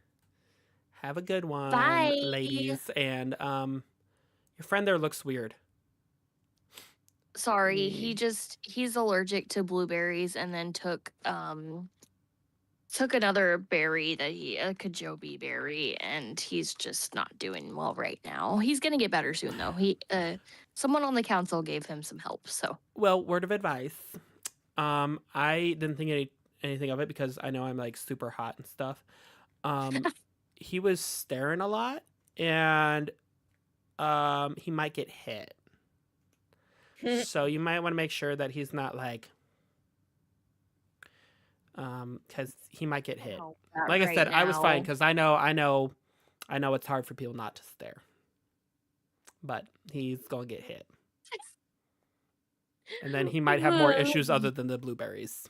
Have a good one, Bye. ladies. And your friend there looks weird. Sorry, Mm. he's allergic to blueberries and then took another berry that a Kajobi berry, and he's just not doing well right now. He's gonna get better soon though. Someone on the council gave him some help, so Well, word of advice. I didn't think anything of it because I know I'm like super hot and stuff. Um, he was staring a lot, and he might get hit. So you might want to make sure that he's not like, because he might get hit. help that Like I right said, I was fine now. because I know it's hard for people not to stare, but he's gonna get hit, and then he might have more issues other than the blueberries.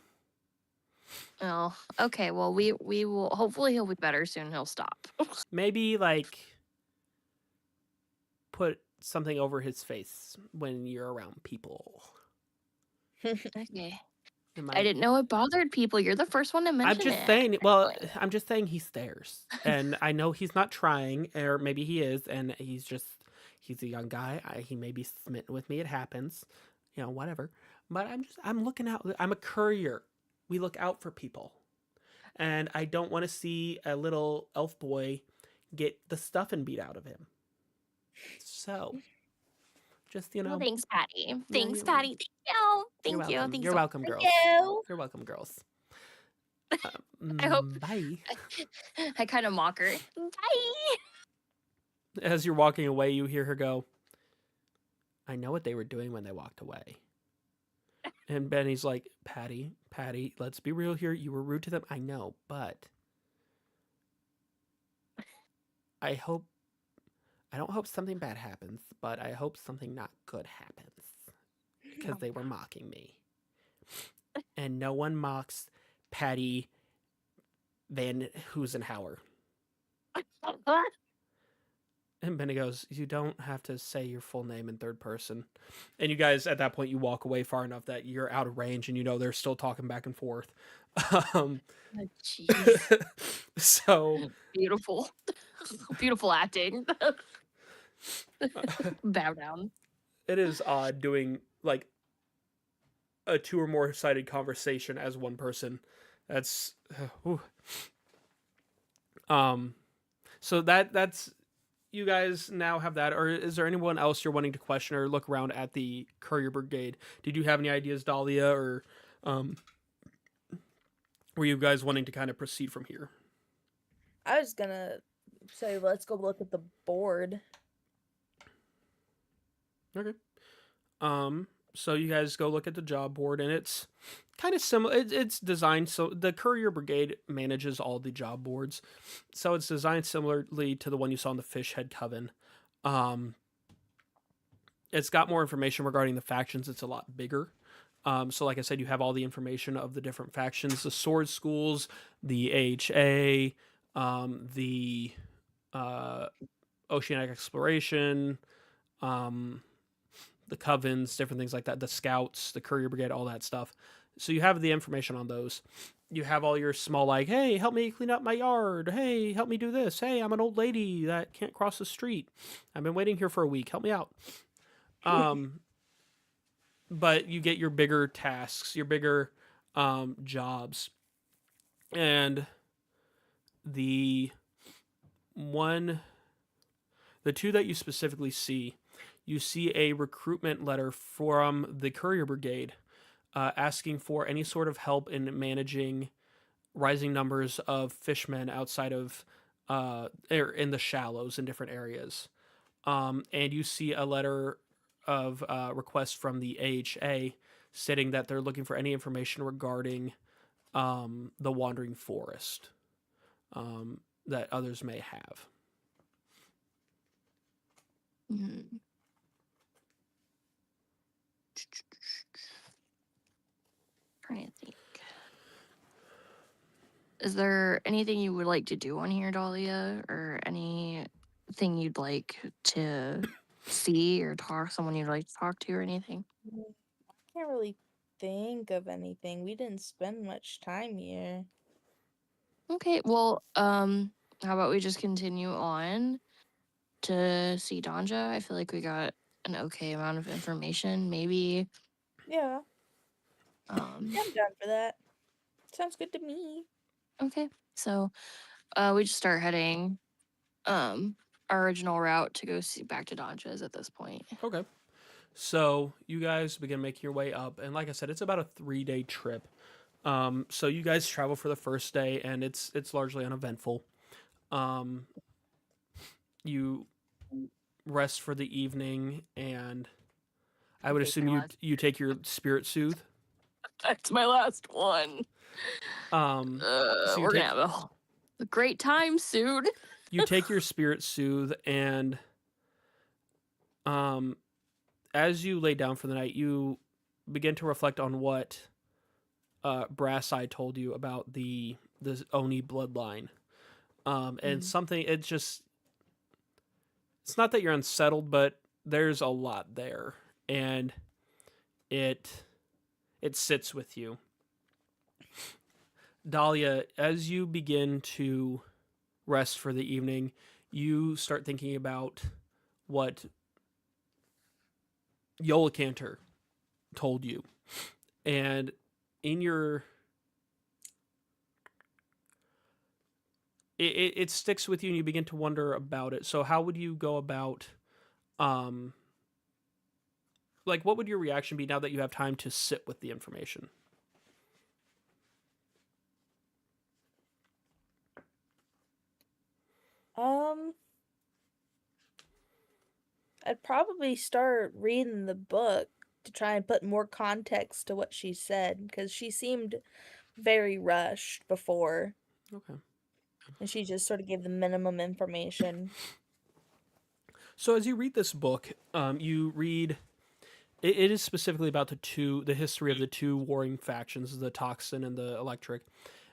Oh, okay. Well, we will. Hopefully, he'll be better soon. He'll stop. Maybe like put something over his face when you're around people. Okay. It I might. didn't know it bothered people. You're the first one to I'm mention just it. saying. Well, Actually. I'm just saying he stares, and I know he's not trying, or maybe he is, and he's a young guy. He may be smitten with me. It happens, whatever. But I'm looking out. I'm a courier. We look out for people, and I don't want to see a little elf boy get the stuffing beat out of him. So, just Well, thanks, Patty. yeah, Thanks, Patty. Thank you. you're Thank you. welcome. Thanks You're so much. welcome, Thank girls. you. You're welcome, girls. I hope Bye. I kind of mock her. Bye. As you're walking away, you hear her go, I know what they were doing when they walked away. And Benny's like, Patty, let's be real here. You were rude to them. I know, but I don't hope something bad happens, but I hope something not good happens. Because they were mocking me. And no one mocks Patty Van Hoosenhauer. And Benny goes, you don't have to say your full name in third person. And you guys, at that point, you walk away far enough that you're out of range and they're still talking back and forth. Jeez. So Beautiful. Beautiful acting. Bow down. it is odd doing like a 2 or more sided conversation as one person. That's so that's you guys now have that, or is there anyone else you're wanting to question or look around at the courier brigade? Did you have any ideas, Dahlia, or were you guys wanting to kind of proceed from here? I was gonna say let's go look at the board. Okay. So you guys go look at the job board, and it's kind of similar. It's designed so the courier brigade manages all the job boards, so it's designed similarly to the one you saw in the Fish Head Coven. It's got more information regarding the factions. It's a lot bigger. So like I said, you have all the information of the different factions, the sword schools, the AHA, the oceanic exploration, the covens, different things like that, the scouts, the courier brigade, all that stuff. So you have the information on those. You have all your small like, hey, help me clean up my yard. Hey, help me do this. Hey, I'm an old lady that can't cross the street. I've been waiting here for a week. Help me out. But you get your bigger tasks, your bigger jobs. And the two that you specifically see, you see a recruitment letter from the courier brigade asking for any sort of help in managing rising numbers of fishmen outside of in the shallows in different areas. And you see a letter of request from the AHA stating that they're looking for any information regarding the wandering forest that others may have. Mm-hmm. Trying to think. Is there anything you would like to do on here, Dahlia, or anything you'd like to see or someone you'd like to talk to or anything? I can't really think of anything. We didn't spend much time here. Okay, well, how about we just continue on to see Danja? I feel like we got an okay amount of information. Maybe Yeah, um yeah, I'm down for that. Sounds good to me. okay. So we just start heading our original route to go see back to Doncha's at this point. Okay. So you guys begin making your way up, and like I said, it's about a 3-day trip. So you guys travel for the first day, and it's largely uneventful. Um, you rest for the evening, and I would Take assume my you last- you take your spirit soothe. That's my last one. So you We're gonna take have a great time soon. you take your spirit soothe, and um, as you lay down for the night, you begin to reflect on what Brass Eye told you about the Oni bloodline. And Mhm. something it's not that you're unsettled, but there's a lot there, and it sits with you. Dahlia, as you begin to rest for the evening, you start thinking about what Yolacanter told you. And in your it sticks with you and you begin to wonder about it. So how would you go about um like what would your reaction be now that you have time to sit with the information? Um, I'd probably start reading the book to try and put more context to what she said because she seemed very rushed before, Okay. and she just sort of gave the minimum information. So as you read this book, you read it is specifically about the history of the two warring factions, the Toxin and the Electric,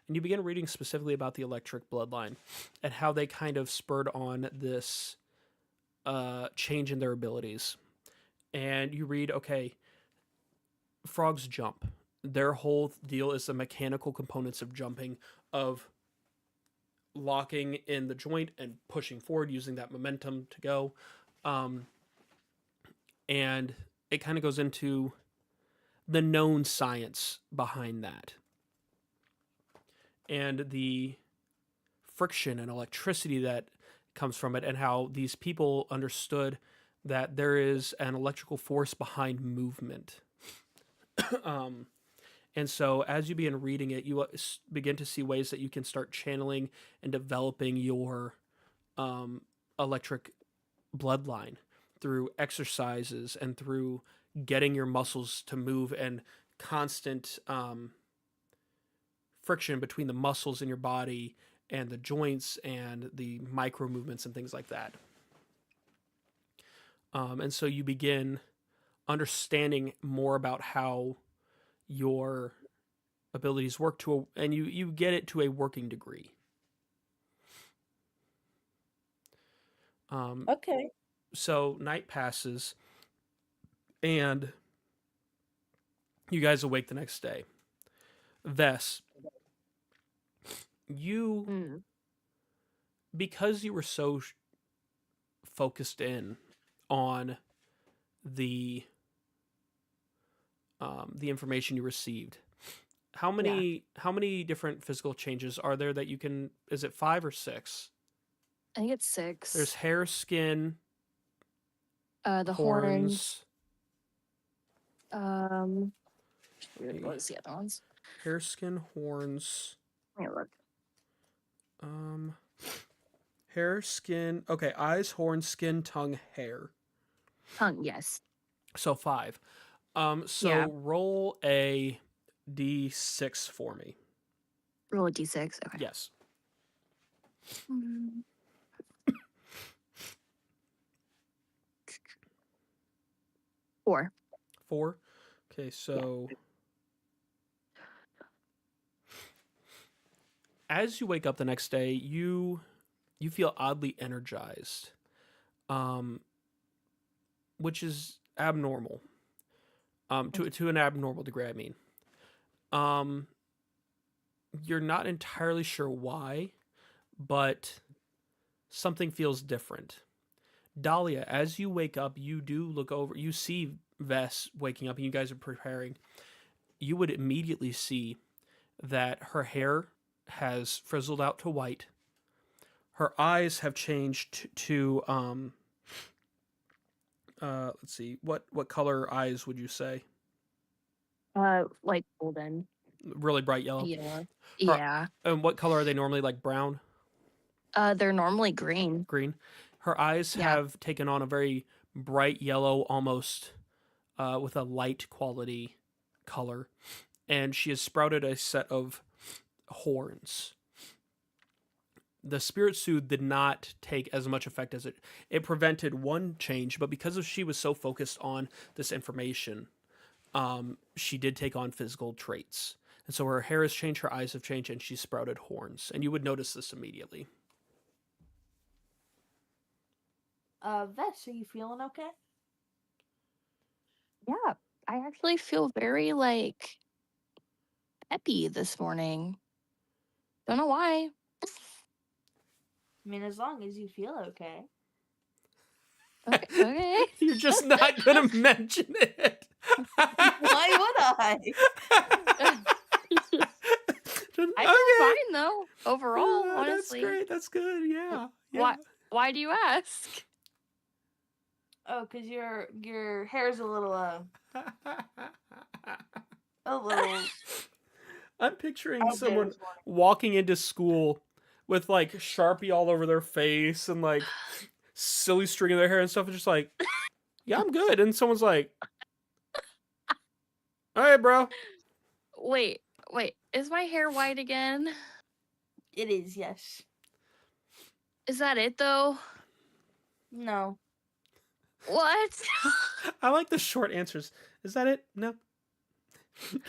and you begin reading specifically about the Electric bloodline and how they kind of spurred on this change in their abilities. And you read, okay, frogs jump. Their whole deal is the mechanical components of jumping, of locking in the joint and pushing forward using that momentum to go. Um, and it kind of goes into the known science behind that and the friction and electricity that comes from it, and how these people understood that there is an electrical force behind movement. um, and so, as you begin reading it, you begin to see ways that you can start channeling and developing your electric bloodline through exercises and through getting your muscles to move and constant friction between the muscles in your body and the joints and the micro movements and things like that. And so you begin understanding more about how your abilities work and you get it to a working degree. Okay. So night passes and you guys awake the next day. Vess, you Mm. because you were so focused in on the the information you received. How many different physical changes are there that you can? Is it 5 or 6? I think it's 6. There's hair, skin, The horns. horns. What was the other ones? Hair, skin, horns. Let me look. Um, hair, skin. Okay, eyes, horns, skin, tongue, hair. Tongue, yes. So 5. So Yeah. roll a d6 for me. Roll a d6. Okay. Yes. Mm. 4. 4. Okay, so as you wake up the next day, you feel oddly energized, which is abnormal. To an abnormal degree, I mean. You're not entirely sure why, but something feels different. Dahlia, as you wake up, you do look over. You see Vess waking up, and you guys are preparing. You would immediately see that her hair has frizzled out to white. Her eyes have changed to let's see, what color eyes would you say? Like golden. Really bright yellow. Yeah. Her- Yeah. And what color are they normally? Like brown, They're normally green. green. Her eyes Yeah. have taken on a very bright yellow, almost with a light quality color, and she has sprouted a set of horns. The spirit soothe did not take as much effect as it prevented one change, but because of she was so focused on this information, she did take on physical traits. And so her hair has changed, her eyes have changed, and she sprouted horns. And you would notice this immediately. Vess, are you feeling okay? Yeah. I actually feel very like peppy this morning. Don't know why. I mean, as long as you feel okay. Okay. Okay. You're just not going to mention it. Why would I? I feel fine though. Overall, That's honestly. great. That's good. Yeah. Why? Why do you ask? Oh, cause your hair's a little a little. I'm picturing out there someone this morning. walking into school with like Sharpie all over their face and like silly string in their hair and stuff, and just like, yeah, I'm good. And someone's like, all right, bro. Wait. Is my hair white again? It is, yes. Is that it though? No. What? I like the short answers. Is that it? No.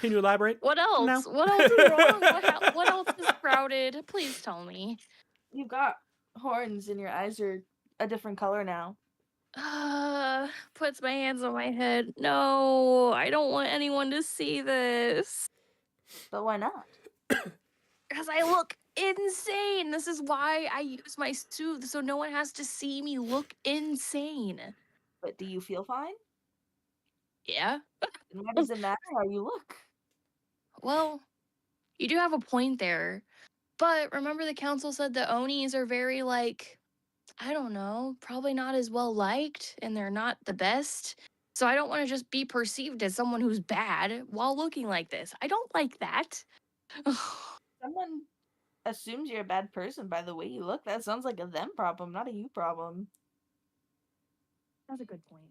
Can you elaborate? What else? No. What else is wrong? What else is sprouted? Please tell me. You've got horns and your eyes are a different color now. Puts my hands on my head. No, I don't want anyone to see this. But why not? Because I look insane. This is why I use my soothe, so no one has to see me look insane. But do you feel fine? Yeah. And why does it matter how you look? Well, you do have a point there. But remember the council said the Onis are very, like, I don't know, probably not as well liked, and they're not the best. So I don't want to just be perceived as someone who's bad while looking like this. I don't like that. Someone assumes you're a bad person by the way you look. That sounds like a them problem, not a you problem. That's a good point.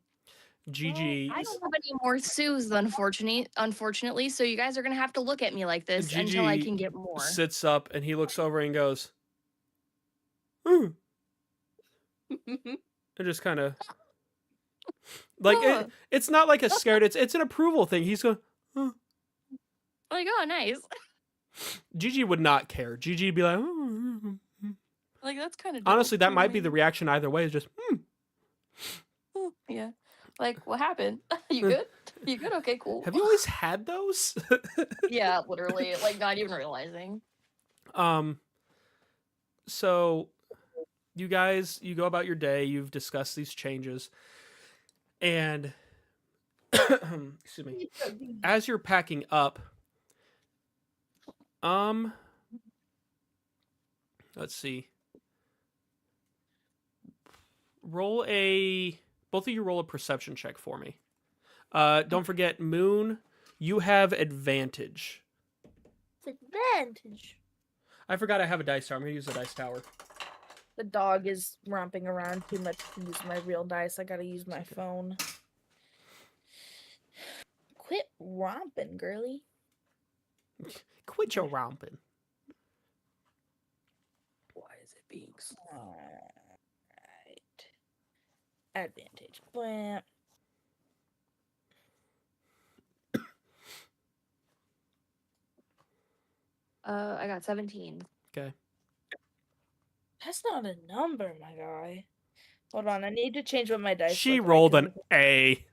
Gigi. I don't have any more soothes, unfortunately, so you guys are going to have to look at me like this until I Gigi can get more. sits up and he looks over and goes, and just kind of like it's not like a scared. It's an approval thing. He's going, huh. Like, oh, nice. Gigi would not care. Gigi would be like, Like, that's kind of honestly, that might be the reaction either way. Is just, Yeah. Like, what happened? You good? You good? Okay, cool. Have you always had those? Yeah, literally. Like, not even realizing. So you guys, you go about your day. You've discussed these changes, and excuse me. As you're packing up, let's see. Both of you roll a perception check for me. Don't forget, Moon, you have advantage. Advantage. I forgot I have a dice tower. I'm going to use a dice tower. The dog is romping around too much to use my real dice. I gotta use my phone. Quit romping, girly. Quit your romping. Why is it being Alright. Advantage. Blam. I got 17. Okay. That's not a number, my guy. Hold on, I need to change what my dice She look like, rolled 'cause an A.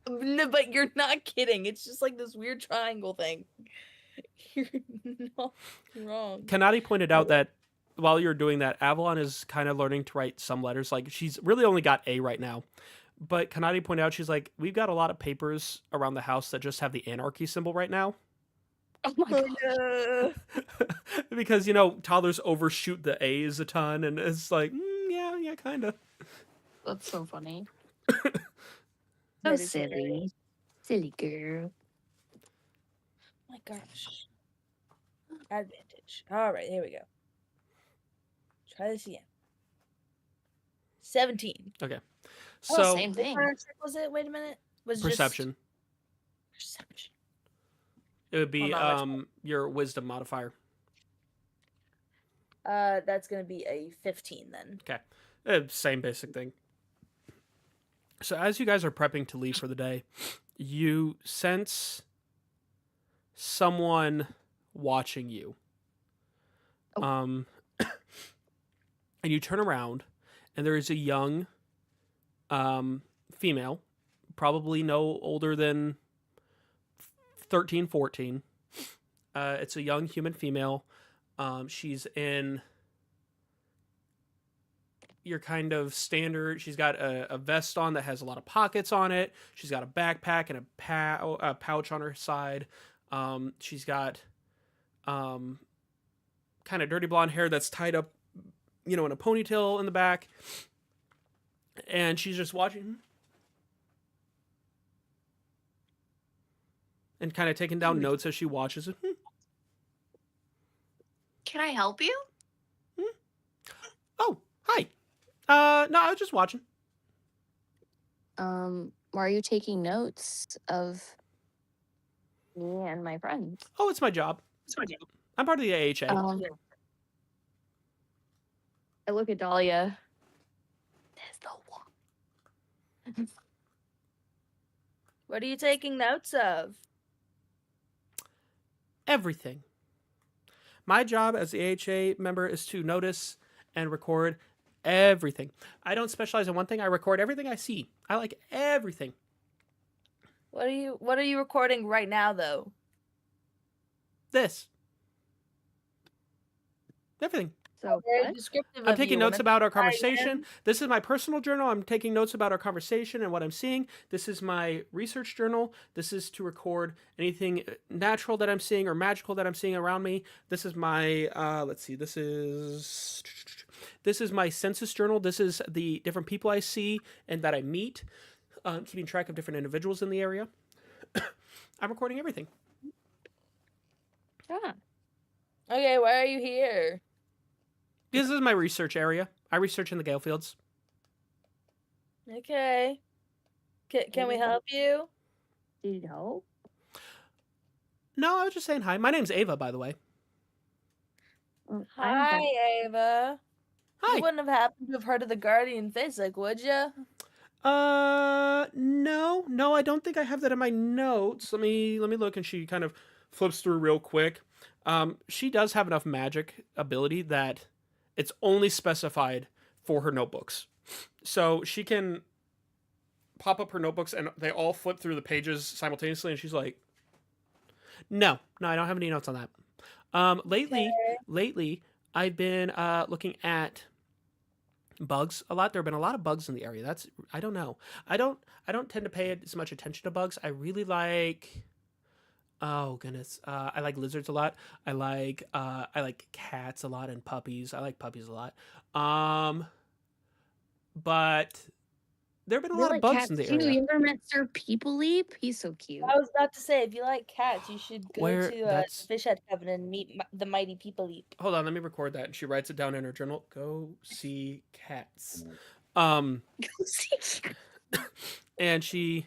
No, but you're not kidding. It's just like this weird triangle thing. You're not wrong. Kanati pointed out that while you're doing that, Avalon is kind of learning to write some letters. Like she's really only got A right now. But Kanadi pointed out, she's like, we've got a lot of papers around the house that just have the anarchy symbol right now. Oh my Oh, god. no. Because, toddlers overshoot the A's a ton, and it's like, yeah, kind of. That's so funny. That So is hilarious. silly. Silly girl. My gosh. Advantage. All right, here we go. Try this again. 17. So, same What thing. kind of check was it? Wait a minute. Was it just perception. perception? It would be Well, not much your wisdom modifier. That's gonna be a 15 then. Same basic thing. So as you guys are prepping to leave for the day, you sense someone watching you. Oh. And you turn around, and there is a young female, probably no older than 13, 14. It's a young human female. She's in your kind of standard. She's got a vest on that has a lot of pockets on it. She's got a backpack and a pouch on her side. She's got kind of dirty blonde hair that's tied up, in a ponytail in the back. And she's just watching and kind of taking down notes as she watches it. Can I help you? Oh, hi. No, I was just watching. Why are you taking notes of me and my friends? Oh, it's my job. I'm part of the AHA. I look at Dahlia. There's the one. What are you taking notes of? Everything. My job as the AHA member is to notice and record everything. I don't specialize in one thing. I record everything I see. I like everything. What are you recording right now though? This. Everything. So Very what? descriptive I'm of taking you. notes When about our it's right conversation. in- This is my personal journal. I'm taking notes about our conversation and what I'm seeing. This is my research journal. This is to record anything natural that I'm seeing or magical that I'm seeing around me. This is my let's see. This is my census journal. This is the different people I see and that I meet, keeping track of different individuals in the area. I'm recording everything. Yeah. Okay, why are you here? This is my research area. I research in the Gale Fields. Okay. Can we help you? Do you know? No, I was just saying hi. My name's Ava, by the way. Hi, Ava. Hi. You wouldn't have happened to have heard of the Guardian Physic, would you? No, I don't think I have that in my notes. Let me look. And she kind of flips through real quick. She does have enough magic ability that it's only specified for her notebooks. So she can pop up her notebooks and they all flip through the pages simultaneously. And she's like, no, I don't have any notes on that. Lately, I've been looking at bugs a lot. There have been a lot of bugs in the area. I don't know. I don't tend to pay as much attention to bugs. I really like. Oh goodness, I like lizards a lot. I like cats a lot and puppies. I like puppies a lot. But there have been a lot of bugs in the area. You ever met Sir People Leap? He's so cute. I was about to say, if you like cats, you should go Where- to the that's- Fish Head Coven and meet the mighty People Leap. Hold on, let me record that. And she writes it down in her journal. Go see cats. And she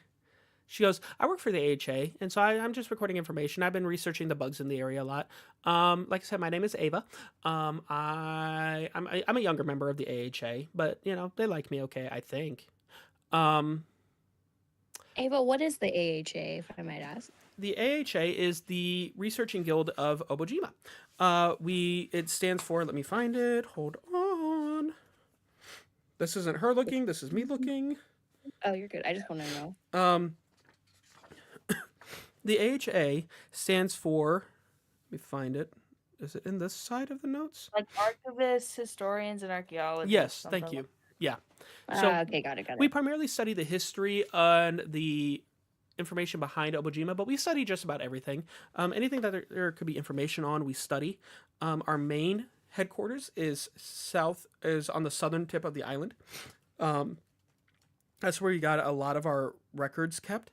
goes, I work for the AHA, and so I'm just recording information. I've been researching the bugs in the area a lot. Like I said, my name is Ava. I'm a younger member of the AHA, but they like me okay, I think. Ava, what is the AHA, if I might ask? The AHA is the Researching Guild of Obojima. It stands for, let me find it. Hold on. This isn't her looking. This is me looking. Oh, you're good. I just want to know. The AHA stands for, let me find it. Is it in this side of the notes? Like archivists, historians, and archaeologists. Yes, thank something you. like- Yeah. So Okay, got it, got we it. primarily study the history and the information behind Obojima, but we study just about everything. Anything that there could be information on, we study. Our main headquarters is on the southern tip of the island. That's where you got a lot of our records kept.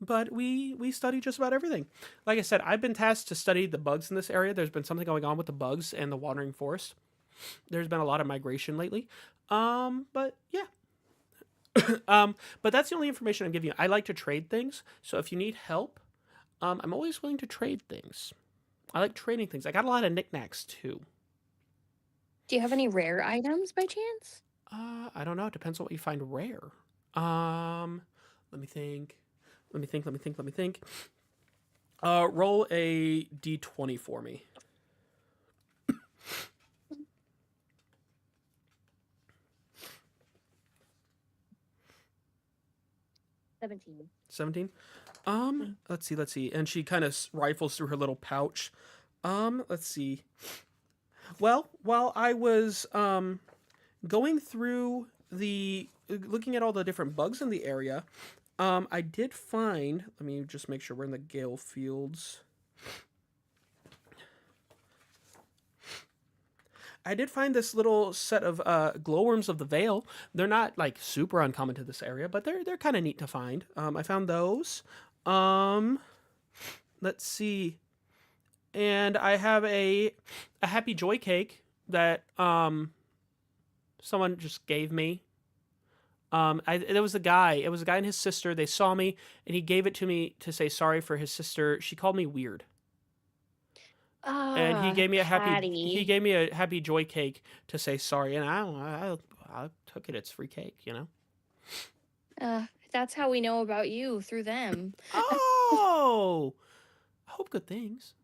But we study just about everything. Like I said, I've been tasked to study the bugs in this area. There's been something going on with the bugs and the wandering forest. There's been a lot of migration lately. But yeah. But that's the only information I'm giving you. I like to trade things, so if you need help, I'm always willing to trade things. I like trading things. I got a lot of knickknacks too. Do you have any rare items by chance? I don't know. It depends on what you find rare. Let me think. Let me think. Roll a d20 for me. 17. 17. Let's see. And she kind of rifles through her little pouch. Let's see. Well, while I was going through looking at all the different bugs in the area, I did find. Let me just make sure we're in the Gale Fields. I did find this little set of glowworms of the Vale. They're not like super uncommon to this area, but they're kind of neat to find. I found those. Let's see, and I have a Happy Joy cake that someone just gave me. It was a guy. It was a guy and his sister. They saw me, and he gave it to me to say sorry for his sister. She called me weird. And he gave me a happy joy cake to say sorry, and I took it. It's free cake, you know. That's how we know about you, through them. Oh, I hope good things.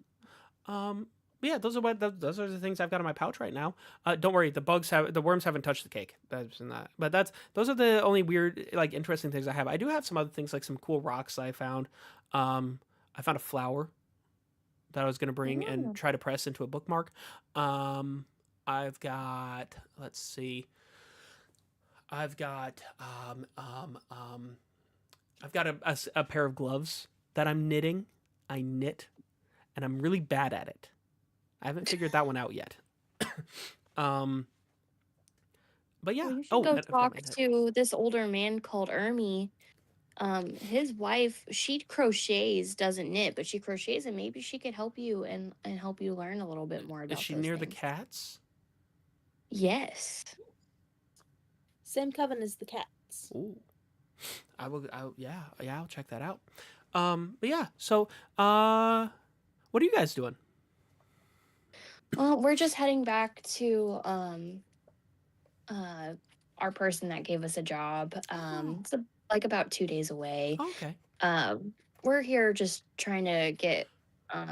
Yeah, those are the things I've got in my pouch right now. Don't worry, the worms haven't touched the cake. That's not. But those are the only weird, like, interesting things I have. I do have some other things, like some cool rocks that I found. I found a flower that I was going to bring and try to press into a bookmark. I've got, let's see. I've got a pair of gloves that I'm knitting. I knit, and I'm really bad at it. I haven't figured that one out yet. But yeah. Well, you should go talk to this older man called Ermi. His wife, she crochets, doesn't knit, but she crochets, and maybe she could help you and help you learn a little bit more about. Is she those near the things. cats? Yes. Same coven as the cats. Ooh. Yeah, I'll check that out. But yeah, so what are you guys doing? Well, we're just heading back to our person that gave us a job. It's like about 2 days away. Okay. We're here just trying to get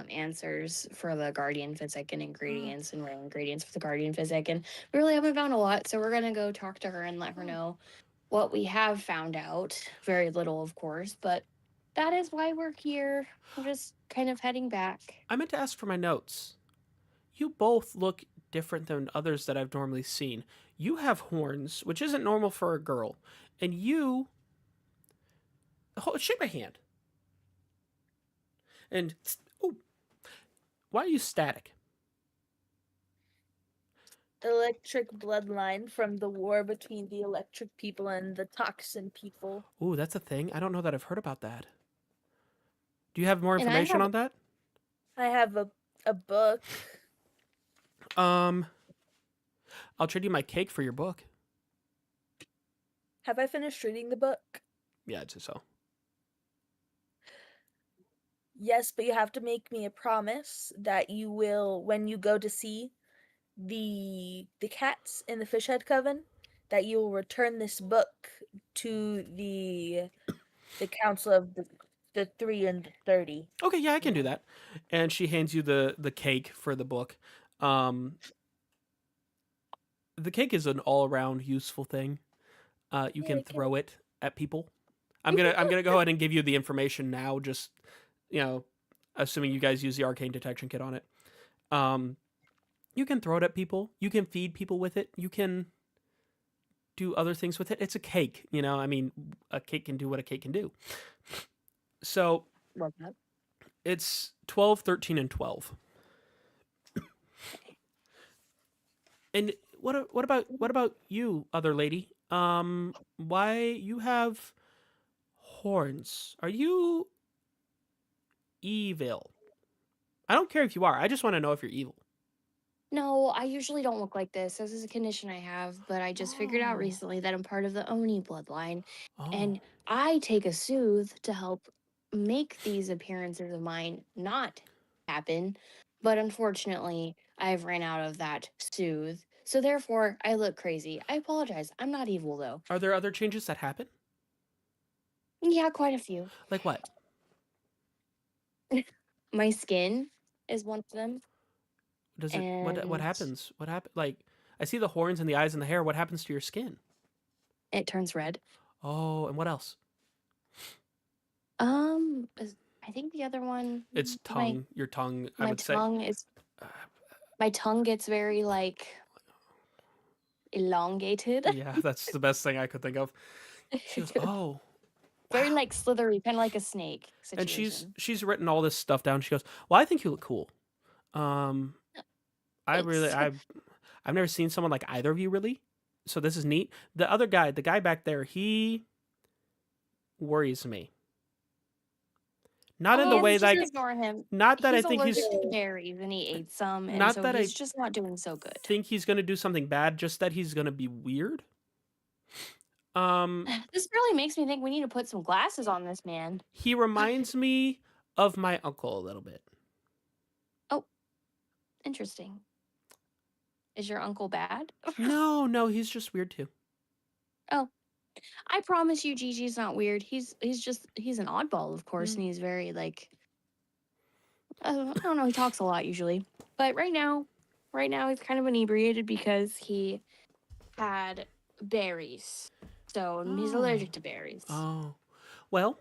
answers for the Guardian Physic and ingredients and rare ingredients for the Guardian Physic, and we really haven't found a lot, so we're gonna go talk to her and let her know what we have found out. Very little, of course, but that is why we're here. We're just kind of heading back. I meant to ask for my notes. You both look different than others that I've normally seen. You have horns, which isn't normal for a girl, and you... shake my hand. And... oh, why are you static? Electric bloodline from the war between the electric people and the toxin people. Ooh, that's a thing? I don't know that I've heard about that. Do you have more And I information have- on that? I have a book. I'll trade you my cake for your book. Have I finished reading the book? Yeah, I'd say so. Yes, but you have to make me a promise that you will, when you go to see the cats in the Fishhead Coven, that you will return this book to the Council of the 3 and the 30. Okay, yeah, I can do that. And she hands you the cake for the book. The cake is an all-around useful thing. You can throw it at people. I'm gonna go ahead and give you the information now, just, assuming you guys use the arcane detection kit on it. You can throw it at people. You can feed people with it. You can do other things with it. It's a cake, you know? I mean, a cake can do what a cake can do. So Love that. it's 12, 13, and 12. And what about you, other lady? Why you have horns? Are you evil? I don't care if you are. I just want to know if you're evil. No, I usually don't look like this. This is a condition I have, but I just figured out Oh. recently that I'm part of the Oni bloodline, Oh. and I take a soothe to help make these appearances of mine not happen. But unfortunately, I've ran out of that soothe. So therefore, I look crazy. I apologize. I'm not evil though. Are there other changes that happen? Yeah, quite a few. Like what? My skin is one of them, Does it what and happens? What happen like I see the horns and the eyes and the hair. What happens to your skin? it turns red. Oh, and what else? I think the other one, It's tongue. Your tongue, I my would say. tongue is Uh, my tongue gets very like elongated. yeah, that's the best thing I could think of. She goes, "Oh, Very wow." like slithery, kind of like a snake And situation. she's written all this stuff down. She goes, "Well, I think you look cool. Um, I really Thanks. I've never seen someone like either of you really. So this is neat. The other guy, the guy back there, he worries me. Not in the Oh, way just that ignore him. not that I He's think allergic he's to berries and he ate some, and not so that I he's just not doing so good. think he's going to do something bad, just that he's going to be weird. This really makes me think we need to put some glasses on this man. He reminds me of my uncle a little bit. Oh, interesting. Is your uncle bad? No, he's just weird too. Oh, I promise you, Gigi's not weird. He's an oddball, of course, Mm. and he's very like I don't know. He talks a lot usually, but right now he's kind of inebriated because he had berries, so he's allergic to berries. Oh, well,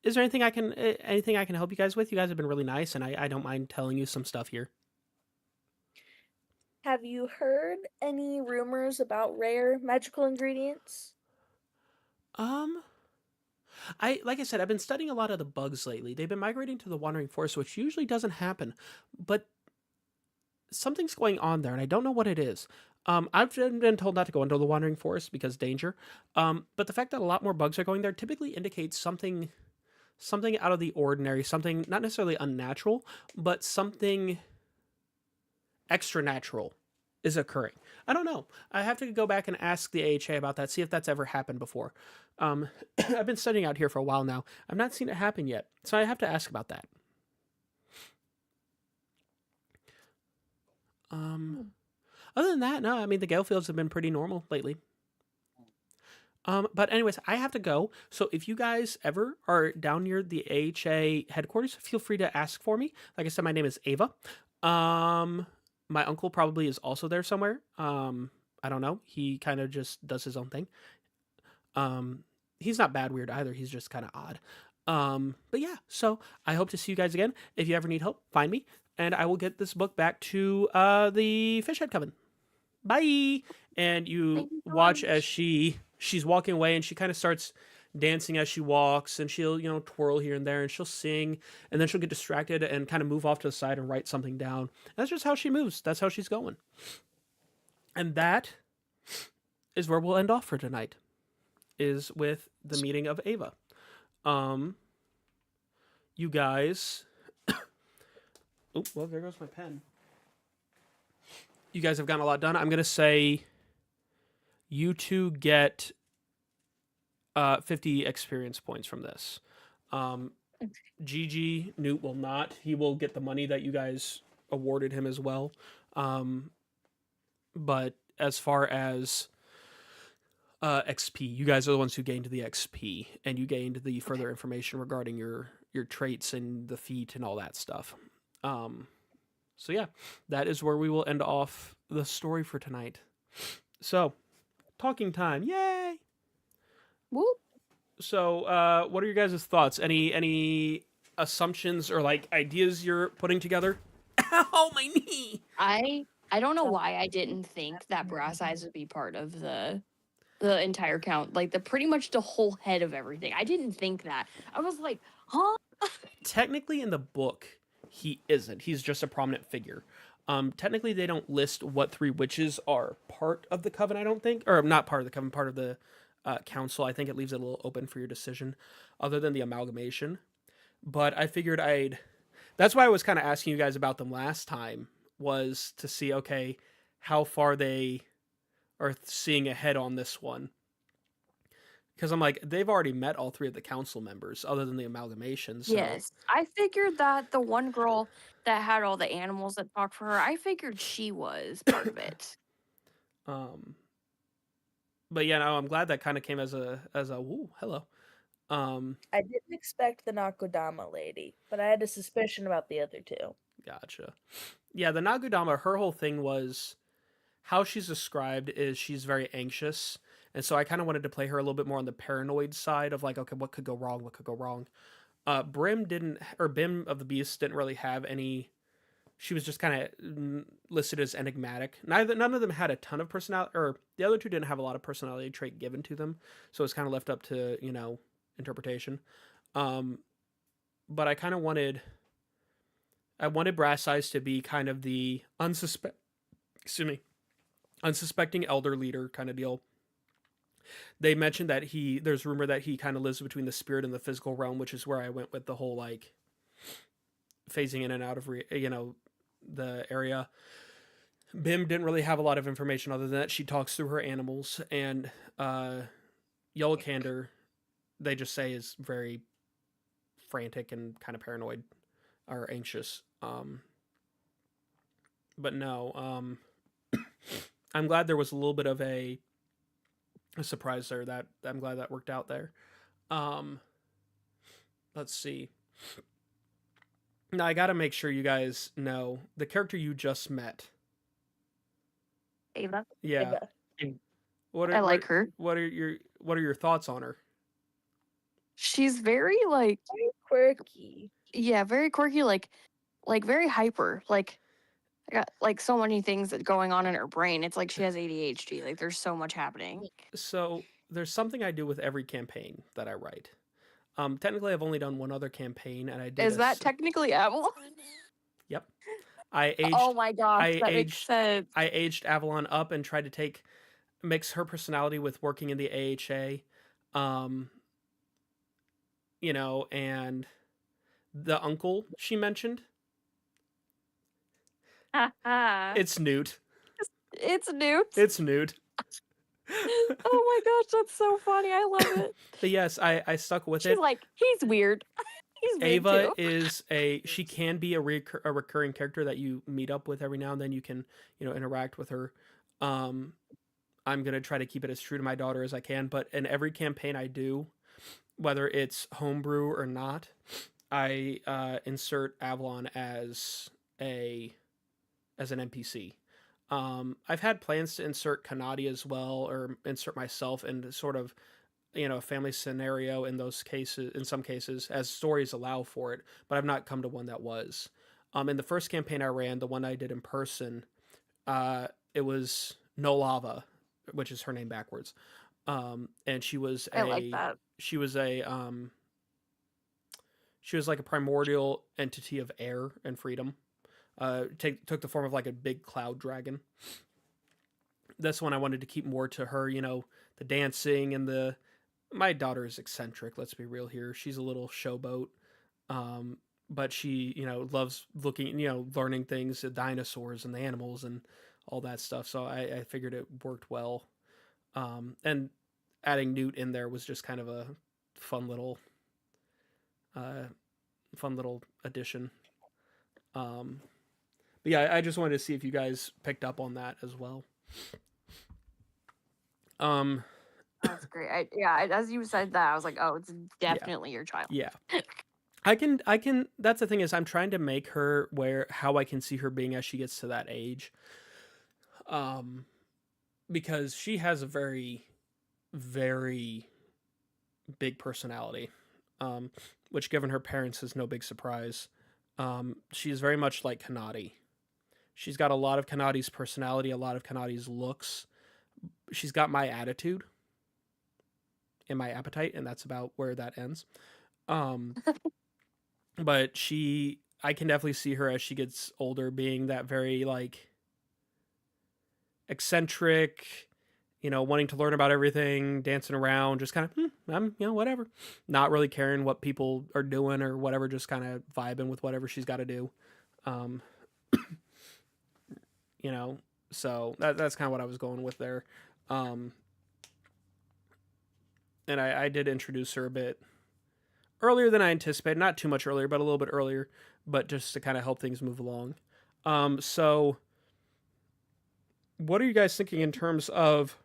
is there anything anything I can help you guys with? You guys have been really nice, and I don't mind telling you some stuff here. Have you heard any rumors about rare magical ingredients? Like I said, I've been studying a lot of the bugs lately. They've been migrating to the Wandering Forest, which usually doesn't happen, but something's going on there, and I don't know what it is. I've been told not to go into the Wandering Forest because danger. But the fact that a lot more bugs are going there typically indicates something out of the ordinary, something not necessarily unnatural, but something extra natural is occurring. I don't know. I have to go back and ask the AHA about that, see if that's ever happened before. I've been studying out here for a while now. I've not seen it happen yet, so I have to ask about that. Other than that, no, I mean, the gale fields have been pretty normal lately. But anyways, I have to go. So if you guys ever are down near the AHA headquarters, feel free to ask for me. Like I said, my name is Ava. My uncle probably is also there somewhere. I don't know. He kind of just does his own thing. He's not bad weird either. He's just kind of odd. But yeah, so I hope to see you guys again. If you ever need help, find me, and I will get this book back to the Fishhead Coven. Bye. And you watch as she's walking away, and she kind of starts dancing as she walks, and she'll twirl here and there, and she'll sing, and then she'll get distracted and kind of move off to the side and write something down. That's just how she moves. That's how she's going. And that is where we'll end off for tonight, is with the meeting of Ava. You guys oh, well, there goes my pen. You guys have gotten a lot done. I'm gonna say you two get 50 experience points from this. Gigi, Newt will not. He will get the money that you guys awarded him as well. But as far as XP, you guys are the ones who gained the XP, and you gained the further information regarding your traits and the feat and all that stuff. So yeah, that is where we will end off the story for tonight. So, talking time, yay! Whoop. So, what are your guys' thoughts? Any assumptions or like ideas you're putting together? Ow, my knee! I I don't know why I didn't think that brass eyes would be part of the entire count, like the pretty much the whole head of everything. I didn't think that. I was like, huh? Technically, in the book, he isn't. He's just a prominent figure. Technically, they don't list what three witches are part of the coven. I don't think, or not part of the coven, part of the council. I think it leaves it a little open for your decision, other than the amalgamation. But I figured I'd. That's why I was kind of asking you guys about them last time, was to see, okay, how far they are seeing ahead on this one. Because I'm like, they've already met all three of the council members, other than the amalgamation. So, Yes. I figured that the one girl that had all the animals that talked for her, I figured she was part of it. But yeah, no, I'm glad that kind of came as a woo, hello. I didn't expect the Nakodama lady, but I had a suspicion about the other two. Gotcha. Yeah, the Nagudama, her whole thing was how she's described is she's very anxious. And so I kind of wanted to play her a little bit more on the paranoid side of like, okay, what could go wrong? What could go wrong? Bim of the Beast didn't really have any. She was just kind of listed as enigmatic. None of them had a ton of personality, or the other two didn't have a lot of personality trait given to them. So it's kind of left up to, interpretation. But I kind of I wanted Brass Eyes to be kind of the unsuspecting elder leader kind of deal. They mentioned that there's rumor that he kind of lives between the spirit and the physical realm, which is where I went with the whole like phasing in and out of the area. Bim didn't really have a lot of information other than that she talks through her animals, and Yellow Candor, they just say is very frantic and kind of paranoid or anxious. But no, I'm glad there was a little bit of a surprise there. That I'm glad that worked out there. Let's see. Now I gotta make sure you guys know the character you just met. Ava. Yeah. Ava. I like her. What are your thoughts on her? She's very like Very quirky. yeah, very quirky, like very hyper. Like I got like so many things that going on in her brain. It's like she has ADHD. Like there's so much happening. So there's something I do with every campaign that I write. Technically, I've only done one other campaign, and I did. Is that technically Avalon? Yep. I aged. Oh my gosh, that makes sense. I aged Avalon up and tried to mix her personality with working in the AHA, and the uncle she mentioned. It's Newt. It's Newt. It's Newt. Oh my gosh, that's so funny. I love it. But yes, I stuck with She's it. like, he's weird. He's weird Ava too. she can be a recurring character that you meet up with every now and then. You can, interact with her. I'm going to try to keep it as true to my daughter as I can, but in every campaign I do, whether it's homebrew or not, I insert Avalon as an NPC. I've had plans to insert Kanadi as well, or insert myself in sort of, a family scenario in some cases, as stories allow for it, but I've not come to one that was. In the first campaign I ran, the one I did in person, it was No Lava, which is her name backwards. And she was I like that. She was like a primordial entity of air and freedom. Took the form of like a big cloud dragon. This one I wanted to keep more to her, the dancing and my daughter is eccentric, let's be real here. She's a little showboat. But she, loves looking, learning things, the dinosaurs and the animals and all that stuff. So I figured it worked well. And adding Newt in there was just kind of a fun little addition. But yeah, I just wanted to see if you guys picked up on that as well. That's great. As you said that, I was like, oh, it's definitely your child. Yeah. I can that's the thing is I'm trying to make her how I can see her being as she gets to that age. Because she has a very, very big personality. Which given her parents is no big surprise. She is very much like Kanadi. She's got a lot of Kanati's personality, a lot of Kanati's looks. She's got my attitude and my appetite, and that's about where that ends. Um, but I can definitely see her as she gets older being that very like eccentric, wanting to learn about everything, dancing around, just kind of, I'm, whatever, not really caring what people are doing or whatever, just kind of vibing with whatever she's got to do. Um, so that's kind of what I was going with there. Um, and I did introduce her a bit earlier than I anticipated, not too much earlier, but a little bit earlier, but just to kind of help things move along. So what are you guys thinking in terms of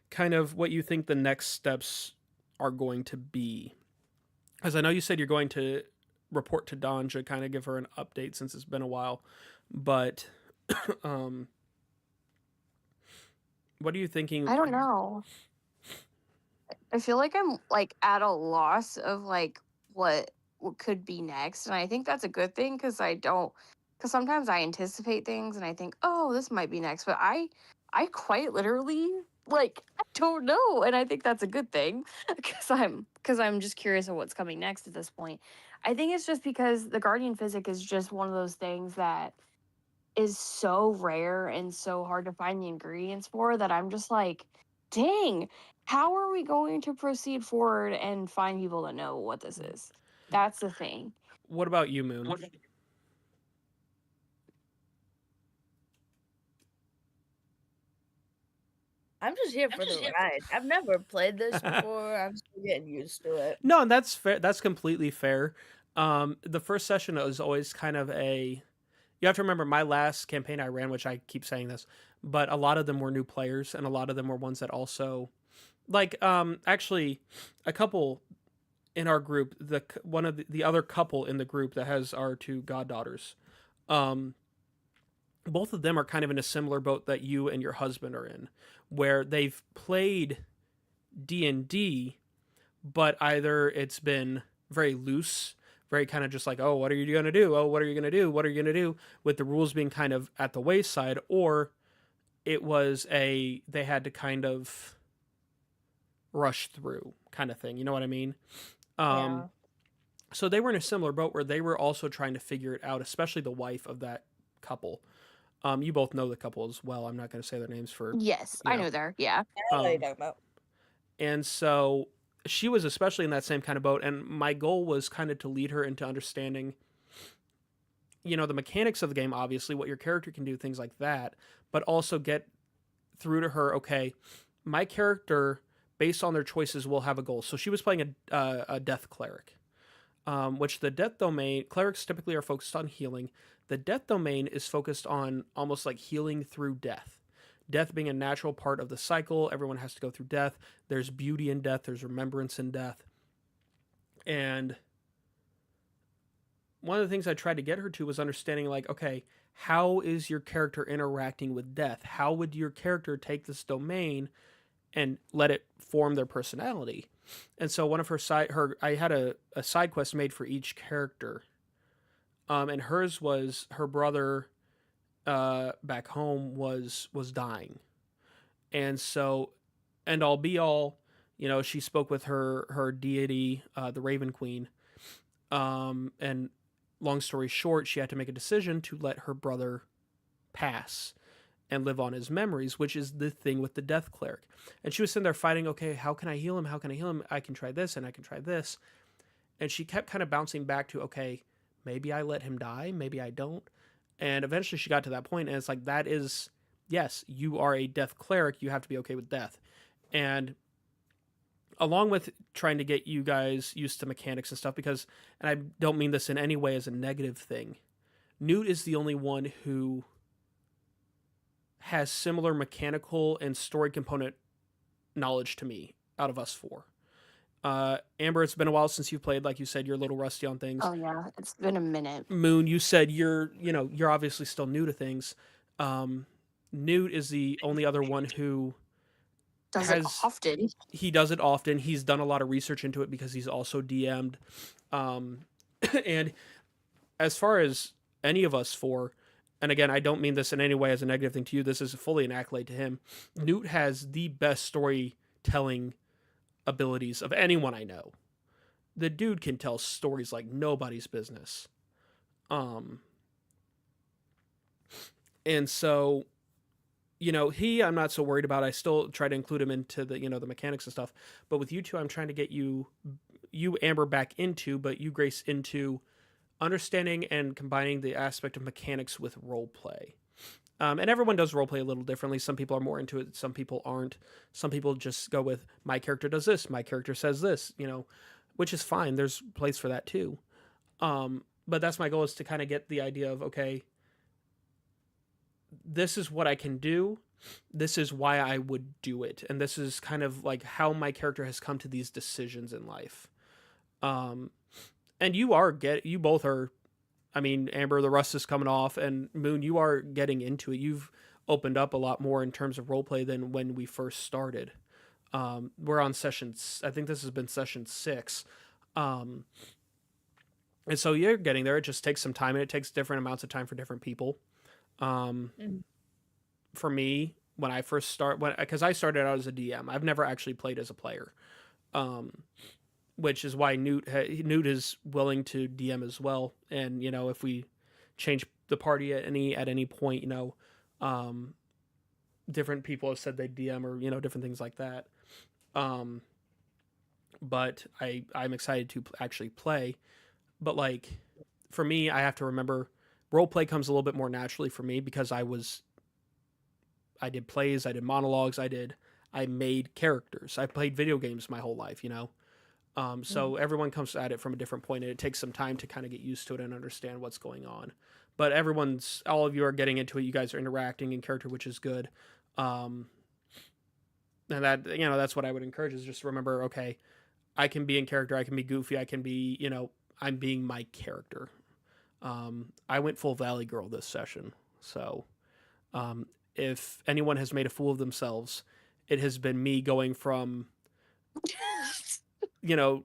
kind of what you think the next steps are going to be? As I know you said you're going to report to Danja, kind of give her an update since it's been a while, but what are you thinking? I don't know. I feel like I'm like at a loss of like what could be next, and I think that's a good thing because sometimes I anticipate things and I think, oh, this might be next, but I quite literally like I don't know, and I think that's a good thing because I'm just curious of what's coming next at this point. I think it's just because the Guardian Physic is just one of those things that is so rare and so hard to find the ingredients for that I'm just like, dang, how are we going to proceed forward and find people that know what this is? That's the thing. What about you, Moon? I'm just here for the ride. I've never played this before. I'm still getting used to it. No, and that's fair. That's completely fair. The first session is always kind of a. You have to remember my last campaign I ran, which I keep saying this, but a lot of them were new players, and a lot of them were ones that also, like, actually, a couple in our group, one of the other couple in the group that has our two goddaughters, both of them are kind of in a similar boat that you and your husband are in, where they've played D&D, but either it's been very loose, very kind of just like, oh, what are you going to do? Oh, what are you going to do? What are you going to do? With the rules being kind of at the wayside, or it was they had to kind of rush through kind of thing. You know what I mean? Yeah. So they were in a similar boat where they were also trying to figure it out, especially the wife of that couple. You both know the couple as well. I'm not going to say their names for. Yes, I know there. Yeah. I know what you're talking about. And so she was especially in that same kind of boat. And my goal was kind of to lead her into understanding, the mechanics of the game, obviously, what your character can do, things like that, but also get through to her, okay, my character, based on their choices, will have a goal. So she was playing a death cleric, which the death domain, clerics typically are focused on healing. The death domain is focused on almost like healing through death. Death being a natural part of the cycle. Everyone has to go through death. There's beauty in death. There's remembrance in death. And one of the things I tried to get her to was understanding, like, okay, how is your character interacting with death? How would your character take this domain and let it form their personality? And so one of I had a side quest made for each character. And hers was her brother back home was dying. And so, and all be all, she spoke with her deity, the Raven Queen. And long story short, she had to make a decision to let her brother pass and live on his memories, which is the thing with the death cleric. And she was sitting there fighting, okay, how can I heal him? How can I heal him? I can try this and I can try this. And she kept kind of bouncing back to, okay, maybe I let him die, maybe I don't. And eventually she got to that point, and it's like, that is, yes, you are a death cleric, you have to be okay with death. And along with trying to get you guys used to mechanics and stuff, because, and I don't mean this in any way as a negative thing, Newt is the only one who has similar mechanical and story component knowledge to me out of us four. Amber, it's been a while since you've played. Like you said, you're a little rusty on things. Oh yeah, it's been a minute. Moon, you said you're obviously still new to things. Newt is the only other one who does it often. He does it often. He's done a lot of research into it because he's also DM'd. And as far as any of us for, and again, I don't mean this in any way as a negative thing to you. This is fully an accolade to him. Newt has the best storytelling abilities of anyone I know. The dude can tell stories like nobody's business. And so, I'm not so worried about. I still try to include him into the, the mechanics and stuff. But with you two, I'm trying to get you Amber back into, but you Grace into understanding and combining the aspect of mechanics with role play. And everyone does role play a little differently. Some people are more into it. Some people aren't. Some people just go with my character does this. My character says this, which is fine. There's place for that too. But that's my goal, is to kind of get the idea of, okay, this is what I can do. This is why I would do it. And this is kind of like how my character has come to these decisions in life. And you both are, I mean, Amber, the rust is coming off, and Moon, you are getting into it. You've opened up a lot more in terms of roleplay than when we first started. We're on I think this has been session 6. And so you're getting there. It just takes some time, and it takes different amounts of time for different people. For me, when I first because I started out as a DM, I've never actually played as a player. Which is why Newt is willing to DM as well. And, if we change the party at any point, different people have said they DM or, different things like that. But I'm excited to actually play. But like, for me, I have to remember roleplay comes a little bit more naturally for me because I did plays, I did monologues, I made characters. I played video games my whole life, So everyone comes at it from a different point, and it takes some time to kind of get used to it and understand what's going on. But all of you are getting into it. You guys are interacting in character, which is good. And that, that's what I would encourage, is just remember, okay, I can be in character. I can be goofy. I can be, I'm being my character. I went full Valley Girl this session. So if anyone has made a fool of themselves, it has been me going from major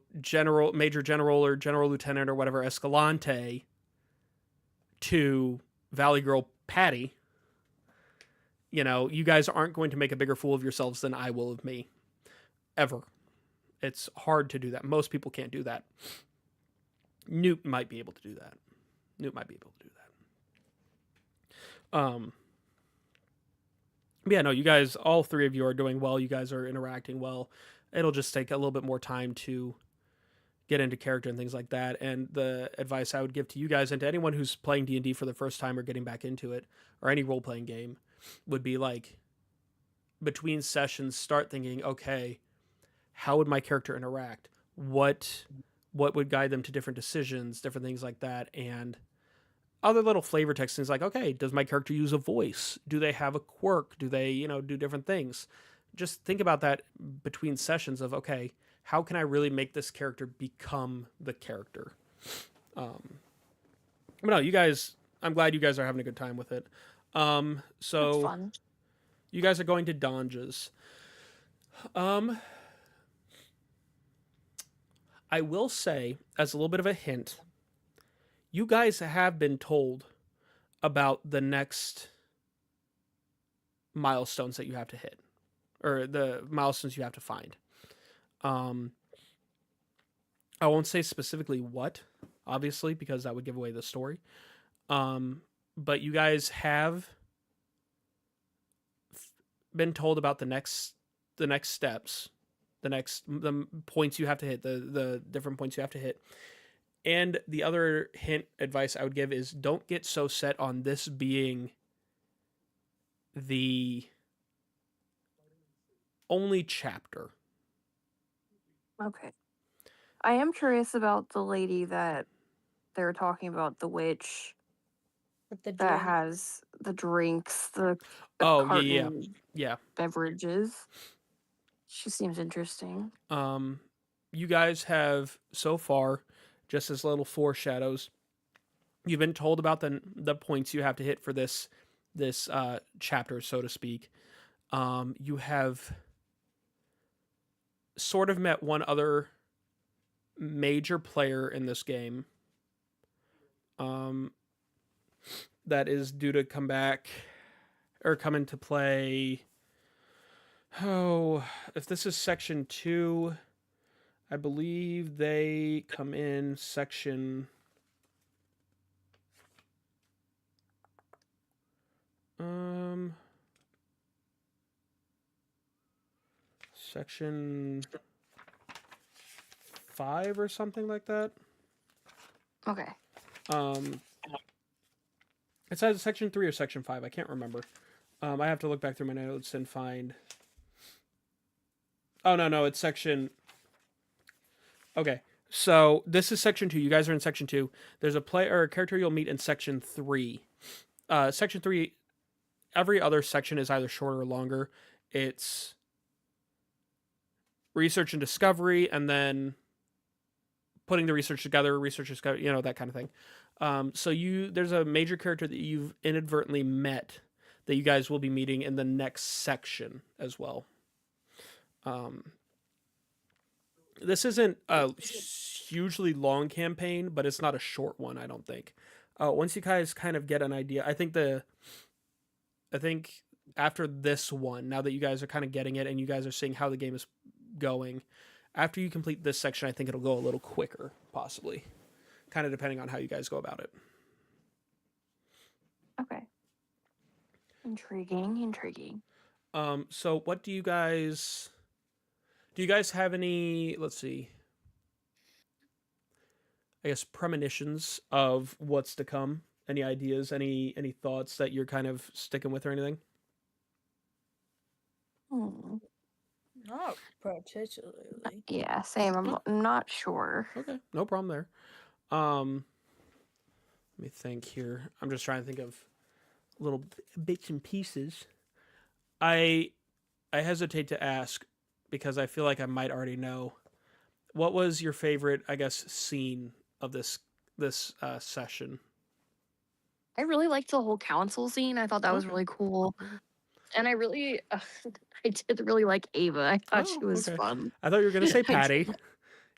general or general lieutenant or whatever, Escalante, to Valley Girl Patty. You guys aren't going to make a bigger fool of yourselves than I will of me. Ever. It's hard to do that. Most people can't do that. Newt might be able to do that. Yeah, no, you guys, all three of you are doing well. You guys are interacting well. It'll just take a little bit more time to get into character and things like that. And the advice I would give to you guys and to anyone who's playing D&D for the first time or getting back into it, or any role-playing game, would be like, between sessions, start thinking, okay, how would my character interact? What would guide them to different decisions, different things like that, and other little flavor text things like, okay, does my character use a voice? Do they have a quirk? Do they, do different things? Just think about that between sessions of, okay, how can I really make this character become the character? But no, you guys, I'm glad you guys are having a good time with it. So That's fun. You guys are going to Donja's. I will say, as a little bit of a hint, you guys have been told about the next milestones that you have to hit, or the milestones you have to find. I won't say specifically what, obviously, because that would give away the story. But you guys have been told about the next steps, the points you have to hit, the different points you have to hit. And the other advice I would give is, don't get so set on this being the only chapter. Okay. I am curious about the lady that they were talking about, the witch With the that drink. has the drinks, the Oh, carton yeah. beverages. She seems interesting. You guys have so far, just as little foreshadows, you've been told about the points you have to hit for this chapter, so to speak. You have sort of met one other major player in this game. that is due to come back or come into play. Oh, if this is section 2, I believe they come in section section 5 or something like that. Okay. It's either section 3 or section 5. I can't remember. I have to look back through my notes and find. Oh no, it's section. Okay, so this is section 2. You guys are in section 2. There's a player or a character you'll meet in section 3. Section 3. Every other section is either shorter or longer. It's research and discovery, and then putting the research together, that kind of thing. So there's a major character that you've inadvertently met that you guys will be meeting in the next section as well. This isn't a hugely long campaign, but it's not a short one, I don't think. Once you guys kind of get an idea, I think after this one, now that you guys are kind of getting it and you guys are seeing how the game is going, after you complete this section, I think it'll go a little quicker, possibly. Kind of depending on how you guys go about it. Okay. Intriguing. So what do you guys have any, let's see, I guess premonitions of what's to come? Any ideas, any thoughts that you're kind of sticking with or anything? Not particularly. Yeah, same. I'm not sure. Okay, no problem there. Let me think here. I'm just trying to think of little bits and pieces. I hesitate to ask because I feel like I might already know. What was your favorite, I guess, scene of this session? I really liked the whole council scene. I thought that was Okay. really cool. And I really, I did really like Ava. I thought she was okay. fun. I thought you were going to say I Patty.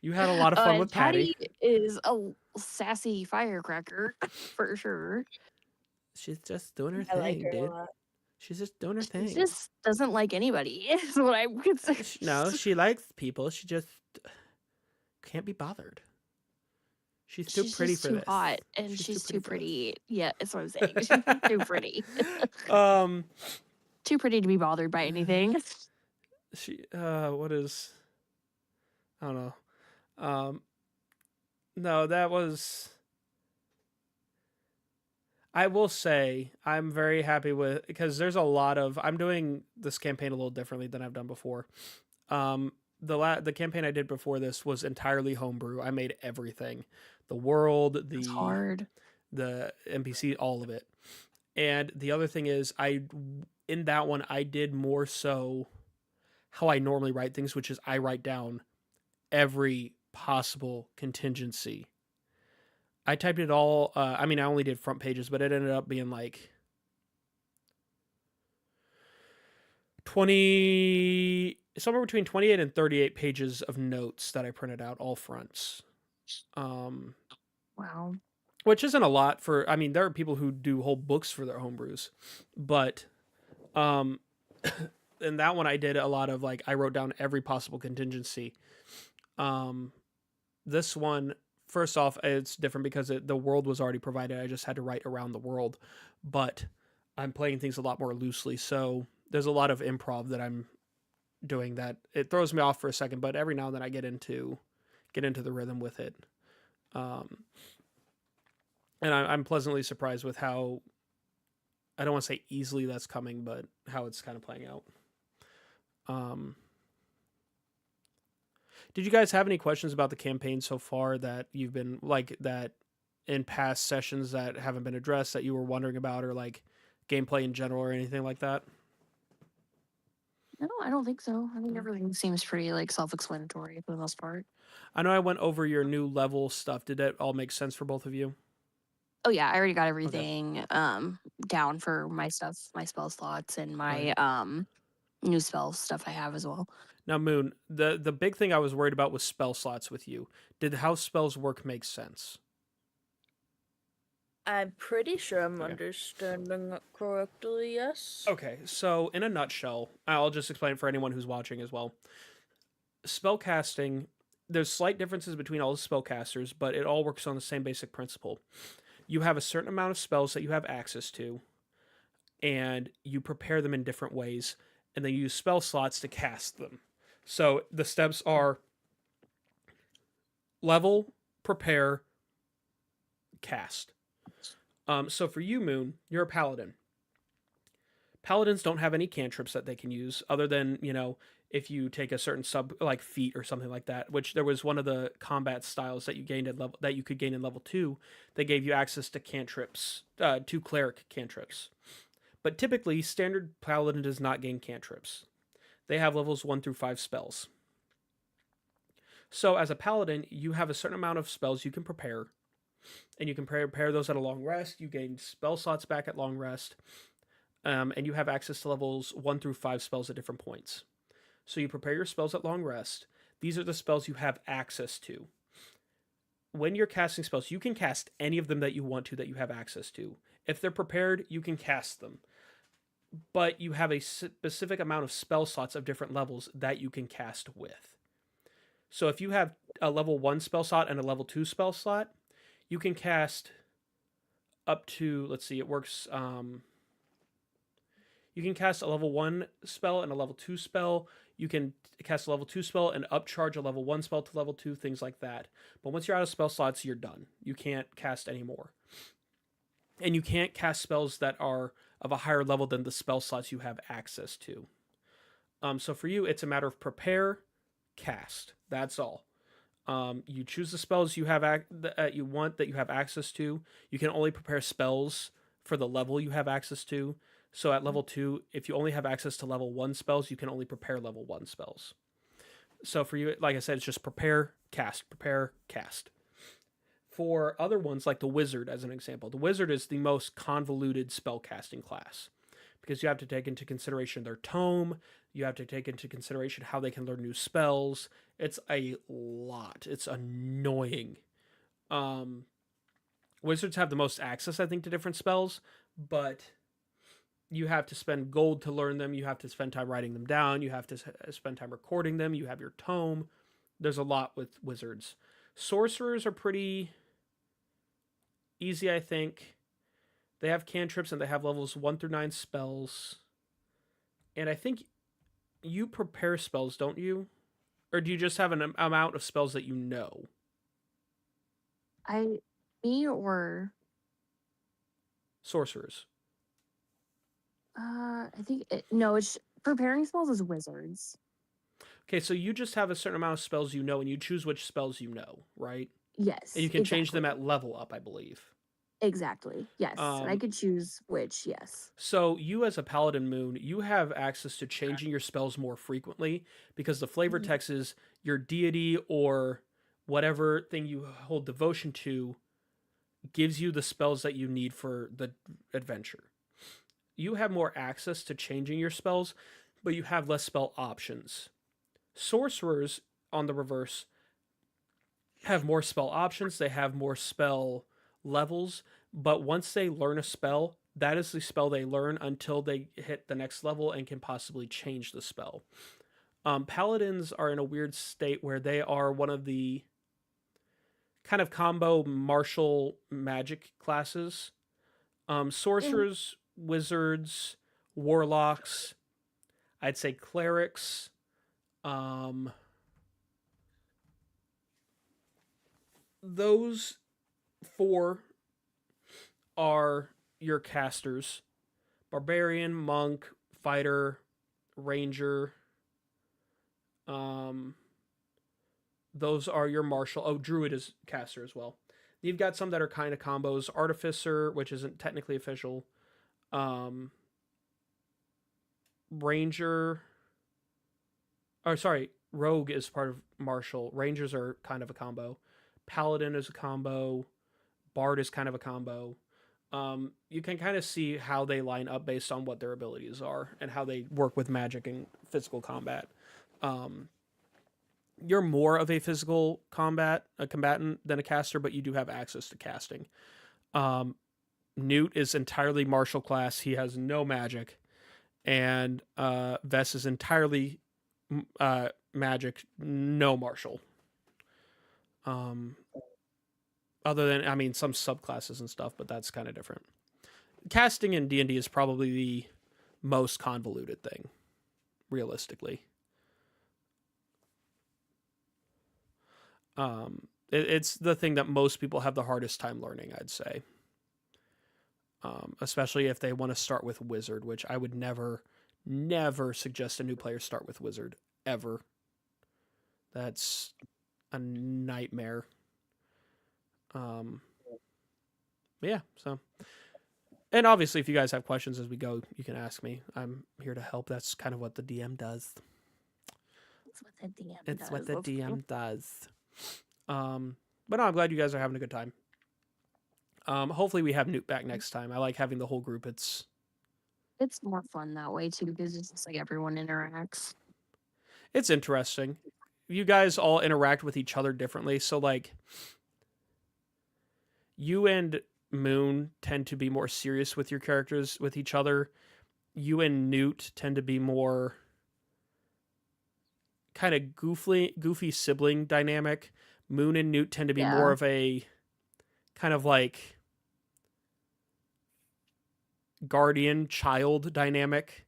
You had a lot of fun and with Patty. is a sassy firecracker for sure. She's just doing her I like thing, her dude. a lot. She's just doing her thing. She just doesn't like anybody. Is what I would say. No, she likes people. She just can't be bothered. She's too She's pretty just for too this. hot, and she's too for this. pretty. Yeah, that's what I'm saying. She's too pretty. Too pretty to be bothered by anything. She what is, I don't know. No, that was, I will say I'm very happy with, because there's a lot of, I'm doing this campaign a little differently than I've done before. The campaign I did before this was entirely homebrew. I made everything. The world, It's hard. the NPC, all of it. And the other thing is in that one I did more so how I normally write things, which is I write down every possible contingency. I typed it all. I mean, I only did front pages, but it ended up being like somewhere between 28 and 38 pages of notes that I printed out, all fronts. Wow. Which isn't a lot for, I mean, there are people who do whole books for their homebrews, but in that one I did a lot of like, I wrote down every possible contingency. This one, first off, it's different because the world was already provided. I just had to write around the world, but I'm playing things a lot more loosely. So there's a lot of improv that I'm doing that it throws me off for a second, but every now and then I get into the rhythm with it. And I'm pleasantly surprised with how, I don't want to say easily that's coming, but how it's kind of playing out. Did you guys have any questions about the campaign so far that you've been like that in past sessions that haven't been addressed that you were wondering about, or like gameplay in general or anything like that? No, I don't think so. I think everything seems pretty like self-explanatory for the most part. I know I went over your new level stuff. Did that all make sense for both of you? Oh yeah, I already got everything down for my stuff, my spell slots, and my new spell stuff I have as well. Now, Moon, the big thing I was worried about was spell slots with you. Did how spells work make sense? I'm pretty sure I'm Okay. understanding it correctly, yes. Okay, so in a nutshell, I'll just explain for anyone who's watching as well. Spellcasting, there's slight differences between all the spellcasters, but it all works on the same basic principle. You have a certain amount of spells that you have access to, and you prepare them in different ways, and then you use spell slots to cast them. So the steps are level, prepare, cast. So for you, Moon, you're a paladin. Paladins don't have any cantrips that they can use other than, if you take a certain sub like feat or something like that, which there was one of the combat styles that you gained at level that you could gain in level 2 that gave you access to cantrips, to cleric cantrips. But typically standard paladin does not gain cantrips. They have levels 1 through 5 spells. So as a paladin, you have a certain amount of spells you can prepare, and you can prepare those at a long rest. You gain spell slots back at long rest. And you have access to levels 1 through 5 spells at different points. So you prepare your spells at long rest. These are the spells you have access to. When you're casting spells, you can cast any of them that you want to that you have access to. If they're prepared, you can cast them. But you have a specific amount of spell slots of different levels that you can cast with. So if you have a level 1 spell slot and a level 2 spell slot, you can cast up to, let's see, it works... you can cast a level 1 spell and a level 2 spell. You can cast a level 2 spell and upcharge a level 1 spell to level 2, things like that. But once you're out of spell slots, you're done. You can't cast anymore. And you can't cast spells that are of a higher level than the spell slots you have access to. So for you, it's a matter of prepare, cast. That's all. You choose the spells you have you want that you have access to. You can only prepare spells for the level you have access to. So at level 2, if you only have access to level 1 spells, you can only prepare level 1 spells. So for you, like I said, it's just prepare, cast, prepare, cast. For other ones, like the wizard, as an example, the wizard is the most convoluted spellcasting class because you have to take into consideration their tome, you have to take into consideration how they can learn new spells. It's a lot. It's annoying. Wizards have the most access, I think, to different spells, but you have to spend gold to learn them. You have to spend time writing them down. You have to spend time recording them. You have your tome. There's a lot with wizards. Sorcerers are pretty easy, I think. They have cantrips and they have levels 1 through 9 spells. And I think you prepare spells, don't you? Or do you just have an amount of spells that you know? Me or Sorcerers. I think no, it's preparing spells is wizards. Okay, so you just have a certain amount of spells you know, and you choose which spells you know, right? Yes. And you can change them at level up, I believe. Exactly. Yes. And I could choose which, yes. So you as a paladin, Moon, you have access to changing your spells more frequently because the flavor text is your deity or whatever thing you hold devotion to gives you the spells that you need for the adventure. You have more access to changing your spells, but you have less spell options. Sorcerers, on the reverse, have more spell options, they have more spell levels, but once they learn a spell, that is the spell they learn until they hit the next level and can possibly change the spell. Paladins are in a weird state where they are one of the kind of combo martial magic classes. Sorcerers, wizards, warlocks, I'd say clerics, those 4 are your casters: barbarian, monk, fighter, ranger. Those are your martial. Oh, druid is caster as well. You've got some that are kind of combos: artificer, which isn't technically official, ranger. Oh, sorry, rogue is part of martial. Rangers are kind of a combo. Paladin is a combo. Bard is kind of a combo. You can kind of see how they line up based on what their abilities are and how they work with magic and physical combat. You're more of a physical combatant than a caster, but you do have access to casting. Newt is entirely martial class. He has no magic. And Vess is entirely magic, no martial. Other than, I mean, some subclasses and stuff, but that's kind of different. Casting in D&D is probably the most convoluted thing, realistically. It's the thing that most people have the hardest time learning, I'd say. Especially if they want to start with Wizard, which I would never suggest a new player start with Wizard, ever. That's a nightmare. Yeah, so. And obviously, if you guys have questions as we go, you can ask me. I'm here to help. That's kind of what the DM does. It's what the DM does. But no, I'm glad you guys are having a good time. Hopefully we have Newt back next time. I like having the whole group. It's more fun that way too, because it's just like everyone interacts. It's interesting. You guys all interact with each other differently. So like, you and Moon tend to be more serious with your characters with each other. You and Newt tend to be more kind of goofy sibling dynamic. Moon and Newt tend to be more of a kind of like guardian child dynamic.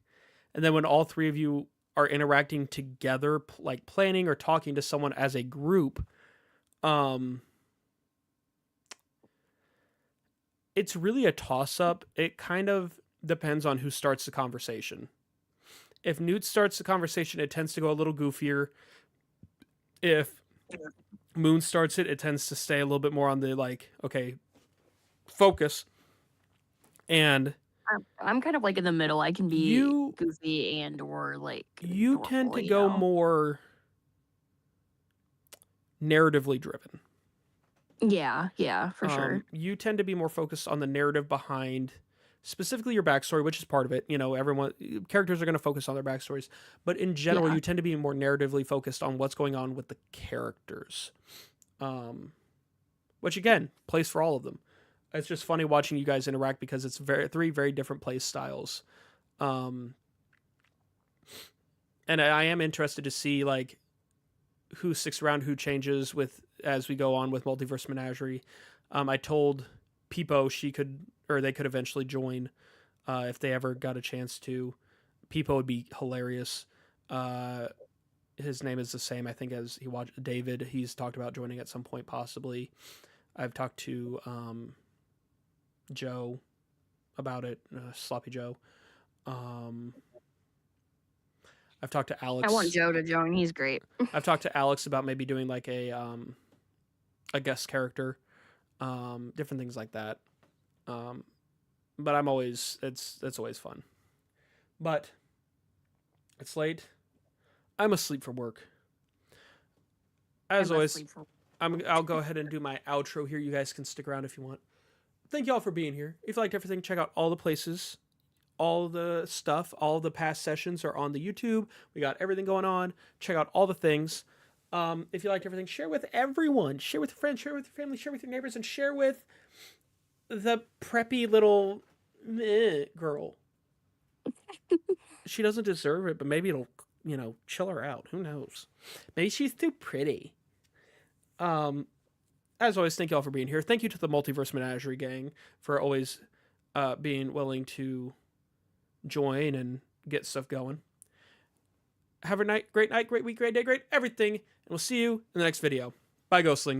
And then when all three of you are interacting together, like planning or talking to someone as a group, it's really a toss-up. It kind of depends on who starts the conversation. If Newt starts the conversation, it tends to go a little goofier. If Moon starts it, it tends to stay a little bit more on the like, okay, focus. And I'm kind of like in the middle. I can be goofy and or like you normal, tend to go more narratively driven. Yeah, for sure. You tend to be more focused on the narrative behind specifically your backstory, which is part of it. You know, characters are going to focus on their backstories, but in general, you tend to be more narratively focused on what's going on with the characters. Which again, plays for all of them. It's just funny watching you guys interact because it's three very different play styles. And I am interested to see like who sticks around, who changes with as we go on with Multiverse Menagerie. I told Peepo they could eventually join if they ever got a chance to. Peepo would be hilarious. His name is the same, I think, as he watched David. He's talked about joining at some point, possibly. I've talked to Joe about it, Sloppy Joe. I've talked to Alex. I want Joe to join. He's great. I've talked to Alex about maybe doing like a guest character, different things like that. But I'm always it's always fun. But it's late. I'm asleep from work. As always, I'll go ahead and do my outro here. You guys can stick around if you want. Thank you all for being here. If you liked everything, check out all the places. All the stuff, all the past sessions are on the YouTube. We got everything going on. Check out all the things. If you liked everything, share with everyone. Share with your friends, share with your family, share with your neighbors, and share with the preppy little girl. She doesn't deserve it, but maybe it'll, chill her out. Who knows? Maybe she's too pretty. As always, thank you all for being here. Thank you to the Multiverse Menagerie gang for always being willing to join and get stuff going. Have a great night, great week, great day, great everything, and we'll see you in the next video. Bye, Ghostlings.